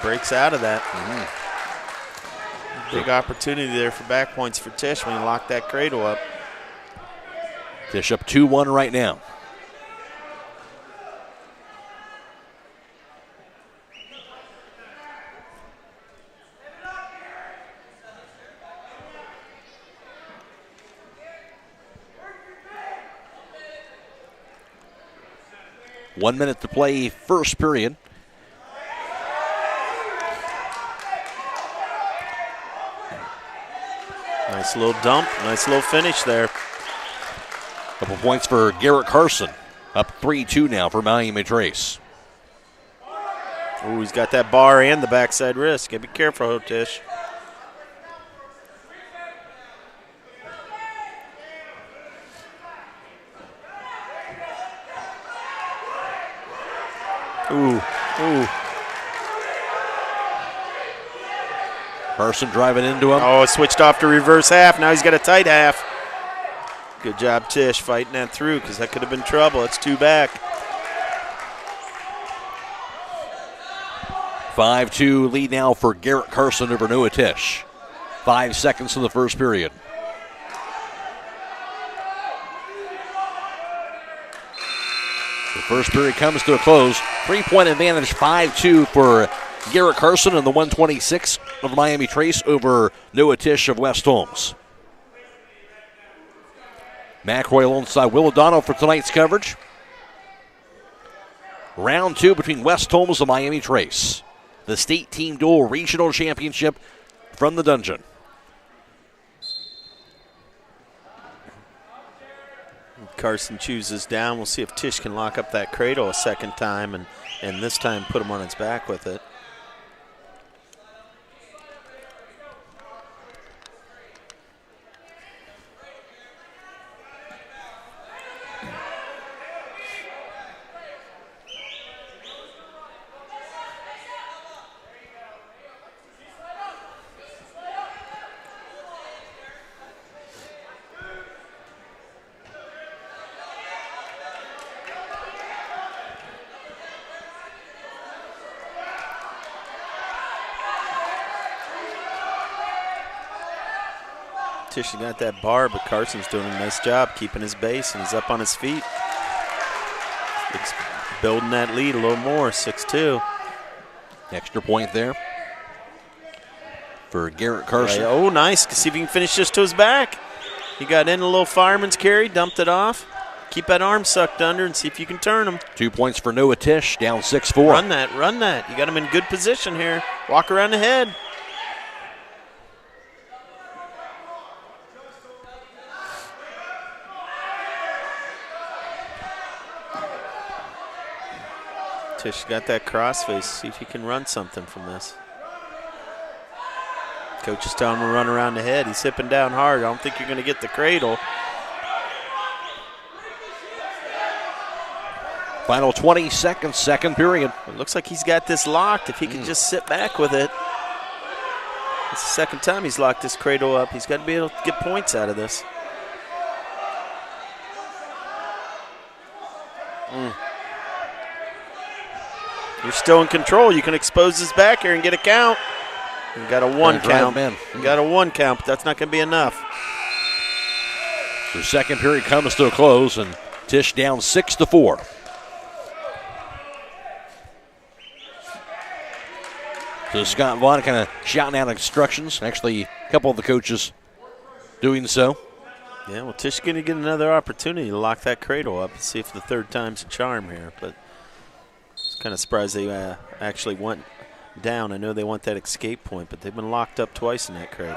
Breaks out of that. Big opportunity there for back points for Tish when he locked that cradle up. Tish up 2-1 right now. One minute to play first period. Nice little dump, nice little finish there. Couple points for Garrett Carson. Up 3-2 now for Miami Trace. Oh, he's got that bar and the backside wrist. Got to be careful, Tish. Ooh. Carson driving into him. Oh, it switched off to reverse half. Now he's got a tight half. Good job, Tish, fighting that through because that could have been trouble. It's 2 back. 5-2 lead now for Garrett Carson over Noah Tish. 5 seconds in the first period. The first period comes to a close. 3-point advantage, 5-2 for Garrett Carson and the 126 of Miami Trace over Noah Tish of West Holmes. McCroy alongside Will O'Donnell for tonight's coverage. Round 2 between West Holmes and Miami Trace. The state team dual regional championship from the dungeon. Carson chooses down. We'll see if Tish can lock up that cradle a second time and this time put him on its back with it. Tish got that bar, but Carson's doing a nice job keeping his base, and he's up on his feet. It's building that lead a little more, 6-2. Extra point there for Garrett Carson. Right. Oh, nice. See if he can finish this to his back. He got in a little fireman's carry, dumped it off. Keep that arm sucked under and see if you can turn him. 2 points for Noah Tish, down 6-4. Run that, run that. You got him in good position here. Walk around the head. Tish got that crossface. See if he can run something from this. Coach is telling him to run around the head. He's hipping down hard. I don't think you're going to get the cradle. Final 20 seconds, second period. It looks like he's got this locked. If he can just sit back with it. It's the second time he's locked this cradle up. He's got to be able to get points out of this. You're still in control. You can expose his back here and get a count. You got a 1 count. You got a 1 count, but that's not going to be enough. The second period comes to a close, and Tish down 6-4. So Scott Vaughan kind of shouting out instructions. Actually, a couple of the coaches doing so. Yeah, well, Tish is going to get another opportunity to lock that cradle up and see if the third time's a charm here. But kind of surprised they actually went down. I know they want that escape point, but they've been locked up twice in that cradle.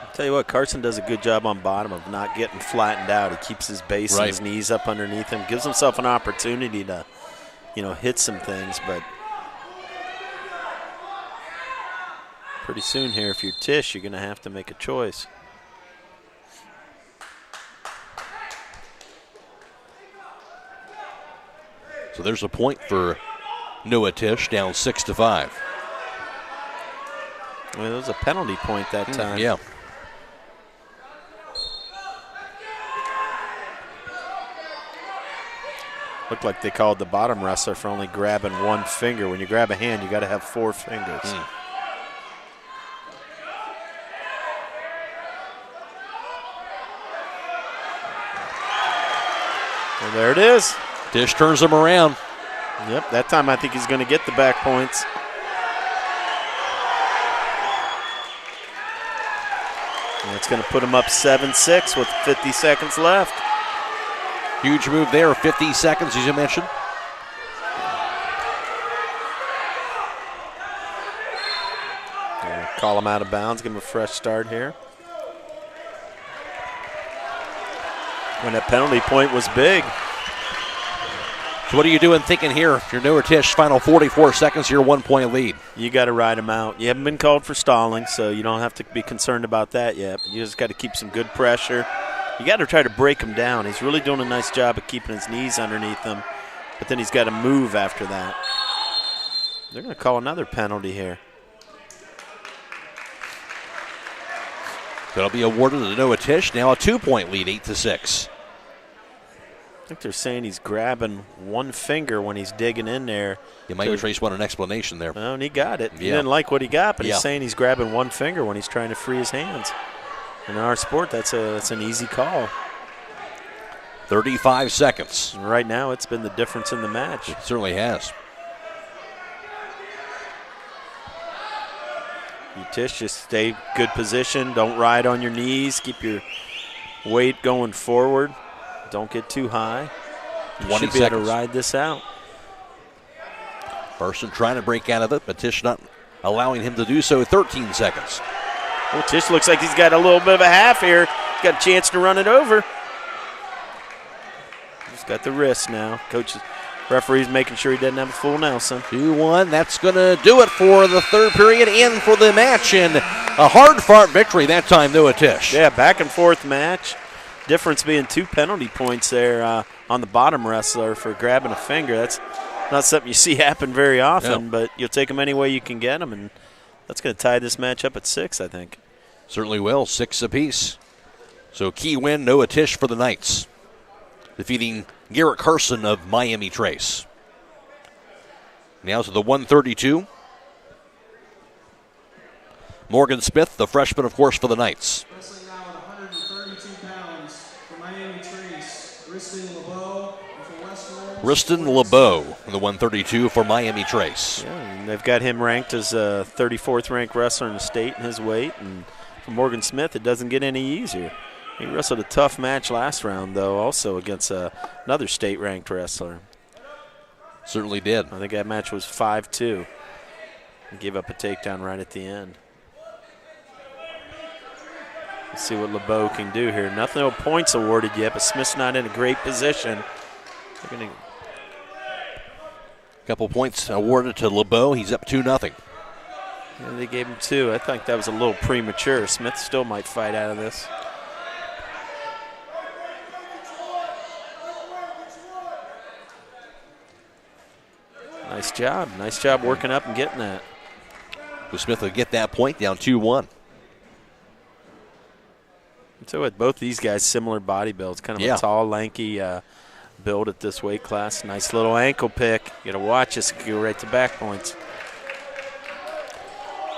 I'll tell you what, Carson does a good job on bottom of not getting flattened out. He keeps his base and his knees up underneath him, gives himself an opportunity to hit some things, but pretty soon here, if you're Tish, you're going to have to make a choice. So there's a point for Noah Tish, down 6-5. Well, there was a penalty point that time. Yeah. Looked like they called the bottom wrestler for only grabbing 1 finger. When you grab a hand, you got to have 4 fingers. Well, there it is. Tish turns him around. Yep, that time I think he's going to get the back points. And it's going to put him up 7-6 with 50 seconds left. Huge move there, 50 seconds, as you mentioned. Call him out of bounds, give him a fresh start here. When that penalty point was big. So what are you doing thinking here? Your Noah Tish, final 44 seconds, your 1-point lead. You got to ride him out. You haven't been called for stalling, so you don't have to be concerned about that yet. But you just got to keep some good pressure. you got to try to break him down. He's really doing a nice job of keeping his knees underneath him, but then he's got to move after that. They're going to call another penalty here. That'll be awarded to Noah Tisch. Now a 2-point lead, 8-6. I think they're saying he's grabbing one finger when he's digging in there. Miami Trace wanted an explanation there. Well, and he got it. Yeah. He didn't like what he got, but he's saying he's grabbing one finger when he's trying to free his hands. In our sport, that's an easy call. 35 seconds. And right now, it's been the difference in the match. It certainly has. You Tisch, just stay good position. Don't ride on your knees. Keep your weight going forward. Don't get too high. You should be able to ride this out. Carson trying to break out of it, but Tisch not allowing him to do so. 13 seconds. Well, Tisch looks like he's got a little bit of a half here. He's got a chance to run it over. He's got the wrist now. Referee's making sure he doesn't have a full Nelson. 2-1. That's going to do it for the third period and for the match. And a hard-fought victory that time, Noah Tisch. Yeah, back and forth match. Difference being 2 penalty points there on the bottom wrestler for grabbing a finger. That's not something you see happen very often, but you'll take them any way you can get them, and that's going to tie this match up at 6, I think. Certainly will. 6 apiece. So key win, Noah Tisch for the Knights, defeating Garrett Carson of Miami Trace. Now to the 132. Morgan Smith, the freshman, of course, for the Knights. Wrestling now at 132 pounds for Miami Trace, Riston LeBeau. And for West Holmes, Riston LeBeau, the 132 for Miami Trace. Yeah, and they've got him ranked as a 34th ranked wrestler in the state in his weight. And for Morgan Smith, it doesn't get any easier. He wrestled a tough match last round, though, also against another state-ranked wrestler. Certainly did. I think that match was 5-2. He gave up a takedown right at the end. Let's see what LeBeau can do here. No points awarded yet, but Smith's not in a great position. A couple points awarded to LeBeau. He's up 2-0. Yeah, they gave him 2. I think that was a little premature. Smith still might fight out of this. Nice job. Nice job working up and getting that. So Smith will get that point, down 2-1. So with both these guys, similar body builds, kind of a tall, lanky build at this weight class. Nice little ankle pick. You got to watch this. Go right to back points.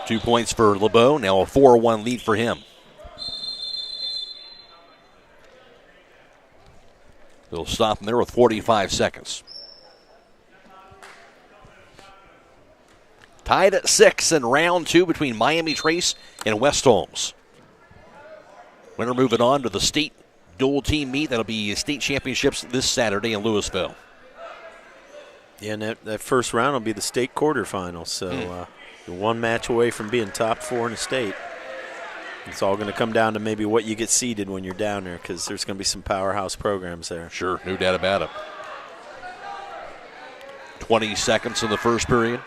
2 points for LeBeau. Now a 4-1 lead for him. They'll stop him there with 45 seconds. Tied at 6 in round 2 between Miami Trace and West Holmes. Winner moving on to the state dual team meet. That'll be state championships this Saturday in Louisville. Yeah, and that first round will be the state quarterfinals. So you're one match away from being top 4 in the state. It's all going to come down to maybe what you get seeded when you're down there, because there's going to be some powerhouse programs there. Sure, no doubt about it. 20 seconds in the first period.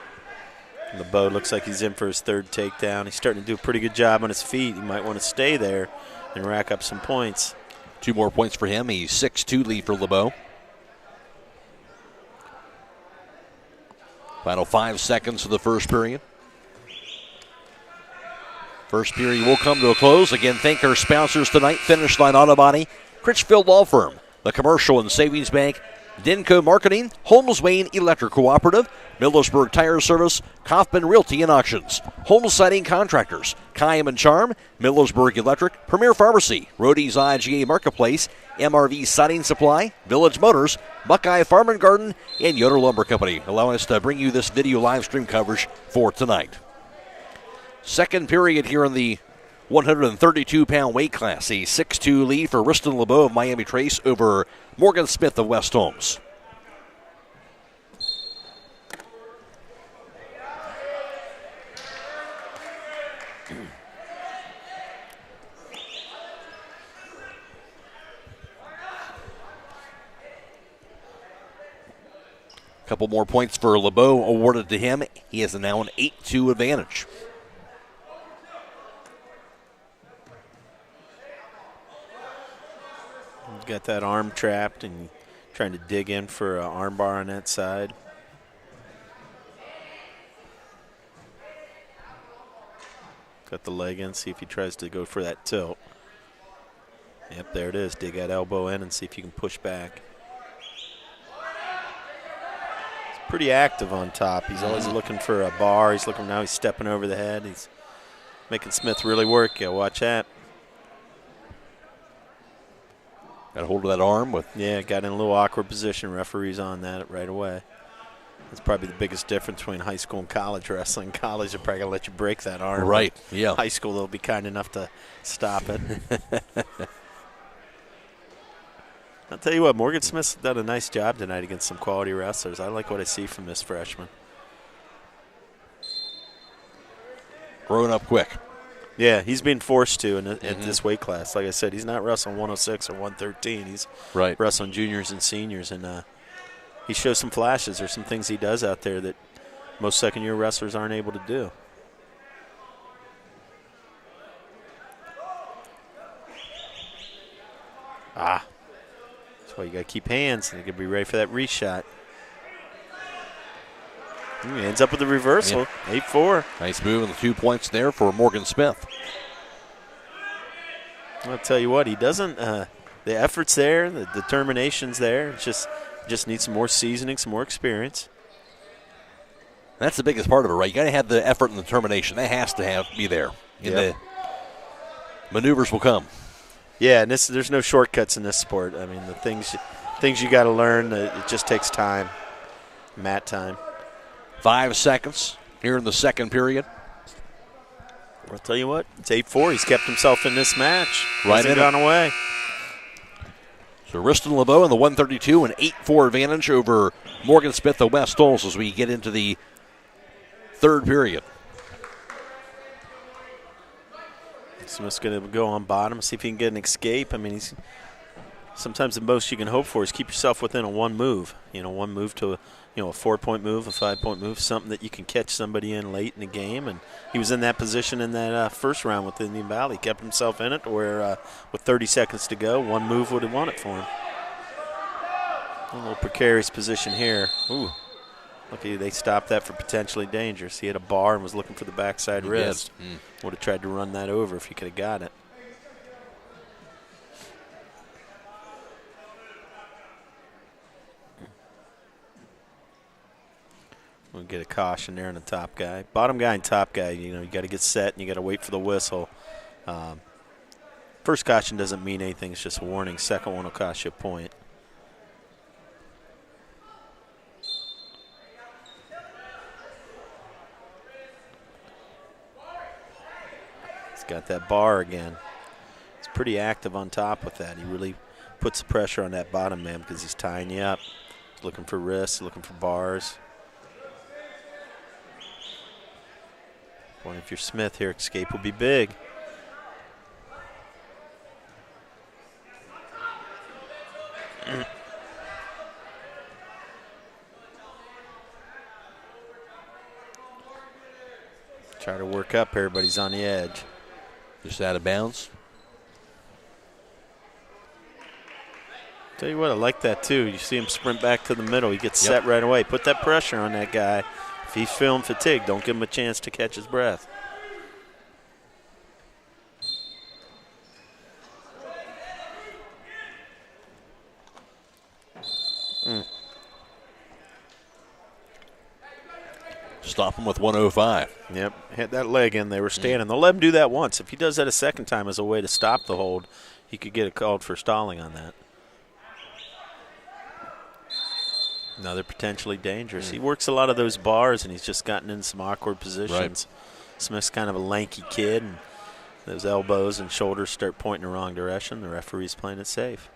LeBeau looks like he's in for his 3rd takedown. He's starting to do a pretty good job on his feet. He might want to stay there and rack up some points. 2 more points for him. A 6-2 lead for LeBeau. Final 5 seconds of the first period. First period will come to a close. Again, thank our sponsors tonight: Finish Line Auto Body, Critchfield Law Firm, the Commercial and Savings Bank, Denco Marketing, Holmes Wayne Electric Cooperative, Millersburg Tire Service, Kaufman Realty and Auctions, Holmes Siding Contractors, Kaim and Charm, Millersburg Electric, Premier Pharmacy, Rody's IGA Marketplace, MRV Siding Supply, Village Motors, Buckeye Farm and Garden, and Yoder Lumber Company, allowing us to bring you this video live stream coverage for tonight. Second period here in the 132-pound weight class. A 6-2 lead for Riston LeBeau of Miami Trace over Morgan Smith of West Holmes. Couple more points for LeBeau awarded to him. He has now an 8-2 advantage. got that arm trapped and trying to dig in for an arm bar on that side. Got the leg in, see if he tries to go for that tilt. Yep, there it is. Dig that elbow in and see if you can push back. He's pretty active on top. He's always looking for a bar. He's looking now. He's stepping over the head. He's making Smith really work. Yeah, watch that. Got a hold of that arm with. Yeah, got in a little awkward position. Referee's on that right away. That's probably the biggest difference between high school and college wrestling. College, they're probably going to let you break that arm. Right, yeah. High school, they'll be kind enough to stop it. I'll tell you what, Morgan Smith's done a nice job tonight against some quality wrestlers. I like what I see from this freshman. Growing up quick. Yeah, he's being forced to in this weight class. Like I said, he's not wrestling 106 or 113. He's wrestling juniors and seniors, and he shows some flashes. There's some things he does out there that most second-year wrestlers aren't able to do. That's why you got to keep hands, and you got to be ready for that reshot. He ends up with the reversal, 8-4. Nice move, and the 2 points there for Morgan Smith. I'll tell you what, he doesn't. The effort's there, the determination's there. It's just needs some more seasoning, some more experience. That's the biggest part of it, right? You got to have the effort and the determination. That has to be there. The maneuvers will come. Yeah, and there's no shortcuts in this sport. I mean, the things you got to learn. It just takes time, mat time. 5 seconds here in the second period. I'll tell you what, it's 8-4. He's kept himself in this match. Right, hasn't gone away. So Riston LeBeau in the 132, an 8-4 advantage over Morgan Smith of West Holmes as we get into the third period. Smith's going to go on bottom, see if he can get an escape. I mean, sometimes the most you can hope for is keep yourself within a one move. One move to a 4-point move, a 5-point move, something that you can catch somebody in late in the game. And he was in that position in that first round with Indian Valley. He kept himself in it where with 30 seconds to go, one move would have won it for him. A little precarious position here. Ooh. Lucky they stopped that for potentially dangerous. He had a bar and was looking for the backside wrist. Would have tried to run that over if he could have got it. We'll get a caution there on the top guy. Bottom guy and top guy, you got to get set and you got to wait for the whistle. First caution doesn't mean anything. It's just a warning. Second one will cost you a point. He's got that bar again. He's pretty active on top with that. He really puts the pressure on that bottom man because he's tying you up. He's looking for wrists, looking for bars. Boy, if you're Smith here, escape will be big. Try to work up, everybody's on the edge. Just out of bounds. Tell you what, I like that too. You see him sprint back to the middle. He gets set right away. Put that pressure on that guy. If he's feeling fatigued, don't give him a chance to catch his breath. Stop him with 105. Yep, hit that leg in. They were standing. They'll let him do that once. If he does that a second time as a way to stop the hold, he could get called for stalling on that. Another potentially dangerous. He works a lot of those bars, and he's just gotten in some awkward positions. Right. Smith's kind of a lanky kid, and those elbows and shoulders start pointing the wrong direction. The referee's playing it safe.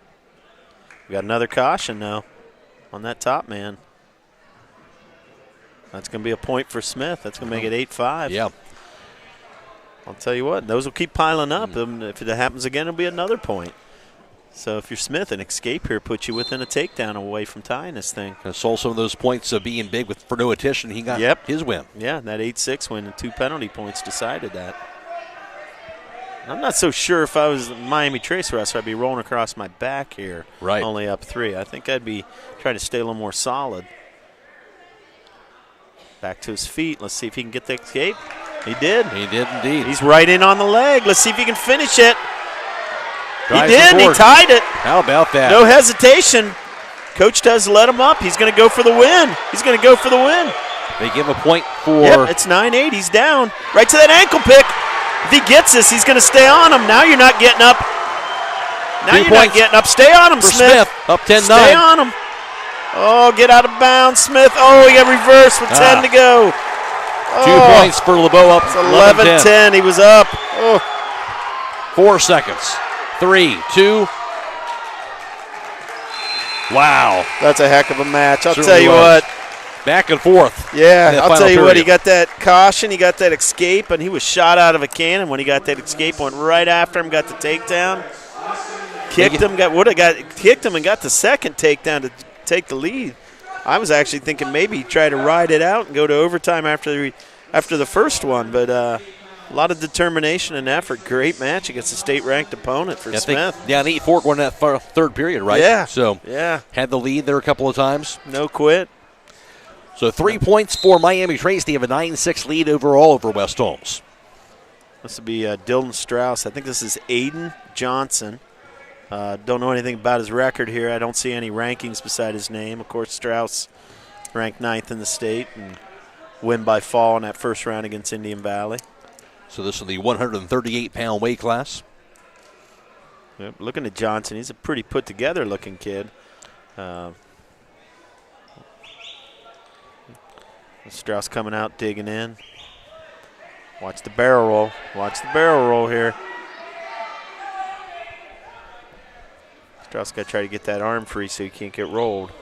We got another caution now on that top man. That's going to be a point for Smith. That's going to make it 8-5. Yeah. I'll tell you what, those will keep piling up. If it happens again, it'll be another point. So if you're Smith, an escape here puts you within a takedown away from tying this thing. I saw some of those points being big for no attention. He got his win. Yeah, that 8-6 win and 2 penalty points decided that. I'm not so sure if I was a Miami Trace wrestler, I'd be rolling across my back here. Right. Only up 3. I think I'd be trying to stay a little more solid. Back to his feet. Let's see if he can get the escape. He did. He did indeed. He's right in on the leg. Let's see if he can finish it. Drives he did. He tied it. How about that? No hesitation. Coach does let him up. He's going to go for the win. He's going to go for the win. They give a point for. Yep, it's 9-8. He's down. Right to that ankle pick. If he gets this, he's going to stay on him. Now you're not getting up. Now 2 you're points not getting up. Stay on him, for Smith. Up 10-9. Stay on him. Oh, get out of bounds, Smith. Oh, he got reversed with 10 to go. 2 points for LeBeau up. It's 11-10. He was up. Oh. 4 seconds. 3, 2. Wow. That's a heck of a match. I'll Certainly tell you was. what. Back and forth. Yeah, I'll tell you what. He period. got that caution. He got that escape, and he was shot out of a cannon. When he got that escape, went right after him, got the takedown. Kicked him, kicked him, and got the second takedown to take the lead. I was actually thinking maybe he'd try to ride it out and go to overtime after the first one, but a lot of determination and effort. Great match against a state-ranked opponent for Smith. An 8-4 going that third period, right? Yeah. So yeah, had the lead there a couple of times. No quit. So 3 points for Miami Trace. They have a 9-6 lead overall over West Holmes. This would be Dylan Strauss. I think this is Aiden Johnson. Don't know anything about his record here. I don't see any rankings beside his name. Of course, Strauss ranked 9th in the state and win by fall in that first round against Indian Valley. So this is the 138-pound weight class. Yep, looking at Johnson, he's a pretty put-together looking kid. Strauss coming out, digging in. Watch the barrel roll. Watch the barrel roll here. Strauss got to try to get that arm free so he can't get rolled.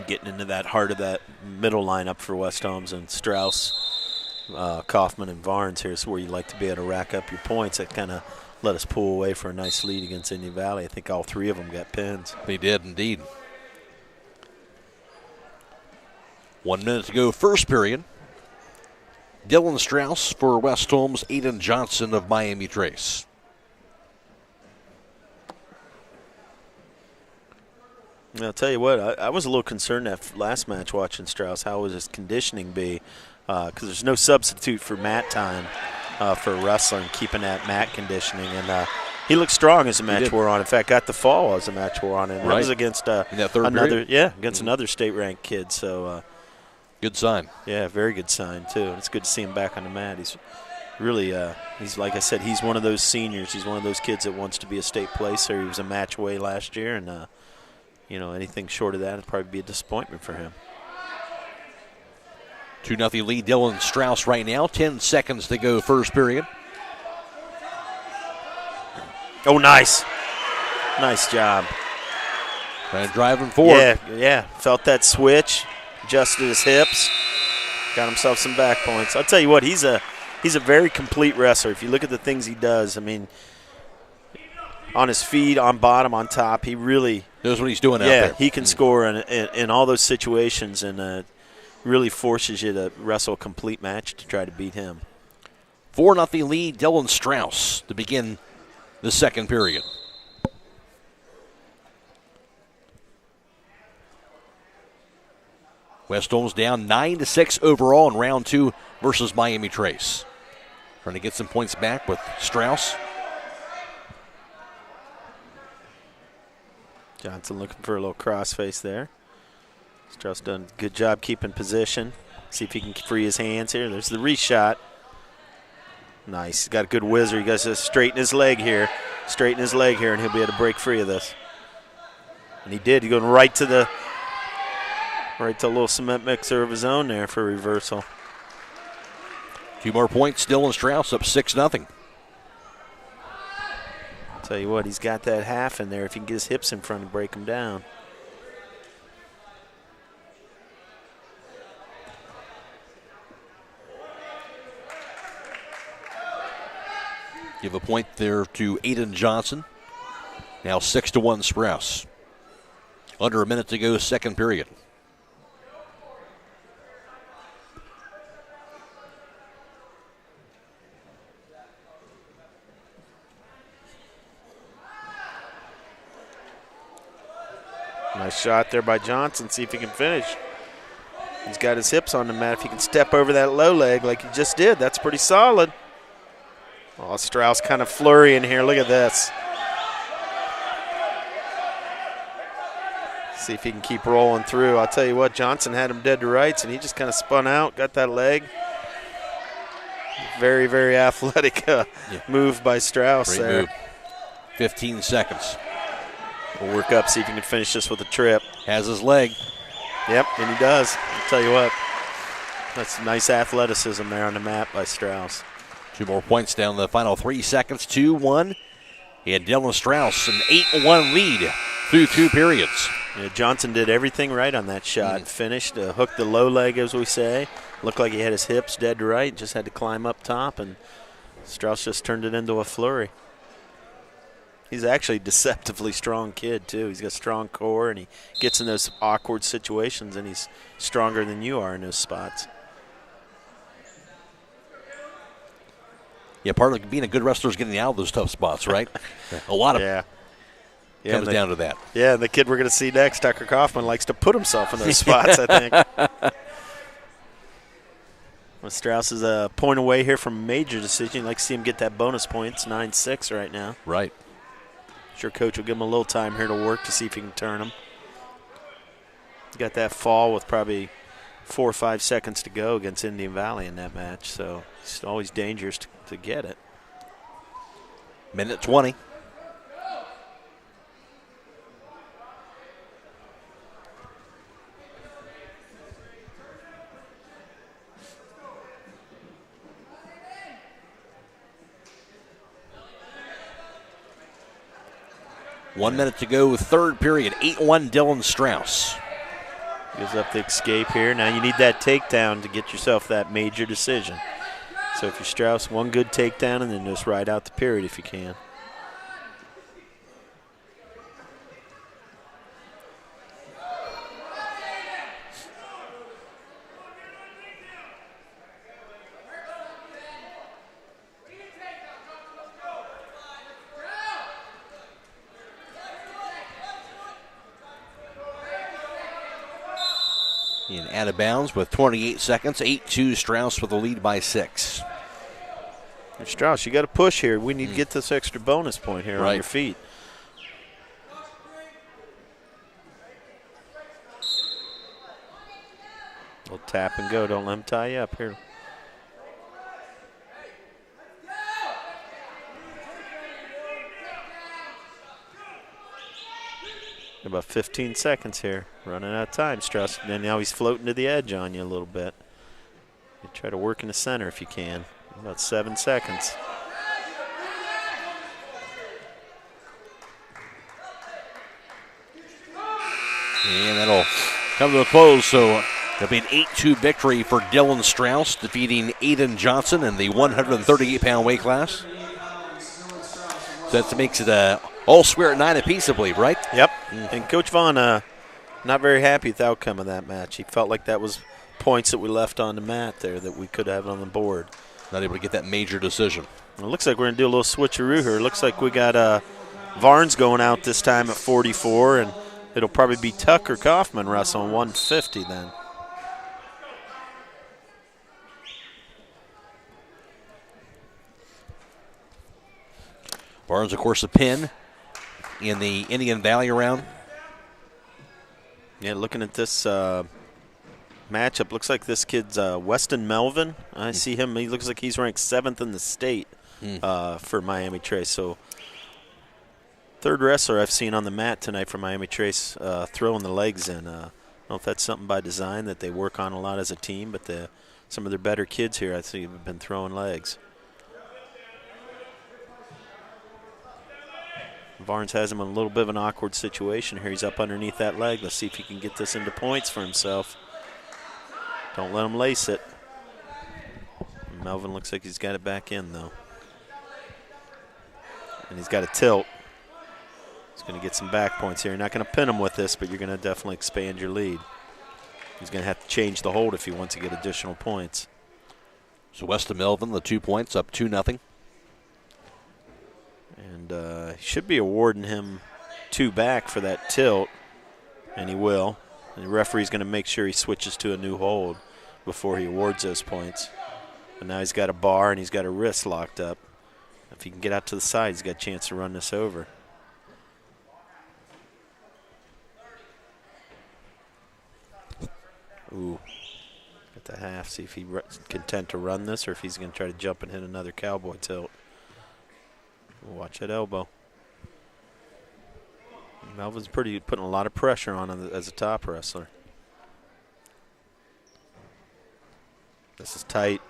Getting into that heart of that middle lineup for West Holmes, and Strauss, Kaufman, and Varnes here is where you like to be able to rack up your points. That kind of let us pull away for a nice lead against Indian Valley. I think all 3 of them got pins. They did indeed. 1 minute to go, first period. Dylan Strauss for West Holmes, Aiden Johnson of Miami Trace. I'll tell you what, I was a little concerned that last match watching Strauss. How would his conditioning be? Because there's no substitute for mat time for wrestling, keeping that mat conditioning. And he looked strong as the match wore on. In fact, got the fall as the match wore on. And it was against another state-ranked kid. So good sign. Yeah, very good sign, too. It's good to see him back on the mat. He's really, he's like I said, he's one of those seniors. He's one of those kids that wants to be a state placer. He was a match away last year, and anything short of that would probably be a disappointment for him. 2-0 lead, Dylan Strauss right now. 10 seconds to go, first period. Oh, nice. Nice job. Trying to drive him forward. Yeah. Felt that switch, adjusted his hips, got himself some back points. I'll tell you what, he's a very complete wrestler. If you look at the things he does, I mean, on his feet, on bottom, on top, he really knows what he's doing out there. Yeah, he can score in all those situations, and really forces you to wrestle a complete match to try to beat him. 4-0 lead, Dylan Strauss to begin the second period. West Holmes down 9-6 overall in round 2 versus Miami Trace. Trying to get some points back with Strauss. Johnson looking for a little crossface there. Strauss done a good job keeping position. See if he can free his hands here. There's the reshot. Nice. He's got a good whizzer. He got to straighten his leg here. Straighten his leg here, and he'll be able to break free of this. And he did. He's going right to a little cement mixer of his own there for a reversal. 2 more points. Dylan Strauss up 6-0. Tell you what, he's got that half in there. If he can get his hips in front and break him down. Give a point there to Aiden Johnson. Now 6-1 Strauss. Under a minute to go, second period. Nice shot there by Johnson. See if he can finish. He's got his hips on the mat. If he can step over that low leg like he just did, that's pretty solid. Oh, Strauss kind of flurry in here. Look at this. See if he can keep rolling through. I'll tell you what, Johnson had him dead to rights, and he just kind of spun out, got that leg. Very, very athletic move by Strauss Great there. move. 15 seconds. We'll work up, see if he can finish this with a trip. Has his leg. Yep, and he does. I'll tell you what, that's nice athleticism there on the mat by Strauss. 2 more points down the final 3 seconds. 2-1. He had Dylan Strauss an 8-1 lead through 2 periods. Yeah, Johnson did everything right on that shot. Finished, hooked the low leg, as we say. Looked like he had his hips dead to right. Just had to climb up top, and Strauss just turned it into a flurry. He's actually a deceptively strong kid, too. He's got a strong core, and he gets in those awkward situations, and he's stronger than you are in those spots. Yeah, part of being a good wrestler is getting out of those tough spots, right? A lot of comes down to that. Yeah, and the kid we're going to see next, Tucker Kaufman, likes to put himself in those spots, I think. Well, Strauss is a point away here from a major decision. You'd like to see him get that bonus point. It's 9-6 right now. Right. Sure, Coach will give him a little time here to work to see if he can turn him. He got that fall with probably 4 or 5 seconds to go against Indian Valley in that match, so it's always dangerous to get it. Minute 20. One minute to go, third period. 8-1 Dylan Strauss. Gives up the escape here. Now you need that takedown to get yourself that major decision. So if you're Strauss, one good takedown and then just ride out the period if you can. In out of bounds with 28 seconds. 8-2 Strauss with the lead by 6. Strauss, you got to push here. We need to get this extra bonus point here on your feet. We'll tap and go. Don't let him tie you up here. About 15 seconds here. Running out of time, Strauss. And now he's floating to the edge on you a little bit. You try to work in the center if you can. About 7 seconds. And that'll come to a close. So it'll be an 8-2 victory for Dylan Strauss, defeating Aiden Johnson in the 138-pound weight class. So that makes it all square at 9 apiece, I believe, right? Yep. And Coach Vaughan, not very happy with the outcome of that match. He felt like that was points that we left on the mat there that we could have on the board. Not able to get that major decision. It looks like we're going to do a little switcheroo here. It looks like we got Vaughan's going out this time at 44, and it'll probably be Tucker Kaufman wrestling 150 then. Barnes, of course, a pin in the Indian Valley round. Yeah, looking at this matchup, looks like this kid's Weston Melvin. I see him. He looks like he's ranked 7th in the state for Miami Trace. So third wrestler I've seen on the mat tonight for Miami Trace throwing the legs in. I don't know if that's something by design that they work on a lot as a team, but some of their better kids here I think have been throwing legs. Barnes has him in a little bit of an awkward situation here. He's up underneath that leg. Let's see if he can get this into points for himself. Don't let him lace it. Melvin looks like he's got it back in, though. And he's got a tilt. He's going to get some back points here. You're not going to pin him with this, but you're going to definitely expand your lead. He's going to have to change the hold if he wants to get additional points. So Weston Melvin, the 2 points, up 2-0. And he should be awarding him 2 back for that tilt. And he will. And the referee's going to make sure he switches to a new hold before he awards those points. But now he's got a bar and he's got a wrist locked up. If he can get out to the side, he's got a chance to run this over. Ooh. At the half, see if he's content to run this or if he's going to try to jump and hit another cowboy tilt. Watch that elbow. Melvin's putting a lot of pressure on him as a top wrestler. This is tight.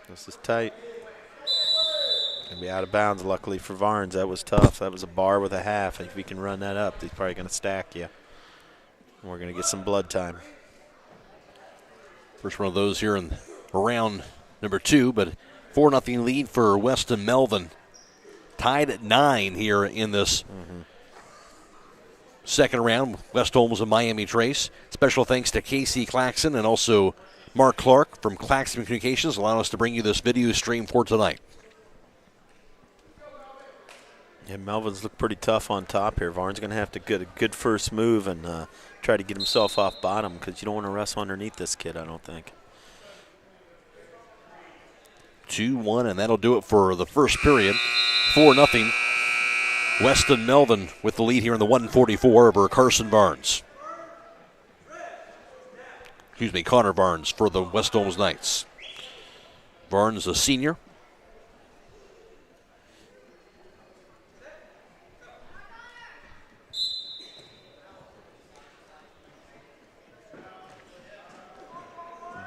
This is tight. Going to be out of bounds, luckily for Varnes. That was tough. That was a bar with a half. And if he can run that up, he's probably going to stack you. And we're going to get some blood time. First one of those here in round number 2, but 4-0 lead for Weston Melvin. Tied at 9 here in this second round. West Holmes and Miami Trace. Special thanks to Casey Claxon and also Mark Clark from Claxon Communications, allowing us to bring you this video stream for tonight. Yeah, Melvin's looked pretty tough on top here. Varne's going to have to get a good first move and try to get himself off bottom because you don't want to wrestle underneath this kid, I don't think. 2-1, and that'll do it for the first period. 4-0. Weston Melvin with the lead here in the 144 over Carson Barnes. Excuse me, Connor Barnes for the West Holmes Knights. Barnes, a senior.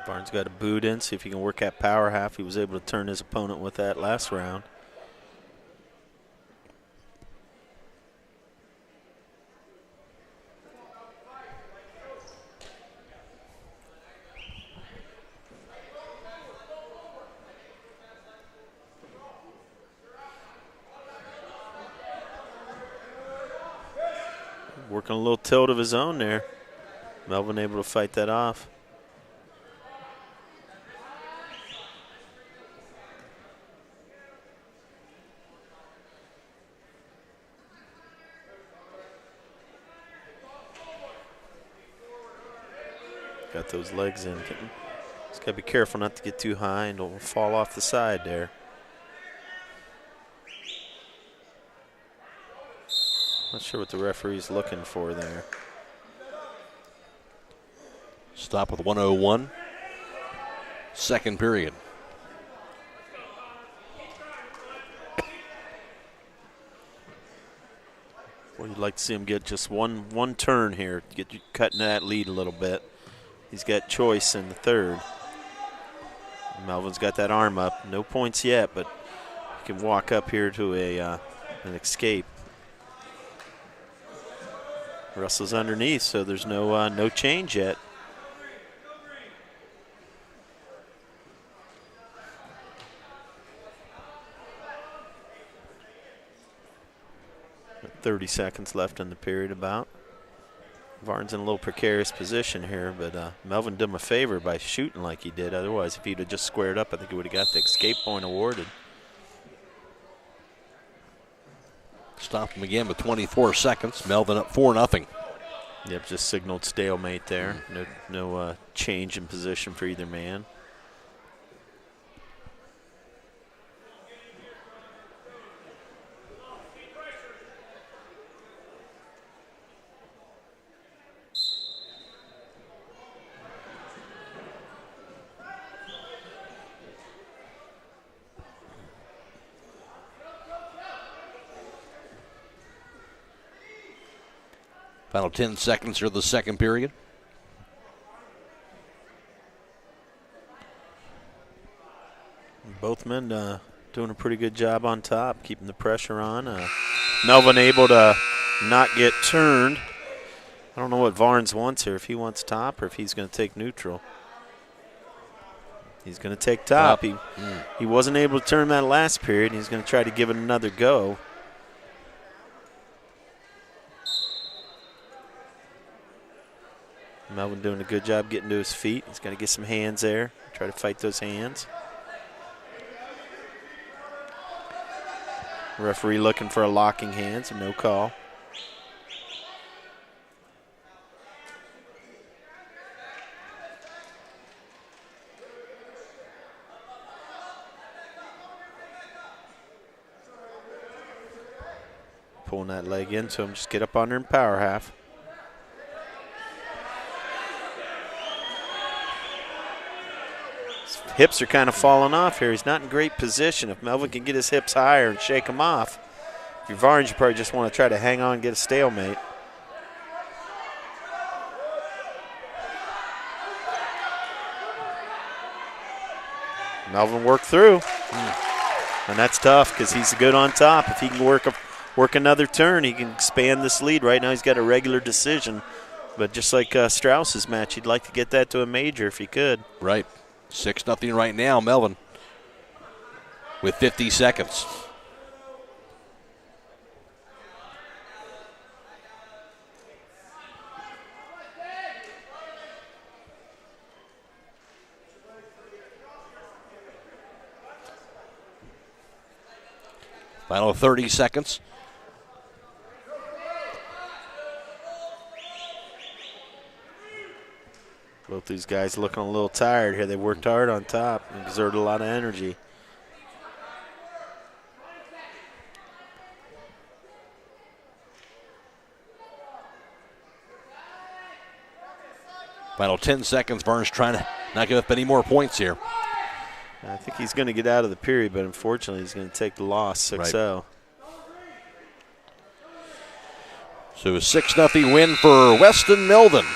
Barnes got a boot in, see if he can work that power half. He was able to turn his opponent with that last round. Working a little tilt of his own there. Melvin able to fight that off. Got those legs in. Just got to be careful not to get too high and don't fall off the side there. Not sure what the referee's looking for there. Stop with 1:01. Second period. Well, you'd like to see him get just one turn here, get you cutting that lead a little bit. He's got choice in the third. Melvin's got that arm up. No points yet, but he can walk up here to an escape. Russell's underneath, so there's no change yet. Got 30 seconds left in the period about. Varne's in a little precarious position here, but Melvin did him a favor by shooting like he did. Otherwise, if he'd have just squared up, I think he would have got the escape point awarded. Stopped him again with 24 seconds. Melvin up 4-0. Yep, just signaled stalemate there. No change in position for either man. Final 10 seconds here of the second period. Both men doing a pretty good job on top, keeping the pressure on. Melvin able to not get turned. I don't know what Varnes wants here, if he wants top or if he's going to take neutral. He's going to take top. He wasn't able to turn that last period. He's going to try to give it another go. Melvin doing a good job getting to his feet. He's got to get some hands there. Try to fight those hands. Referee looking for a locking hand, so no call. pulling that leg into him. Just get up on her in power half. His hips are kind of falling off here. He's not in great position. If Melvin can get his hips higher and shake him off, if you're Vaughan, you probably just want to try to hang on and get a stalemate. Melvin worked through. And that's tough because he's good on top. If he can work another turn, he can expand this lead. Right now he's got a regular decision. But just like Strauss's match, he'd like to get that to a major if he could. Right. 6-0 right now, Melvin, with 50 seconds. Final 30 seconds. Both these guys looking a little tired here. They worked hard on top and exerted a lot of energy. Final 10 seconds. Vaughan's trying to not give up any more points here. I think he's going to get out of the period, but unfortunately he's going to take the loss 6-0. Right. So a 6-0 win for Weston Melvin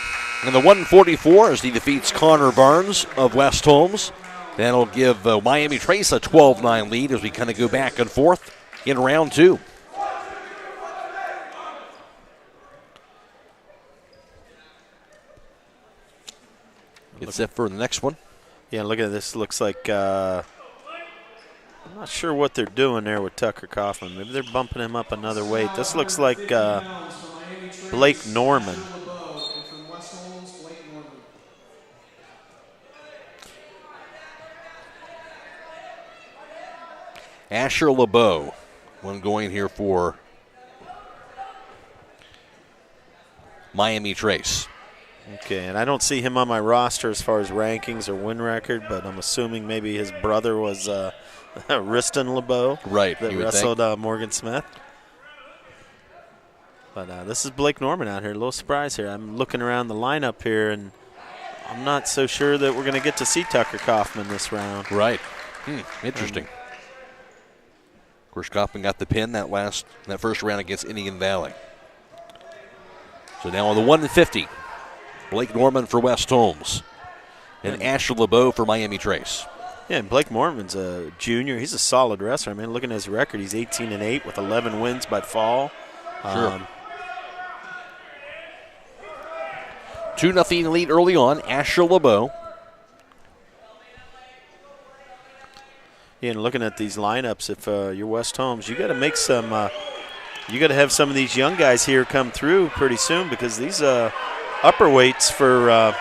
in the 144 as he defeats Connor Barnes of West Holmes. That'll give Miami Trace a 12-9 lead as we kind of go back and forth in round 2. Get set for the next one. Yeah, look at this. Looks like I'm not sure what they're doing there with Tucker Kaufman. Maybe they're bumping him up another weight. This looks like Blake Norman. Asher LeBeau, one going here for Miami Trace. Okay, and I don't see him on my roster as far as rankings or win record, but I'm assuming maybe his brother was Riston LeBeau. Right, that wrestled Morgan Smith. But this is Blake Norman out here. A little surprise here. I'm looking around the lineup here, and I'm not so sure that we're going to get to see Tucker Kaufman this round. Right. Interesting. Of course, Kaufman got the pin that first round against Indian Valley. So now on the 150. Blake Norman for West Holmes and Asher LeBeau for Miami Trace. Yeah, and Blake Norman's a junior. He's a solid wrestler. I mean, looking at his record, he's 18-8 with 11 wins by fall. Sure. 2-0 lead early on, Asher LeBeau. Yeah, and looking at these lineups, if you're West Holmes, you got to make some. You got to have some of these young guys here come through pretty soon because these upper weights for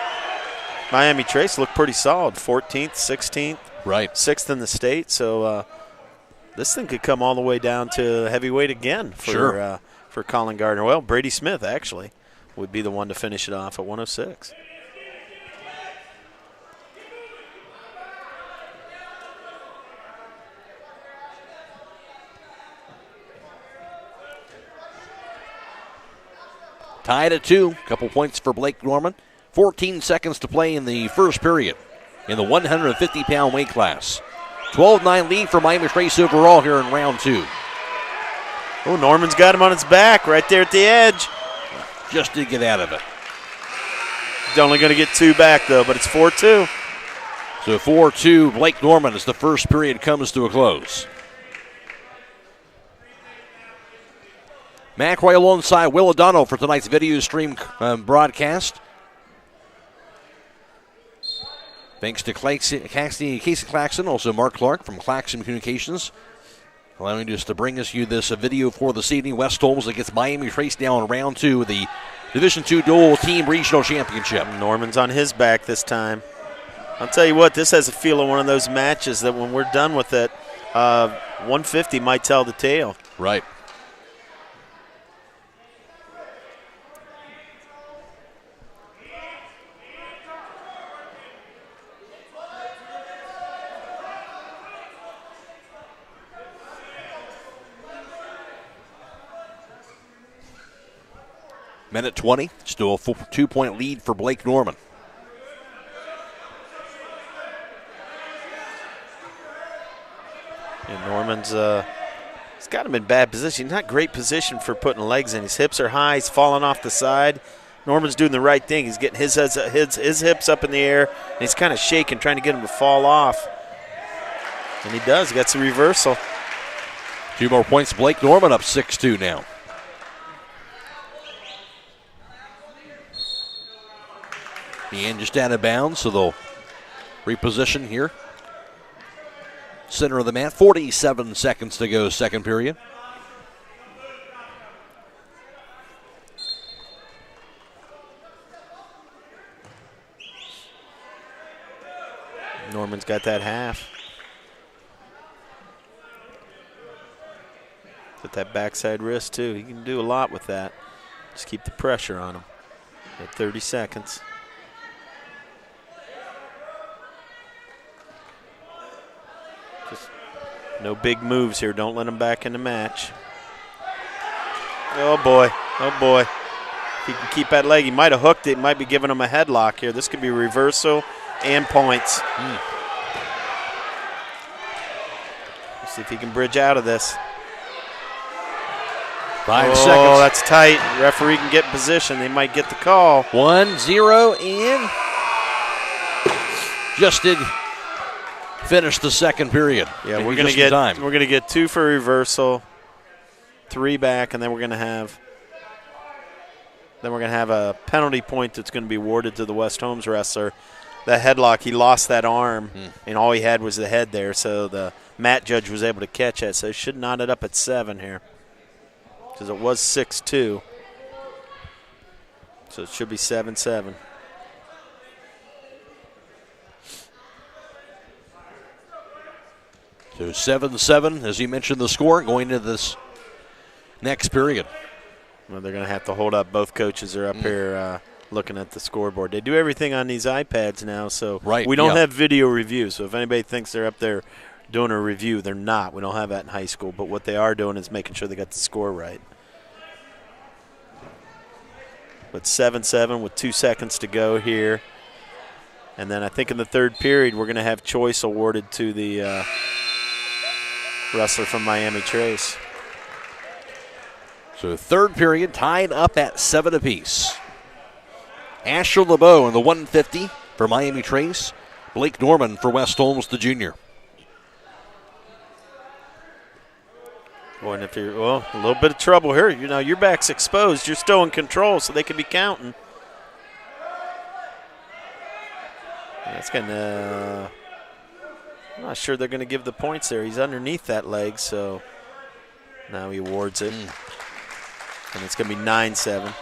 Miami Trace look pretty solid. 14th, 16th, right, 6th in the state. So this thing could come all the way down to heavyweight again for Colin Gardner. Well, Brady Smith actually would be the one to finish it off at 106. Tied at 2. Couple points for Blake Norman. 14 seconds to play in the first period in the 150-pound weight class. 12-9 lead for Miami Trace overall here in round 2. Oh, Norman's got him on his back right there at the edge. Just did get out of it. He's only going to get 2 back, though, but it's 4-2. So 4-2, Blake Norman as the first period comes to a close. Matt Croy alongside Will O'Donnell for tonight's video stream broadcast. Thanks to Casey Claxon, also Mark Clark from Claxon Communications, allowing us to bring you this video for this evening. West Holmes against Miami Trace down in round 2 of the Division II Dual Team Regional Championship. Norman's on his back this time. I'll tell you what, this has a feel of one of those matches that when we're done with it, 150 might tell the tale. Right. Minute 20. Still a 2-point lead for Blake Norman. And Norman's he's got him in bad position. Not great position for putting legs in. His hips are high. He's falling off the side. Norman's doing the right thing. He's getting his hips up in the air, and he's kind of shaking, trying to get him to fall off. And he does. He gets the reversal. 2 more points. Blake Norman up 6-2 now. And just out of bounds, so they'll reposition here. Center of the mat, 47 seconds to go, second period. Norman's got that half. With that backside wrist, too. He can do a lot with that. Just keep the pressure on him. At 30 seconds. Just no big moves here. Don't let him back in the match. Oh, boy. Oh, boy. If he can keep that leg, he might have hooked it. Might be giving him a headlock here. This could be reversal and points. Let's see if he can bridge out of this. 5 seconds. Oh, that's tight. Referee can get in position. They might get the call. 1-0 and just did finish the second period. Yeah, we're gonna get 2 for reversal, 3 back, and then we're gonna have a penalty point that's going to be awarded to the West Holmes wrestler. That headlock, he lost that arm, and all he had was the head there, so the mat judge was able to catch it. So it should knot it up at 7 here, because it was 6-2. So it should be 7-7. So 7-7, as you mentioned the score, going into this next period. Well, they're going to have to hold up. Both coaches are up here looking at the scoreboard. They do everything on these iPads now, so we don't have video review. So if anybody thinks they're up there doing a review, they're not. We don't have that in high school. But what they are doing is making sure they got the score right. But 7-7 with 2 seconds to go here. And then I think in the third period we're going to have choice awarded to the wrestler from Miami Trace. So third period tied up at 7 apiece. Asher LeBeau in the 150 for Miami Trace. Blake Norman for West Holmes, the junior. Boy, and if you're, a little bit of trouble here. You know, your back's exposed. You're still in control, so they could be counting. That's going to, I'm not sure they're going to give the points there. He's underneath that leg, so now he awards it. And it's going to be 9-7.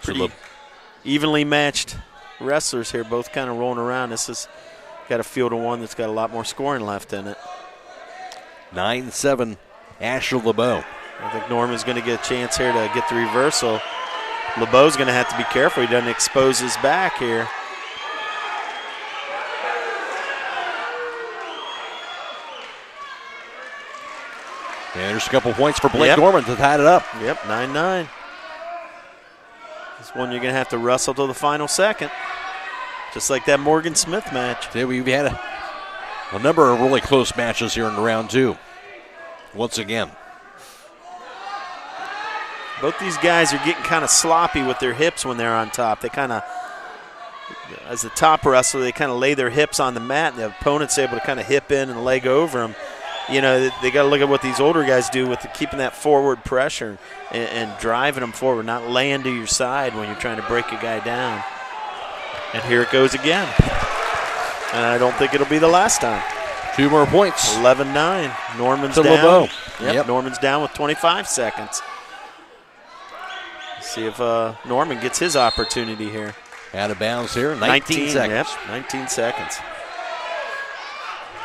Pretty evenly matched wrestlers here, both kind of rolling around. This has got a field of one that's got a lot more scoring left in it. 9-7, Asher LeBeau. I think Norman's going to get a chance here to get the reversal. LeBeau's going to have to be careful he doesn't expose his back here. And there's a couple points for Blake Norman to tie it up. Yep, 9-9. This one you're going to have to wrestle to the final second. Just like that Morgan Smith match. Yeah, we've had a number of really close matches here in round 2. Once again. Both these guys are getting kind of sloppy with their hips when they're on top. They kind of, as the top wrestler, they kind of lay their hips on the mat, and the opponent's able to kind of hip in and leg over them. You know, they got to look at what these older guys do with keeping that forward pressure and driving them forward, not laying to your side when you're trying to break a guy down. And here it goes again. And I don't think it'll be the last time. 2 more points. 11-9. Norman's to down. LeBeau. Yep, Norman's down with 25 seconds. Let's see if Norman gets his opportunity here. Out of bounds here. 19 seconds. Yep, 19 seconds.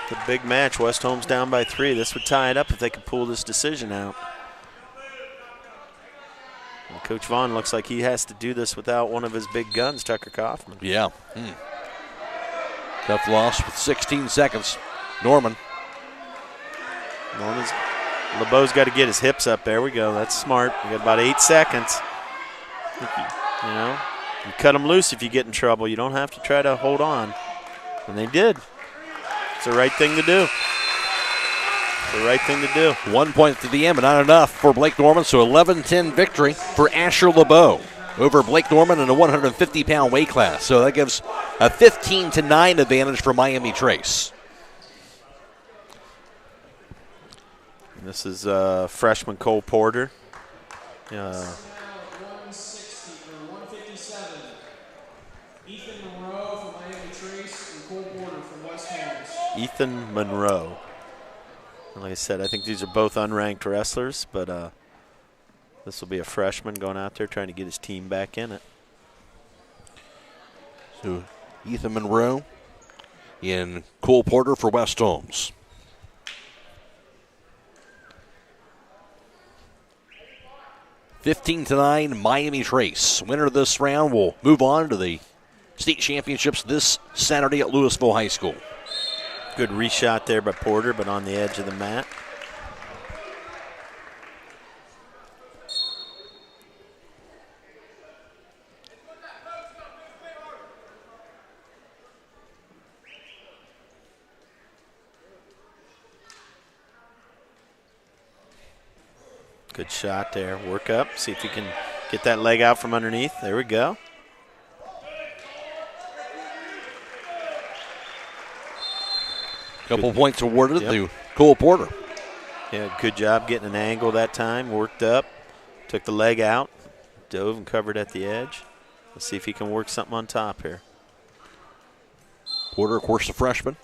It's a big match. West Holmes down by 3. This would tie it up if they could pull this decision out. And Coach Vaughan looks like he has to do this without one of his big guns, Tucker Kaufman. Yeah. Tough loss with 16 seconds. Norman's LeBeau's got to get his hips up. There we go. That's smart. We got about 8 seconds. You know, you cut them loose if you get in trouble. You don't have to try to hold on. And they did. It's the right thing to do. It's the right thing to do. 1 point to the end, but not enough for Blake Norman. So 11-10 victory for Asher LeBeau over Blake Norman in a 150-pound weight class. So that gives a 15-9 advantage for Miami Trace. And this is freshman Cole Porter. 160 or 157. Ethan Monroe from Miami Trace and Cole Porter from West Holmes. Ethan Monroe. And like I said, I think these are both unranked wrestlers, but this will be a freshman going out there trying to get his team back in it. So Ethan Monroe and Cole Porter for West Holmes. (15-9) Miami Trace. Winner of this round will move on to the state championships this Saturday at Louisville High School. Good reshot there by Porter, but on the edge of the mat. Good shot there. Work up. See if you can get that leg out from underneath. There we go. Couple points awarded to Cole Porter. Yeah, good job getting an angle that time. Worked up. Took the leg out. Dove and covered at the edge. Let's see if he can work something on top here. Porter, of course, a freshman.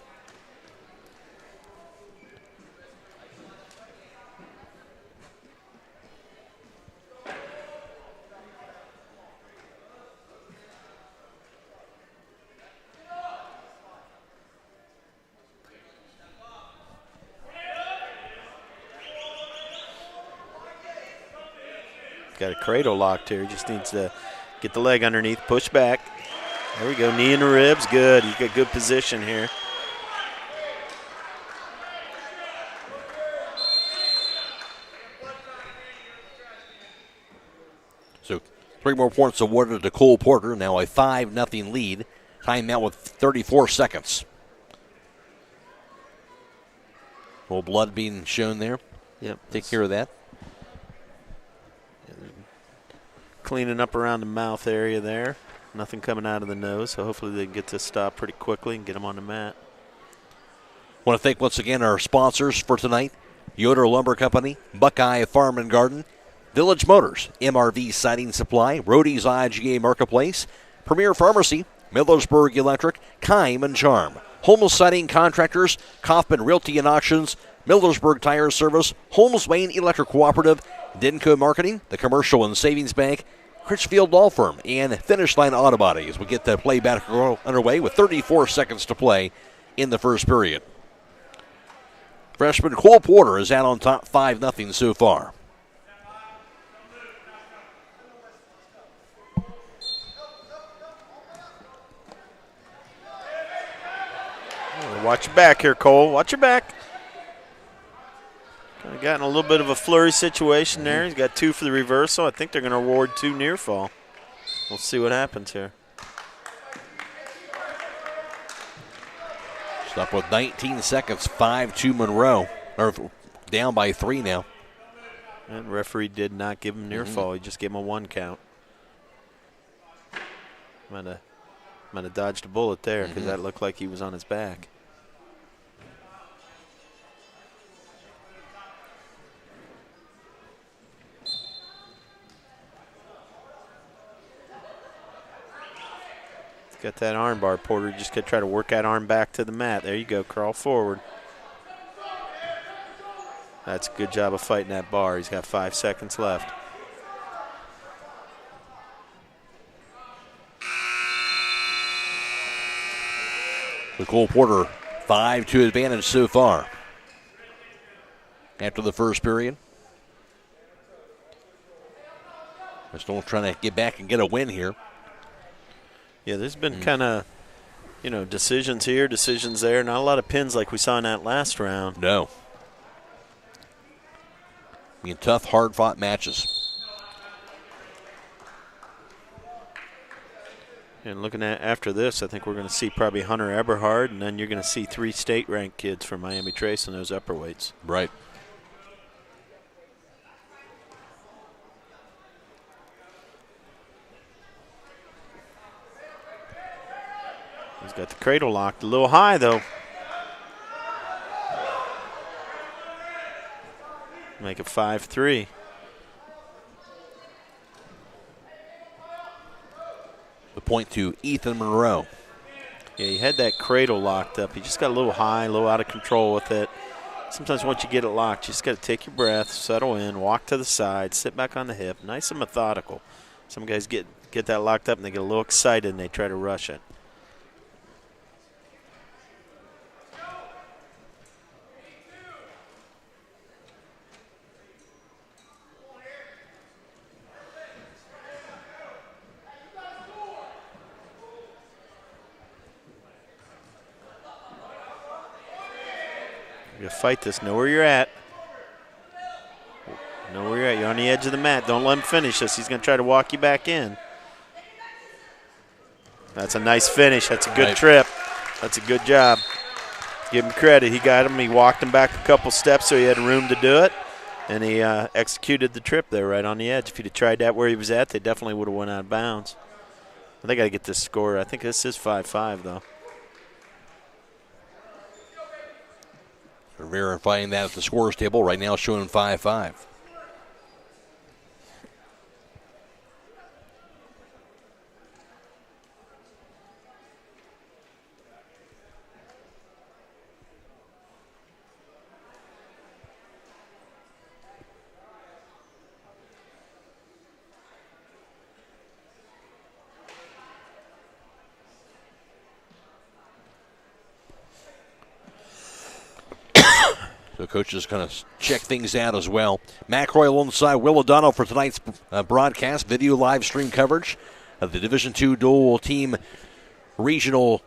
Got a cradle locked here. He just needs to get the leg underneath, push back. There we go, knee in the ribs. Good. He's got good position here. So 3 more points awarded to Cole Porter. Now a 5-0 lead. Timeout with 34 seconds. A little blood being shown there. Yep. Take care of that. Cleaning up around the mouth area there. Nothing coming out of the nose, so hopefully they can get this stop pretty quickly and get him on the mat. Want to thank once again our sponsors for tonight. Yoder Lumber Company, Buckeye Farm and Garden, Village Motors, MRV Siding Supply, Rody's IGA Marketplace, Premier Pharmacy, Millersburg Electric, Kime and Charm, Holmes Siding Contractors, Kaufman Realty and Auctions, Millersburg Tire Service, Holmes Wayne Electric Cooperative, Denco Marketing, the Commercial and Savings Bank, Critchfield Law Firm, and Finish Line Auto Body as we get the play back underway with 34 seconds to play in the first period. Freshman Cole Porter is out on top 5-0 so far. Watch your back here, Cole. Watch your back. Kind of got in a little bit of a flurry situation there. He's got 2 for the reversal. I think they're going to award 2 near fall. We'll see what happens here. Stop with 19 seconds, 5-2 Monroe. Or down by 3 now. And referee did not give him near fall. He just gave him a 1 count. Might have dodged a bullet there because that looked like he was on his back. Got that arm bar, Porter. Just got to try to work that arm back to the mat. There you go. Crawl forward. That's a good job of fighting that bar. He's got 5 seconds left. The Cole Porter 5-2 advantage so far. After the first period. Still trying to get back and get a win here. Yeah, there's been kind of, decisions here, decisions there. Not a lot of pins like we saw in that last round. No. Being tough, hard-fought matches. And looking at after this, I think we're going to see probably Hunter Eberhard, and then you're going to see 3 state-ranked kids from Miami Trace in those upper weights. Right. He's got the cradle locked a little high, though. Make it 5-3. The point to Ethan Monroe. Yeah, he had that cradle locked up. He just got a little high, a little out of control with it. Sometimes once you get it locked, you just got to take your breath, settle in, walk to the side, sit back on the hip, nice and methodical. Some guys get that locked up and they get a little excited and they try to rush it. You fight this. Know where you're at. Know where you're at. You're on the edge of the mat. Don't let him finish this. He's going to try to walk you back in. That's a nice finish. That's a good trip. That's a good job. Give him credit. He got him. He walked him back a couple steps so he had room to do it. And he executed the trip there right on the edge. If he'd have tried that where he was at, they definitely would have went out of bounds. They got to get this score. I think this is 5-5, though. We're verifying that at the scores table. Right now showing 5-5. So coaches kind of check things out as well. Matt Croy alongside Will O'Donnell for tonight's broadcast, video live stream coverage of the Division II dual team regional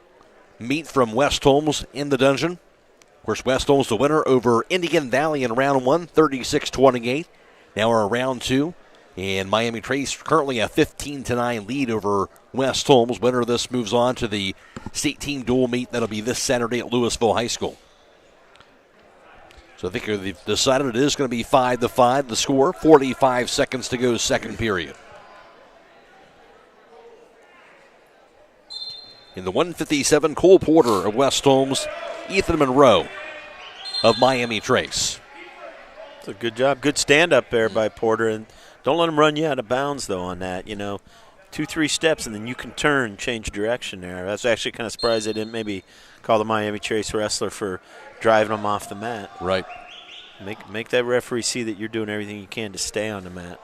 meet from West Holmes in the dungeon. Of course, West Holmes the winner over Indian Valley in round 1, 36-28. Now we're in round 2, and Miami Trace currently a 15-9 lead over West Holmes. Winner of this moves on to the state team dual meet that'll be this Saturday at Louisville High School. So I think they've decided it is going to be 5-5, the score. 45 seconds to go, second period. In the 157, Cole Porter of West Holmes, Ethan Monroe of Miami Trace. It's a good job. Good stand-up there by Porter. And don't let him run you out of bounds, though, on that. 2-3 steps, and then you can turn, change direction there. I was actually kind of surprised they didn't maybe call the Miami Trace wrestler for driving him off the mat. Right. Make that referee see that you're doing everything you can to stay on the mat.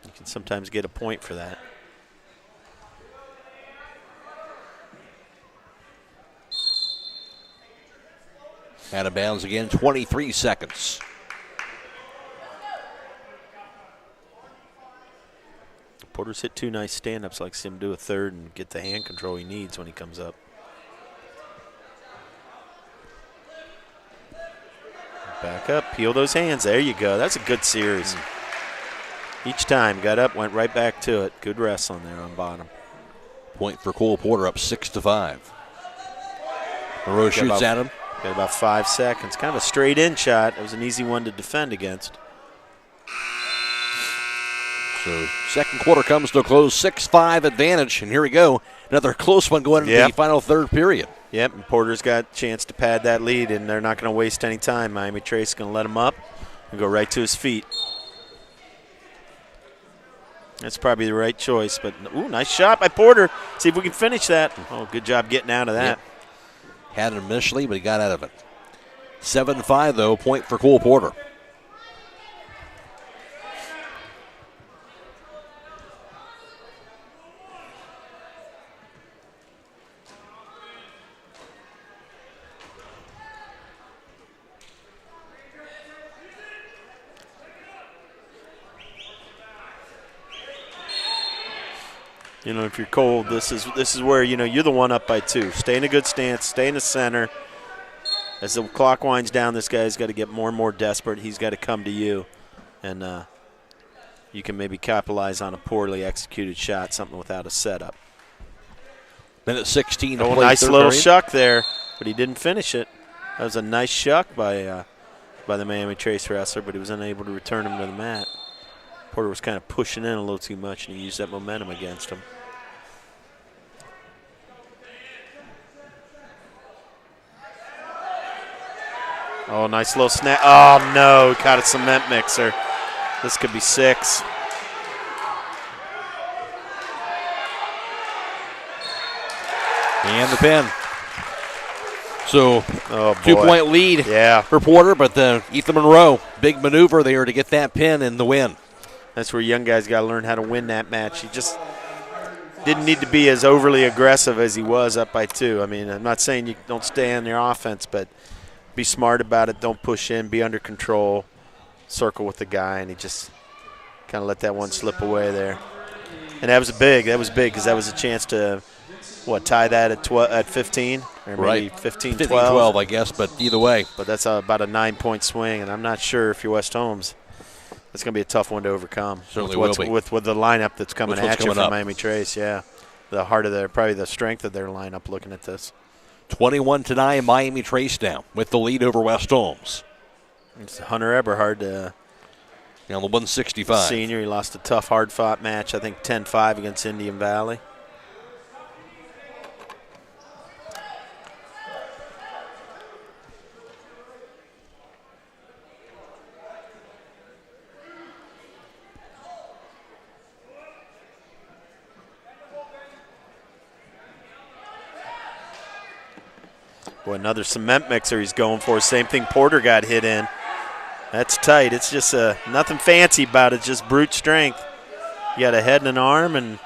You can sometimes get a point for that. Out of bounds again, 23 seconds. Porter's hit 2 nice stand-ups, like see him do a third and get the hand control he needs when he comes up. Back up, peel those hands. There you go. That's a good series. Each time, got up, went right back to it. Good wrestling there on bottom. Point for Cole Porter, up 6-5. Monroe shoots at him. Got about 5 seconds. Kind of a straight-in shot. It was an easy one to defend against. So second quarter comes to a close, 6-5 advantage. And here we go. Another close one going into the final third period. Yep, and Porter's got a chance to pad that lead, and they're not going to waste any time. Miami Trace is going to let him up and go right to his feet. That's probably the right choice, but ooh, nice shot by Porter. See if we can finish that. Oh, good job getting out of that. Yep. Had it initially, but he got out of it. 7-5, though, point for Cole Porter. If you're cold, this is where, you're the one up by 2. Stay in a good stance, stay in the center. As the clock winds down, this guy's got to get more and more desperate. He's got to come to you. And you can maybe capitalize on a poorly executed shot, something without a setup. Minute 16 to Oh, play. nice little period. shuck there, but he didn't finish it. That was a nice shuck by the Miami Trace wrestler, but he was unable to return him to the mat. Porter was kind of pushing in a little too much, and he used that momentum against him. Oh, nice little snap. Oh, no, caught a cement mixer. This could be 6. And the pin. So, Oh, boy. 2-point lead for Porter, but Ethan Monroe, big maneuver there to get that pin and the win. That's where young guys got to learn how to win that match. He just didn't need to be as overly aggressive as he was up by 2. I mean, I'm not saying you don't stay on your offense, but be smart about it. Don't push in. Be under control. Circle with the guy, and he just kind of let that one slip away there. And that was big. That was big because that was a chance to, tie that at 15? Or maybe 15-12. 15-12, I guess, but either way. But that's about a 9-point swing, and I'm not sure if you're West Holmes. It's going to be a tough one to overcome. Certainly with will be. With the lineup that's coming at you from up. Miami Trace, yeah. The heart of probably the strength of their lineup looking at this. 21-9, Miami Trace down with the lead over West Holmes. It's Hunter Eberhard, on the 165. Senior. He lost a tough, hard-fought match, I think 10-5 against Indian Valley. Boy, another cement mixer he's going for. Same thing Porter got hit in. That's tight. It's just nothing fancy about it, just brute strength. You got a head and an arm, and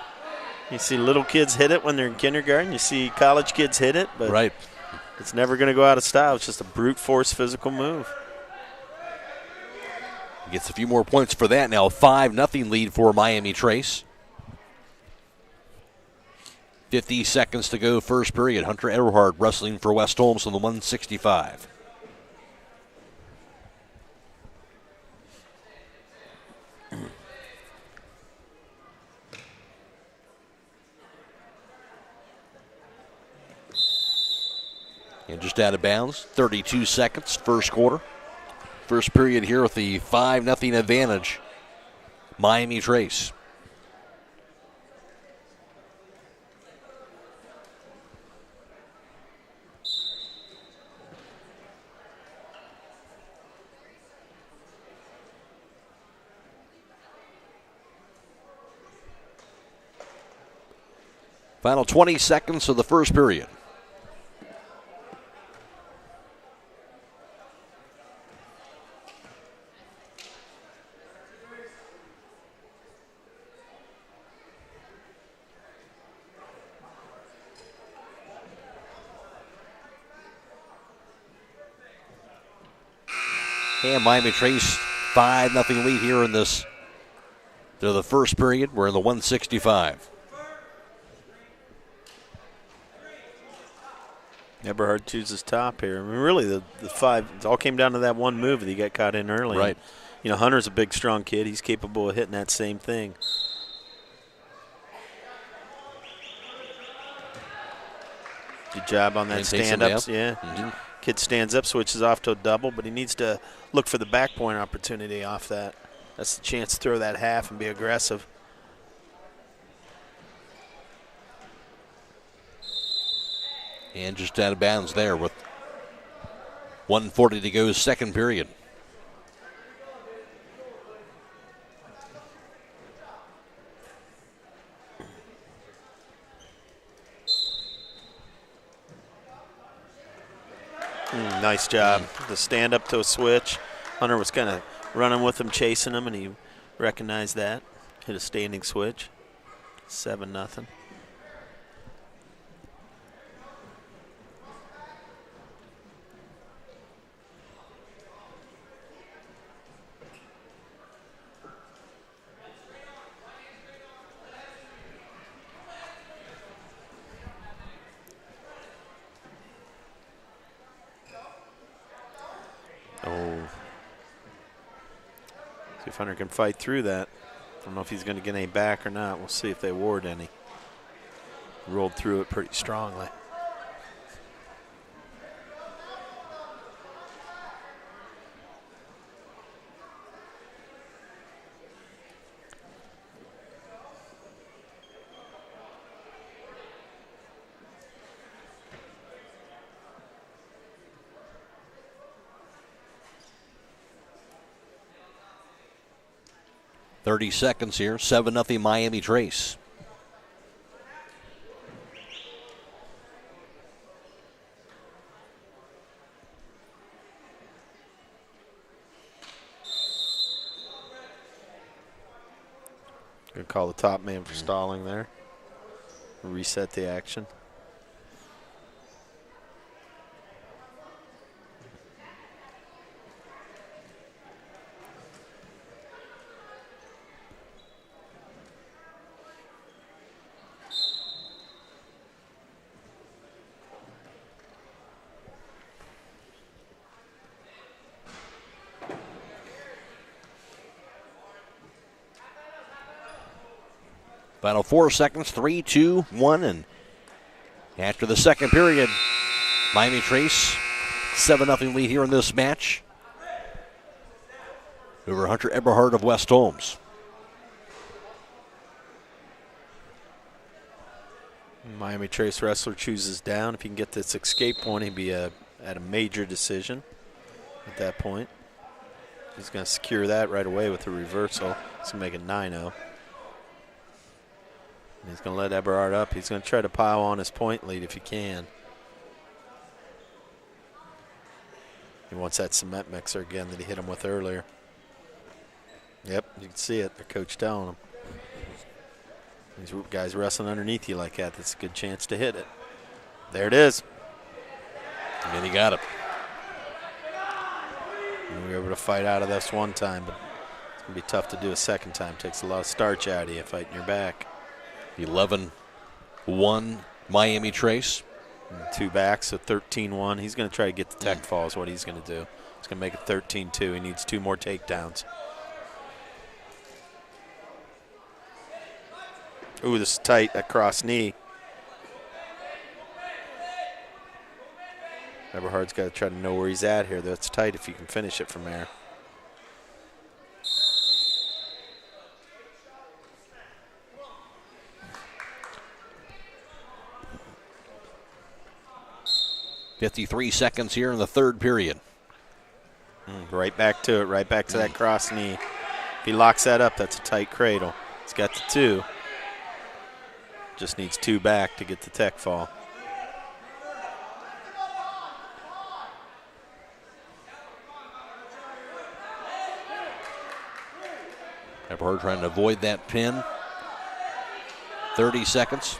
you see little kids hit it when they're in kindergarten. You see college kids hit it, but it's never going to go out of style. It's just a brute force physical move. Gets a few more points for that now. 5-0 lead for Miami Trace. 50 seconds to go, first period. Hunter Eberhard wrestling for West Holmes on the 165. And just out of bounds, 32 seconds, first quarter. First period here with the 5-0 advantage. Miami Trace. Final 20 seconds of the first period. And Miami Trace 5-0 lead here in this. They're the first period. We're in the 165. Eberhard chooses top here. I mean, really, the 5, it all came down to that one move that he got caught in early. Right. You know, Hunter's a big, strong kid. He's capable of hitting that same thing. Good job on that stand-ups. Yeah. Mm-hmm. Kid stands up, switches off to a double, but he needs to look for the back point opportunity off that. That's the chance to throw that half and be aggressive. And just out of bounds there with 1:40 to go, second period. Nice job. The stand up to a switch. Hunter was kind of running with him, chasing him, and he recognized that. Hit a standing switch. 7-0. See if Hunter can fight through that. I don't know if he's going to get any back or not. We'll see if they award any. rolled through it pretty strongly. .30 seconds here, 7-0 Miami Trace. Gonna call the top man for stalling there. Reset the action. Final 4 seconds, 3, 2, 1, and after the second period, Miami Trace 7-0 lead here in this match over Hunter Eberhard of West Holmes. Miami Trace wrestler chooses down. If he can get this escape point, he'd be at a major decision at that point. He's going to secure that right away with a reversal. He's going to make it 9-0. He's going to let Eberhard up. He's going to try to pile on his point lead if he can. He wants that cement mixer again that he hit him with earlier. Yep, you can see it. Their coach telling him. These guys wrestling underneath you like that, that's a good chance to hit it. There it is. And he got it. And we were able to fight out of this one time, but it's going to be tough to do a second time. Takes a lot of starch out of you fighting your back. 11-1 Miami Trace. And 2 back, so 13-1. He's going to try to get the tech fall is what he's going to do. He's going to make it 13-2. He needs 2 more takedowns. Ooh, this is tight, that cross knee. Eberhard's got to try to know where he's at here. That's tight if you can finish it from there. .53 seconds here in the third period. Right back to it, right back to that cross knee. If he locks that up, that's a tight cradle. He's got the 2. Just needs 2 back to get the tech fall. Eberhard trying to avoid that pin. 30 seconds.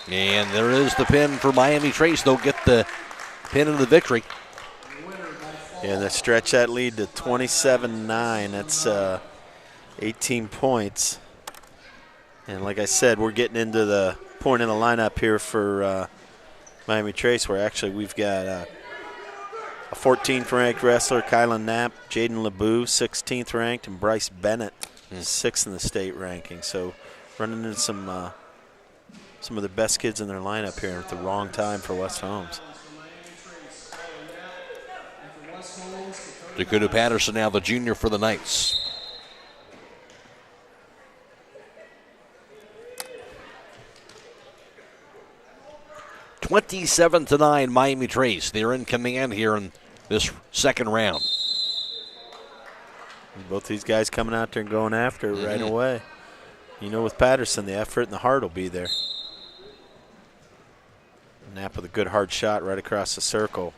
And there is the pin for Miami Trace. They'll get the pin and the victory. Yeah, they stretch that lead to 27-9. That's 18 points. And like I said, we're getting into the point in the lineup here for Miami Trace, where actually we've got a 14th ranked wrestler, Kylan Knapp, Jaden LeBeau, 16th ranked, and Bryce Bennett, 6th in the state ranking. So running into some of the best kids in their lineup here at the wrong time for West Holmes. Dakota Patterson now the junior for the Knights. (27-9) Miami Trace. They're in command here in this second round. Both these guys coming out there and going after it right away. You know, with Patterson, the effort and the heart will be there. Knapp with a good hard shot right across the circle.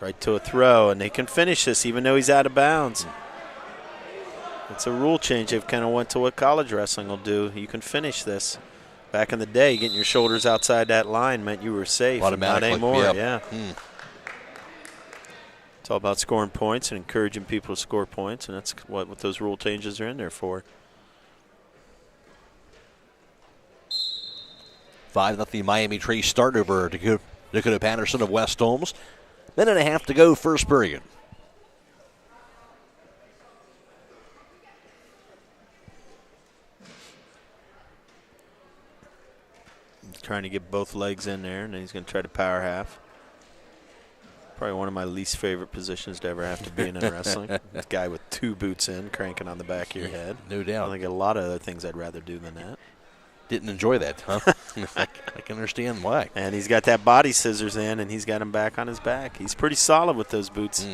Right to a throw, and they can finish this even though he's out of bounds. It's a rule change. They've kind of went to what college wrestling will do. You can finish this. Back in the day, getting your shoulders outside that line meant you were safe. Not anymore, yeah. It's all about scoring points and encouraging people to score points, and that's what those rule changes are in there for. 5-0 Miami Trace start over Dakota Patterson of West Holmes. Minute and a half to go, first period. trying to get both legs in there, and then he's going to try to power half. Probably one of my least favorite positions to ever have to be in wrestling. This guy with 2 boots in, cranking on the back of your head. No doubt. I think a lot of other things I'd rather do than that. Didn't enjoy that, huh? I can understand why. And he's got that body scissors in, and he's got him back on his back. He's pretty solid with those boots.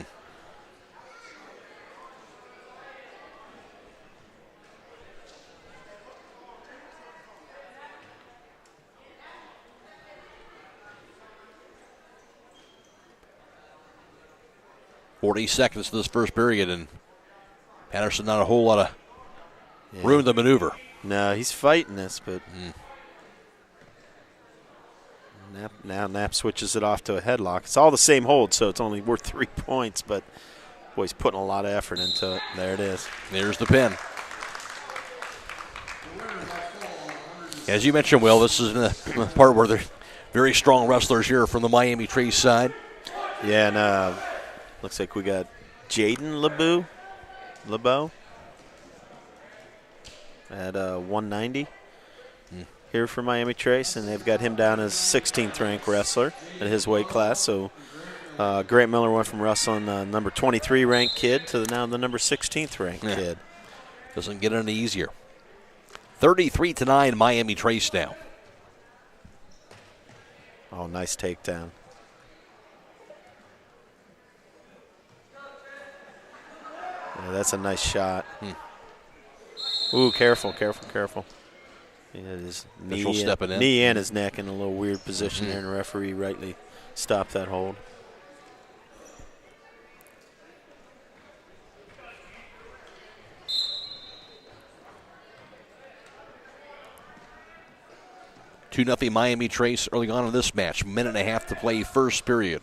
40 seconds to this first period, and Patterson not a whole lot of room to maneuver. No, he's fighting this, but Knapp switches it off to a headlock. It's all the same hold, so it's only worth 3 points, but boy, he's putting a lot of effort into it. There it is. There's the pin. As you mentioned, Will, this is the part where they're very strong wrestlers here from the Miami Trace side. Yeah, and looks like we got Jaden LeBeau at 190 here for Miami Trace, and they've got him down as 16th ranked wrestler in his weight class. So Grant Miller went from wrestling number 23 ranked kid to now the number 16th ranked kid. Doesn't get any easier. 33-9 Miami Trace now. Oh, nice takedown. Yeah, that's a nice shot. Ooh, careful. Yeah, his knee and his neck in a little weird position there, and the referee rightly stopped that hold. Two 2-0 Miami Trace early on in this match. Minute and a half to play first period.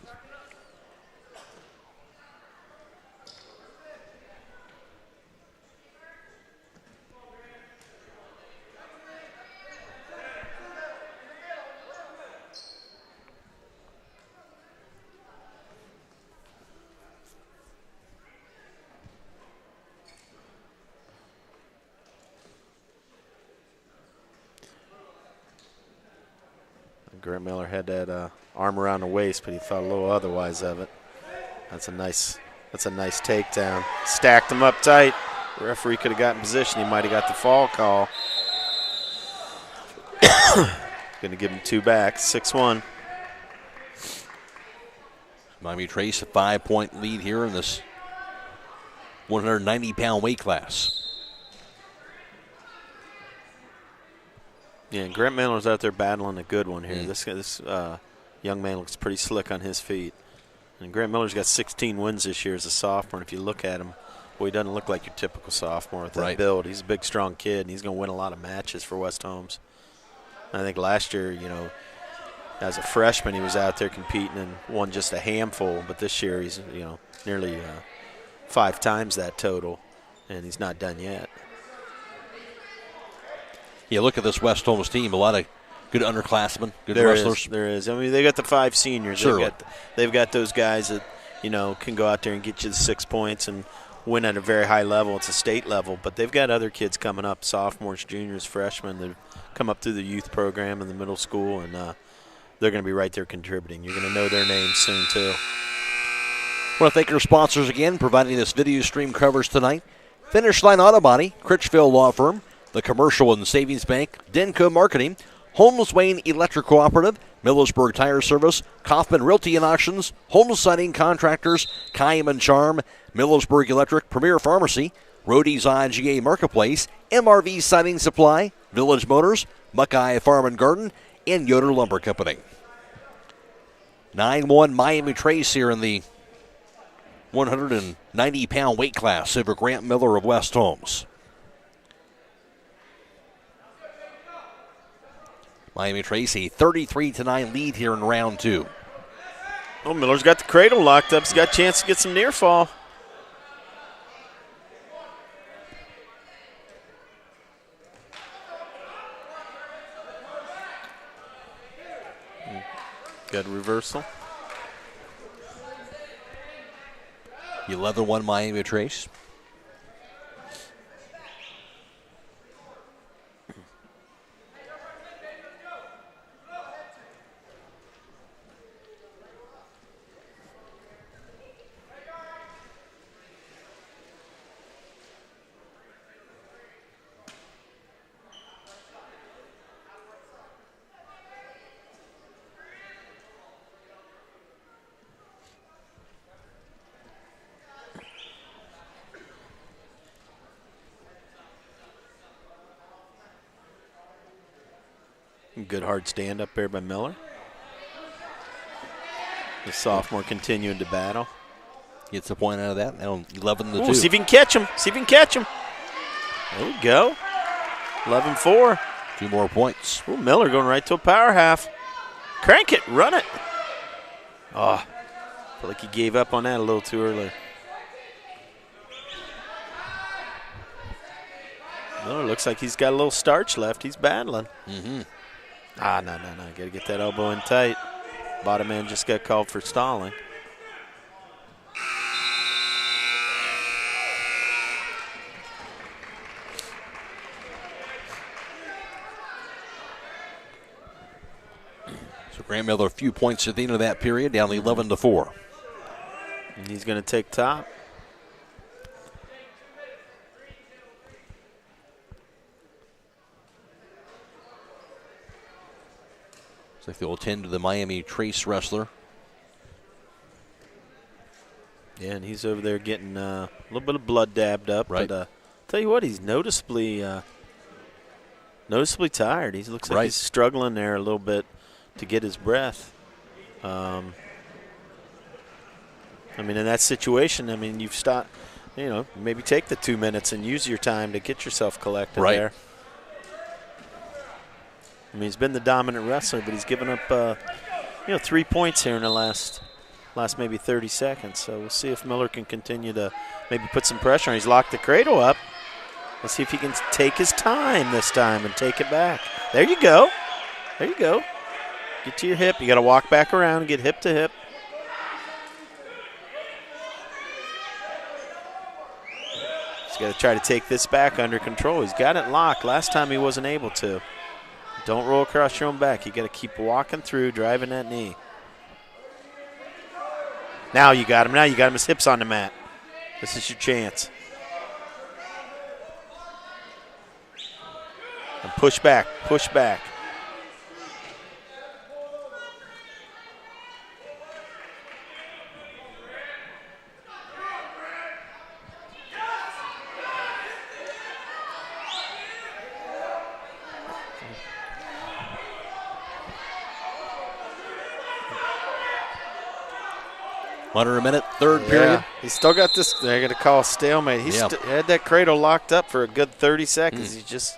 Grant Miller had that arm around the waist, but he thought a little otherwise of it. That's a nice takedown. Stacked him up tight. The referee could have gotten position. He might have got the fall call. Going to give him 2 back. 6-1. Miami Trace a 5-point lead here in this 190-pound weight class. Yeah, and Grant Miller's out there battling a good one here. This young man looks pretty slick on his feet. And Grant Miller's got 16 wins this year as a sophomore. And if you look at him, boy, he doesn't look like your typical sophomore with that build. He's a big, strong kid, and he's going to win a lot of matches for West Holmes. I think last year, as a freshman, he was out there competing and won just a handful. But this year, he's, nearly 5 times that total, and he's not done yet. Yeah, look at this West Holmes team. A lot of good underclassmen, good wrestlers. There is. I mean, they got the 5 seniors. Sure. They've got those guys that, can go out there and get you the 6 points and win at a very high level. It's a state level. But they've got other kids coming up, sophomores, juniors, freshmen, that come up through the youth program in the middle school, and they're going to be right there contributing. You're going to know their names soon, too. I want to thank our sponsors again, providing this video stream coverage tonight. Finish Line Auto Body, Critchfield Law Firm, the Commercial and Savings Bank, Denco Marketing, Holmes Wayne Electric Cooperative, Millersburg Tire Service, Kaufman Realty and Auctions, Holmes Siding Contractors, Kaiman Charm, Millersburg Electric, Premier Pharmacy, Rody's IGA Marketplace, MRV Siding Supply, Village Motors, Buckeye Farm and Garden, and Yoder Lumber Company. 9-1 Miami Trace here in the 190-pound weight class over Grant Miller of West Holmes. Miami Trace a 33-9 lead here in round 2. Oh, Miller's got the cradle locked up. He's got a chance to get some near fall. Good reversal. 11-1 Miami Trace. Good hard stand up there by Miller. The sophomore continuing to battle. Gets a point out of that. Now 11-2. See if he can catch him. See if he can catch him. There we go. 11-4. 2 more points. Ooh, Miller going right to a power half. Crank it. Run it. Oh, I feel like he gave up on that a little too early. Miller looks like he's got a little starch left. He's battling. Mm-hmm. No. Got to get that elbow in tight. Bottom man just got called for stalling. So Grant Miller a few points at the end of that period, down 11-4. And he's going to take top. Looks like they'll attend to the Miami Trace wrestler. Yeah, and he's over there getting a little bit of blood dabbed up. Right. But tell you what, he's noticeably tired. He looks like he's struggling there a little bit to get his breath. I mean, in that situation, you've stopped, maybe take the 2 minutes and use your time to get yourself collected there. I mean, he's been the dominant wrestler, but he's given up, 3 points here in the last maybe 30 seconds. So we'll see if Miller can continue to maybe put some pressure on. He's locked the cradle up. Let's see if he can take his time this time and take it back. There you go. There you go. Get to your hip. You got to walk back around and get hip to hip. He's got to try to take this back under control. He's got it locked. Last time he wasn't able to. Don't roll across your own back. You got to keep walking through, driving that knee. Now you got him. Now you got him. His hips on the mat. This is your chance. And push back. Push back. Under a minute, third period. He's still got this. They're going to call a stalemate. He had that cradle locked up for a good 30 seconds.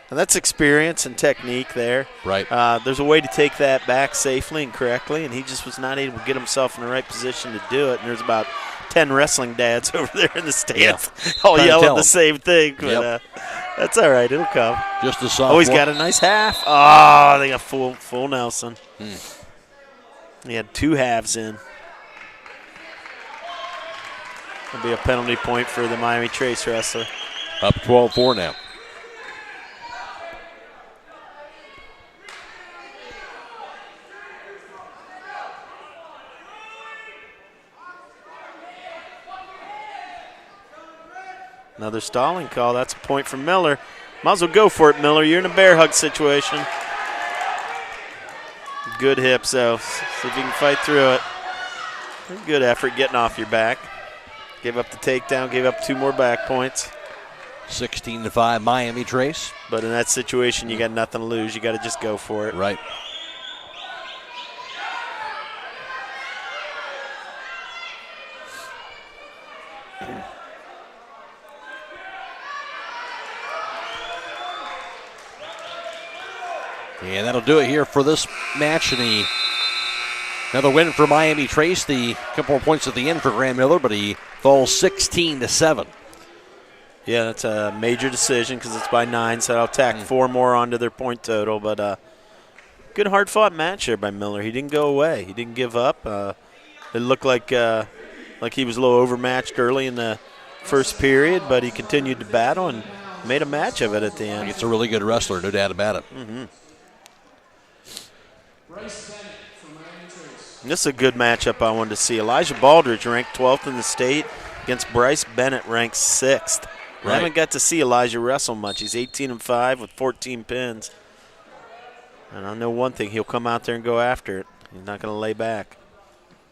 And that's experience and technique there. Right. There's a way to take that back safely and correctly, and he just was not able to get himself in the right position to do it. And there's about 10 wrestling dads over there in the stands all yelling the same thing. But that's all right. It'll come. Just a sophomore. Oh, he's got a nice half. Oh, they got full Nelson. He had 2 halves in. It'll be a penalty point for the Miami Trace wrestler. Up 12-4 now. Another stalling call. That's a point from Miller. Might as well go for it, Miller. You're in a bear hug situation. Good hips, though. See if you can fight through it. Good effort getting off your back. Gave up the takedown, gave up 2 more back points. 16-5 Miami Trace. But in that situation, you got nothing to lose. You got to just go for it. Right. And that'll do it here for this match. And another win for Miami Trace. The couple of points at the end for Grant Miller, but he falls 16-7. Yeah, that's a major decision because it's by 9, so I'll tack 4 more onto their point total. But good hard-fought match there by Miller. He didn't go away. He didn't give up. It looked like he was a little overmatched early in the first period, but he continued to battle and made a match of it at the end. He's a really good wrestler, no doubt about it. This is a good matchup I wanted to see. Elijah Baldridge ranked 12th in the state against Bryce Bennett ranked 6th. I haven't got to see Elijah wrestle much. He's 18-5 with 14 pins. And I know one thing, he'll come out there and go after it. He's not going to lay back.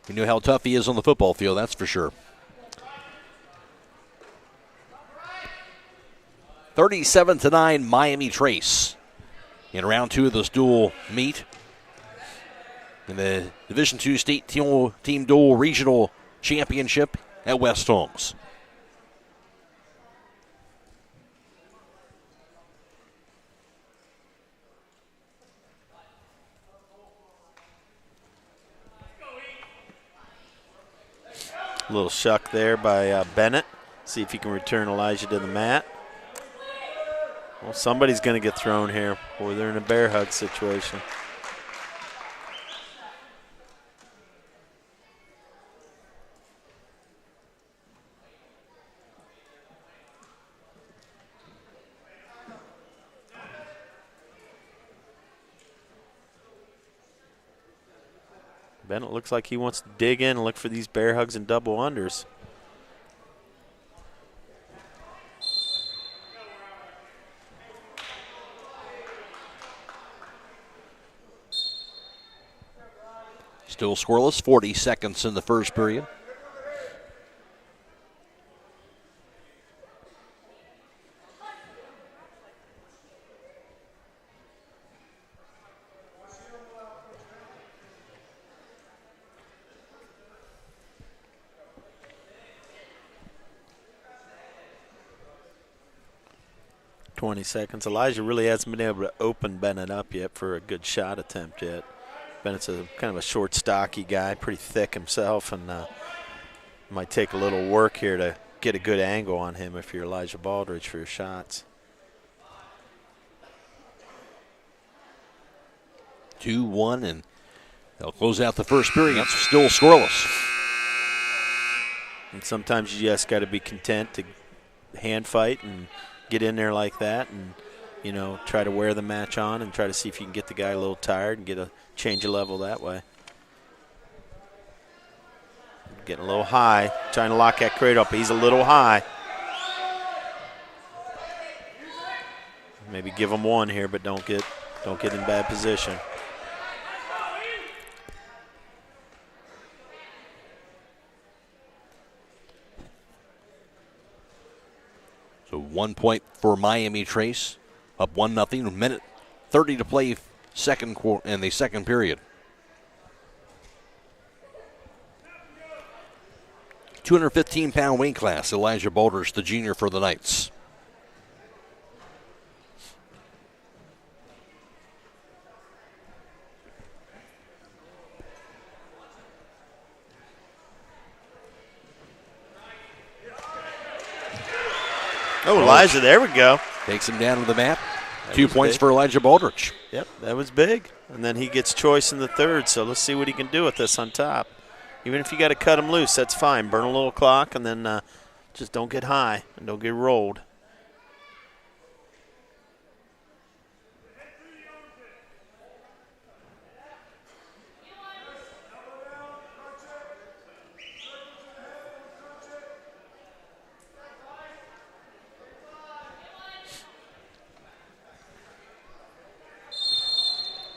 You know how tough he is on the football field, that's for sure. 37-9 Miami Trace. in round 2 of this dual meet in the Division II State Team Dual Regional Championship at West Holmes. A little shuck there by Bennett. See if he can return Elijah to the mat. Well, somebody's going to get thrown here, or they're in a bear hug situation. Bennett looks like he wants to dig in and look for these bear hugs and double unders. Still scoreless, 40 seconds in the first period. Seconds. Elijah really hasn't been able to open Bennett up yet for a good shot attempt yet. Bennett's kind of a short, stocky guy, pretty thick himself, and might take a little work here to get a good angle on him if you're Elijah Baldridge for your shots. 2-1, and they'll close out the first period. It's still scoreless. And sometimes you just got to be content to hand fight and get in there like that and, you know, try to wear the match on and try to see if you can get the guy a little tired and get a change of level that way. Getting a little high, trying to lock that crate up. He's a little high. Maybe give him one here, but don't get in bad position. So 1 point for Miami Trace, up 1-0. Minute 30 to play in the second period. 215-pound weight class, Elijah Baldridge, the junior for the Knights. Oh, Elijah, there we go. Takes him down to the mat. 2 points for Elijah Baldridge. Yep, that was big. And then he gets choice in the third, so let's see what he can do with this on top. Even if you got to cut him loose, that's fine. Burn a little clock, and then just don't get high and don't get rolled.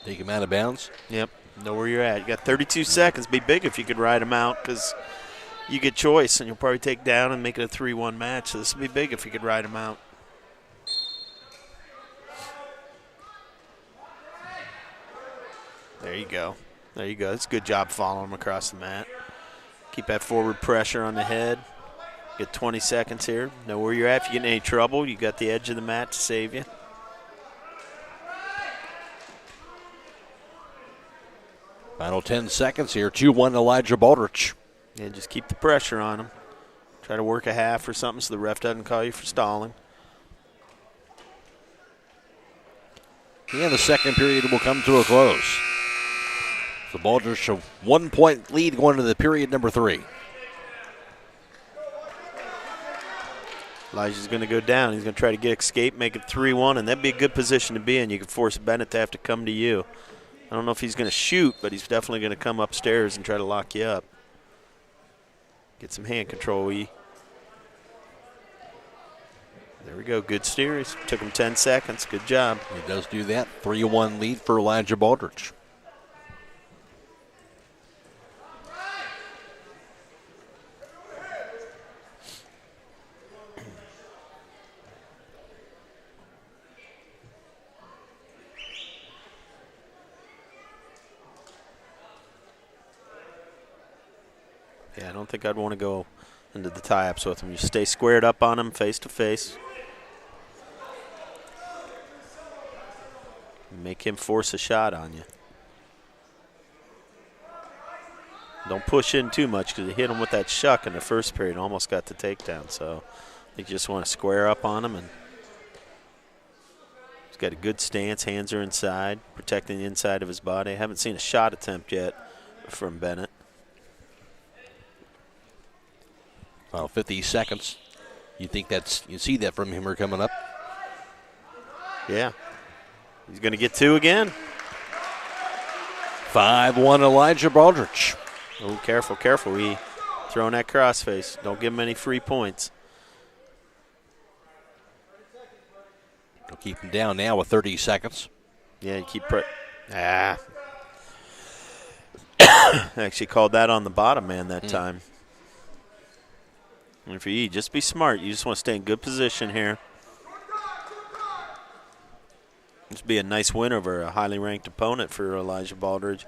Take him out of bounds. Yep, know where you're at. You got 32 seconds. Be big if you could ride him out because you get choice, and you'll probably take down and make it a 3-1 match. So this would be big if you could ride him out. There you go. There you go. That's a good job following him across the mat. Keep that forward pressure on the head. Get 20 seconds here. Know where you're at. If you get in any trouble, you got the edge of the mat to save you. Final 10 seconds here. 2-1 Elijah Baldridge. Yeah, just keep the pressure on him. Try to work a half or something so the ref doesn't call you for stalling. And the second period will come to a close. So Baldridge a 1 point lead going into the period number 3. Elijah's going to go down. He's going to try to get escape, make it 3-1, and that'd be a good position to be in. You could force Bennett to have to come to you. I don't know if he's going to shoot, but he's definitely going to come upstairs and try to lock you up. Get some hand control, E. There we go. Good steers. Took him 10 seconds. Good job. He does do that. 3-1 lead for Elijah Baldridge. Yeah, I don't think I'd want to go into the tie-ups with him. You stay squared up on him face to face. Make him force a shot on you. Don't push in too much because you hit him with that shuck in the first period. Almost got the takedown. So you just want to square up on him. And he's got a good stance. Hands are inside, protecting the inside of his body. I haven't seen a shot attempt yet from Bennett. Well, 50 seconds. You see that from him coming up? Yeah. He's going to get 2 again. 5-1 Elijah Baldrige. Oh, careful, careful. He throwing that crossface. Don't give him any free points. They'll keep him down now with 30 seconds. Yeah, you keep actually called that on the bottom man that time. And for you, just be smart. You just want to stay in good position here. This would be a nice win over a highly ranked opponent for Elijah Baldrige.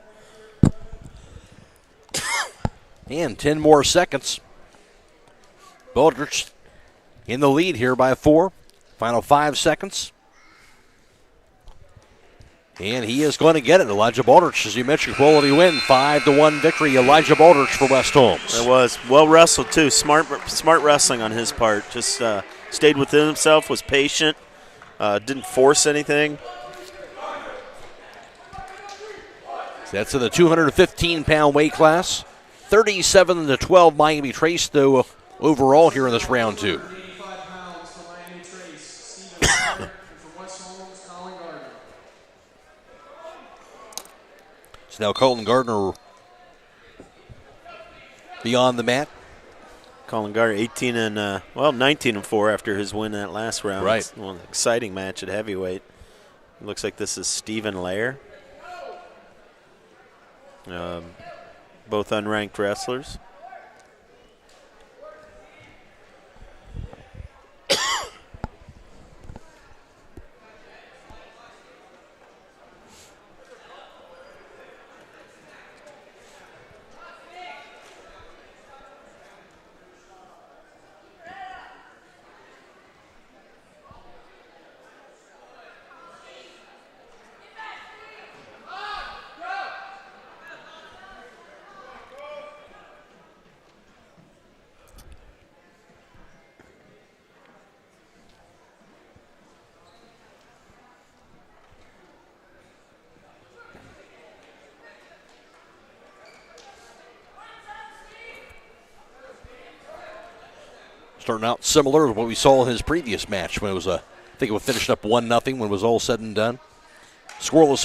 And 10 more seconds. Baldrige in the lead here by 4. Final 5 seconds. And he is going to get it. Elijah Baldrige, as you mentioned, quality win. 5-1 victory. Elijah Baldrige for West Holmes. It was well wrestled too. Smart wrestling on his part. Just stayed within himself. Was patient. Didn't force anything. So that's in the 215-pound weight class. 37-12 Miami Trace, though, overall here in this round 2. 85 pounds for Miami Trace. Stephen Gardner, and for West Holmes, Colin Gardner. So now Colin Gardner beyond the mat. Colin Gardner, 19-4 after his win that last round. Right. It's one exciting match at heavyweight. It looks like this is Stephen Lair. Both unranked wrestlers. Starting out similar to what we saw in his previous match when it was I think it was finished up 1-0 when it was all said and done. Scoreless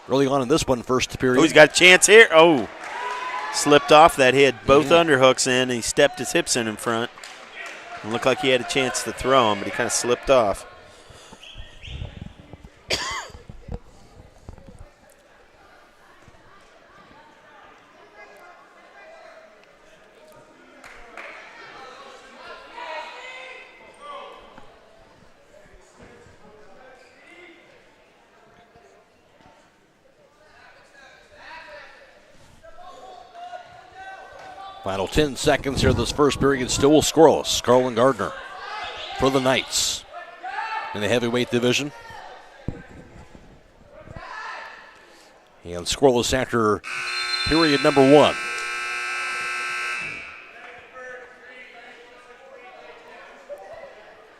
early on in this one, first period. Oh, he's got a chance here. Oh, slipped off that. He had both underhooks in, and he stepped his hips in front. It looked like he had a chance to throw him, but he kind of slipped off. Final 10 seconds here. This first period still scoreless. Colin Gardner for the Knights in the heavyweight division. And scoreless after period number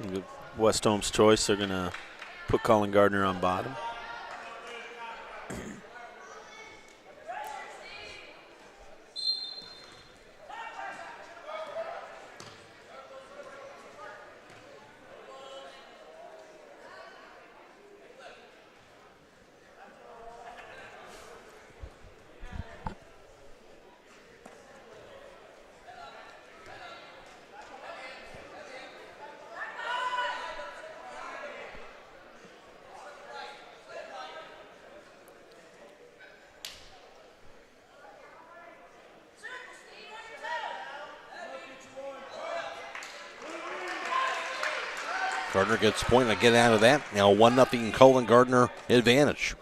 1. West Holmes' choice. They're going to put Colin Gardner on bottom. Gardner gets a point to get out of that. Now 1-0 Colin Gardner advantage.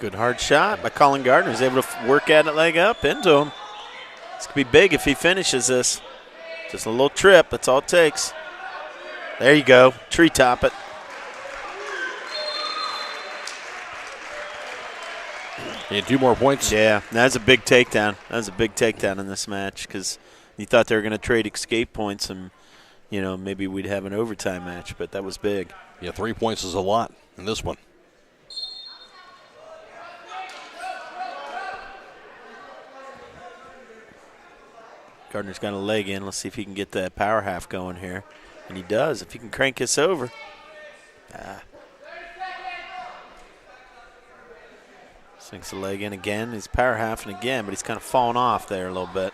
Good hard shot by Colin Gardner. He's able to work at it, leg up, into him. This could be big if he finishes this. Just a little trip, that's all it takes. There you go, treetop it. And 2 more points. Yeah, that's a big takedown. That was a big takedown in this match because you thought they were going to trade escape points and, maybe we'd have an overtime match, but that was big. Yeah, 3 points is a lot in this one. Gardner's got a leg in. Let's see if he can get that power half going here. And he does. If he can crank this over. Sinks the leg in again. He's power halfing again, but he's kind of fallen off there a little bit.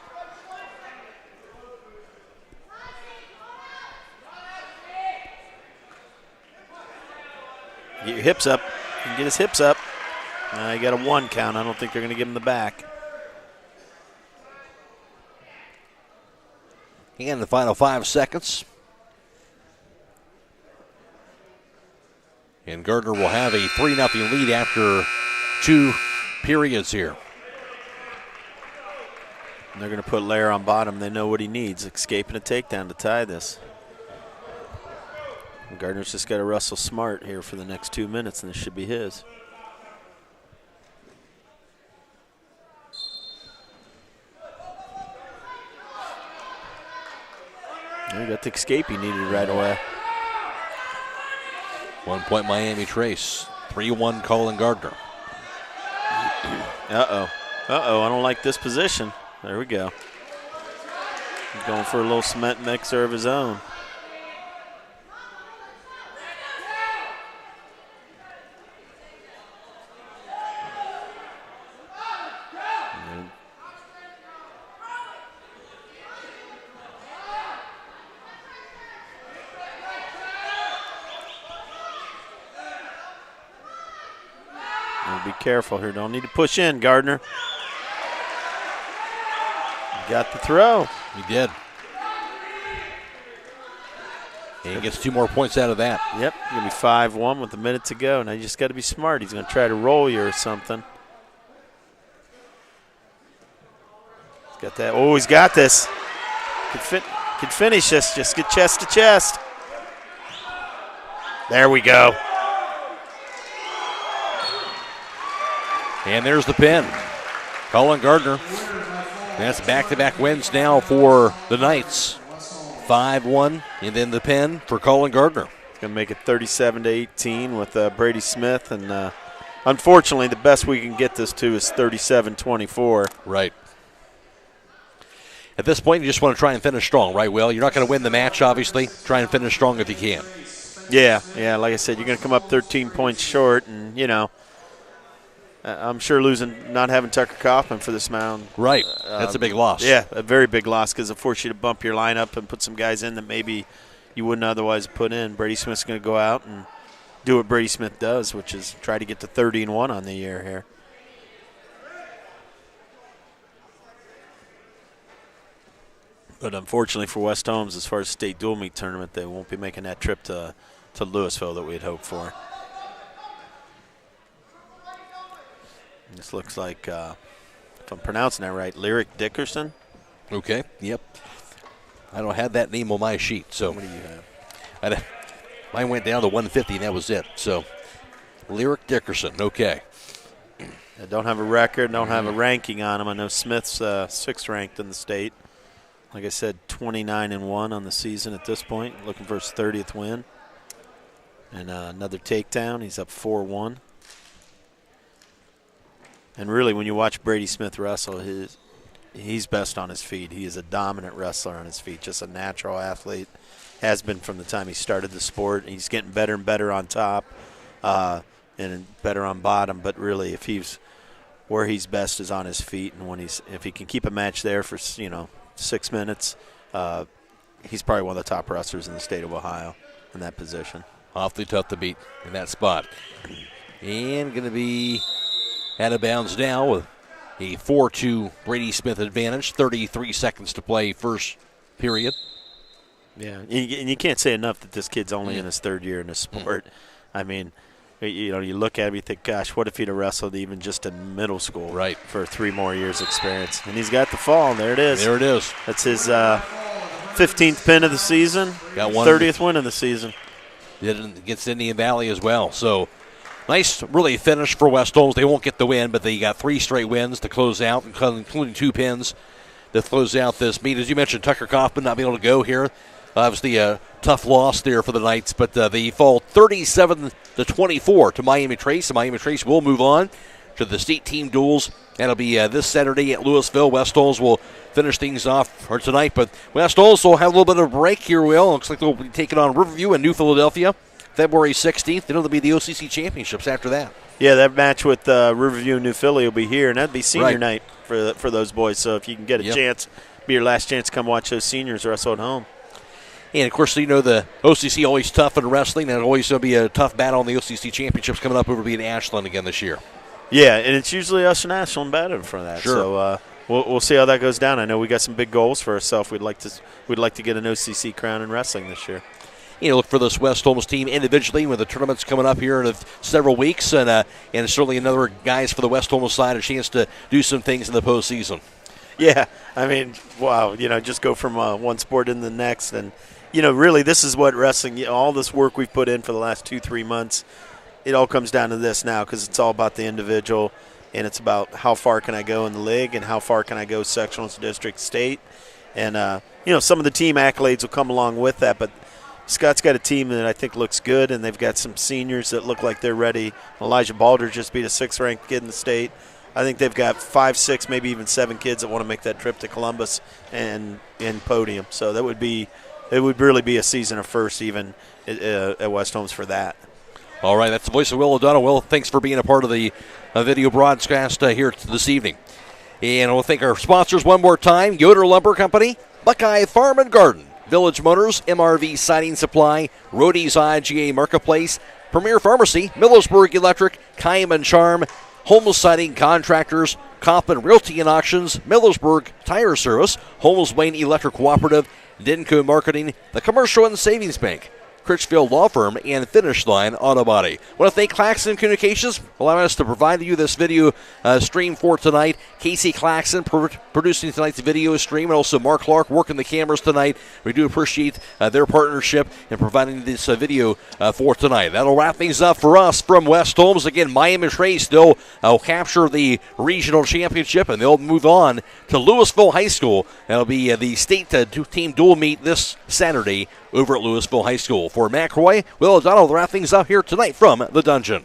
Get your hips up. You can get his hips up. He got a 1 count. I don't think they're going to give him the back. And the final 5 seconds. And Gardner will have a 3-0 lead after 2 periods here. And they're going to put Lair on bottom. They know what he needs, escape and a takedown to tie this. And Gardner's just got to wrestle smart here for the next 2 minutes, and this should be his. He got the escape he needed right away. 1 point Miami Trace. 3-1 Colin Gardner. Uh-oh. Uh-oh, I don't like this position. There we go. He's going for a little cement mixer of his own. Be careful here. Don't need to push in, Gardner. He got the throw. He did. And he gets 2 more points out of that. Yep, going to be 5-1 with a minute to go. Now you just got to be smart. He's going to try to roll you or something. He's got that. Oh, he's got this. Could finish this. Just get chest to chest. There we go. And there's the pin. Colin Gardner. That's back-to-back wins now for the Knights. 5-1, and then the pin for Colin Gardner. It's going to make it 37-18 with Brady Smith. And unfortunately, the best we can get this to is 37-24. Right. At this point, you just want to try and finish strong, right, Will? You're not going to win the match, obviously. Try and finish strong if you can. Yeah, like I said, you're going to come up 13 points short, and, I'm sure not having Tucker Kaufman for this mound. Right. That's a big loss. Yeah, a very big loss because it'll force you to bump your lineup and put some guys in that maybe you wouldn't otherwise put in. Brady Smith's going to go out and do what Brady Smith does, which is try to get to 30-1 on the year here. But unfortunately for West Holmes, as far as state dual meet tournament, they won't be making that trip to Louisville that we had hoped for. This looks like, if I'm pronouncing that right, Lyric Dickerson. Okay, yep. I don't have that name on my sheet, so. What do you have? Mine went down to 150, and that was it. So, Lyric Dickerson, okay. I don't have a record, don't have a ranking on him. I know Smith's 6th ranked in the state. Like I said, 29-1 on the season at this point, looking for his 30th win. And another takedown, he's up 4-1. And really, when you watch Brady Smith wrestle, he's best on his feet. He is a dominant wrestler on his feet, just a natural athlete. Has been from the time he started the sport. He's getting better and better on top and better on bottom. But really, if he's where he's best is on his feet, and if he can keep a match there for 6 minutes, he's probably one of the top wrestlers in the state of Ohio in that position. Awfully tough to beat in that spot. And going to be out of bounds now with a 4-2 Brady Smith advantage. 33 seconds to play first period. Yeah, and you can't say enough that this kid's only in his 3rd year in this sport. I mean, You look at him, you think, gosh, what if he'd have wrestled even just in middle school for 3 more years experience? And he's got the fall, and there it is. There it is. That's his 15th pin of the season, got one 30th win of the season. Gets Indian Valley as well. So nice, really finish for West Holmes. They won't get the win, but they got 3 straight wins to close out, including 2 pins to close out this meet. As you mentioned, Tucker Kaufman not being able to go here. Obviously, a tough loss there for the Knights, but they fall 37-24 to Miami Trace. And Miami Trace will move on to the state team duels. That'll be this Saturday at Louisville. West Holmes will finish things off for tonight, but West Holmes will have a little bit of a break here. Looks like they'll be taking on Riverview and New Philadelphia February 16th. Then it'll be the OCC Championships after that. Yeah, that match with Riverview and New Philly will be here, and that'd be senior night for those boys. So if you can get a chance, be your last chance to come watch those seniors wrestle at home. And, of course, the OCC always tough in wrestling, and it'll always be a tough battle in the OCC Championships coming up over being Ashland again this year. Yeah, and it's usually us and Ashland battling for that. Sure. So we'll see how that goes down. I know we got some big goals for ourselves. We'd like to get an OCC crown in wrestling this year. Look for this West Holmes team individually when the tournament's coming up here in several weeks, and certainly another guys for the West Holmes side a chance to do some things in the postseason. Yeah, I mean, wow, just go from one sport into the next, and really this is what wrestling, all this work we've put in for the last 2-3 months, it all comes down to this now because it's all about the individual, and it's about how far can I go in the league and how far can I go sectionals, district, state, and some of the team accolades will come along with that, but Scott's got a team that I think looks good, and they've got some seniors that look like they're ready. Elijah Balder just beat a 6th-ranked kid in the state. I think they've got 5, 6, maybe even 7 kids that want to make that trip to Columbus and podium. So it would really be a season of first even at West Holmes for that. All right, that's the voice of Will O'Donnell. Will, thanks for being a part of the video broadcast here this evening. And we'll thank our sponsors one more time: Yoder Lumber Company, Buckeye Farm and Garden, Village Motors, MRV Siding Supply, Rody's IGA Marketplace, Premier Pharmacy, Millersburg Electric, Kaiman Charm, Holmes Siding Contractors, Kaufman Realty and Auctions, Millersburg Tire Service, Holmes Wayne Electric Cooperative, Denko Marketing, the Commercial and Savings Bank, Critchfield Law Firm, and Finish Line Auto Body. I want to thank Claxon Communications for allowing us to provide you this video stream for tonight. Casey Claxon producing tonight's video stream, and also Mark Clark working the cameras tonight. We do appreciate their partnership in providing this video for tonight. That'll wrap things up for us from West Holmes. Again, Miami Trace still capture the regional championship, and they'll move on to Louisville High School. That'll be the state team dual meet this Saturday over at Louisville High School. For Matt Croy, Will O'Donnell, wrap things up here tonight from the Dungeon.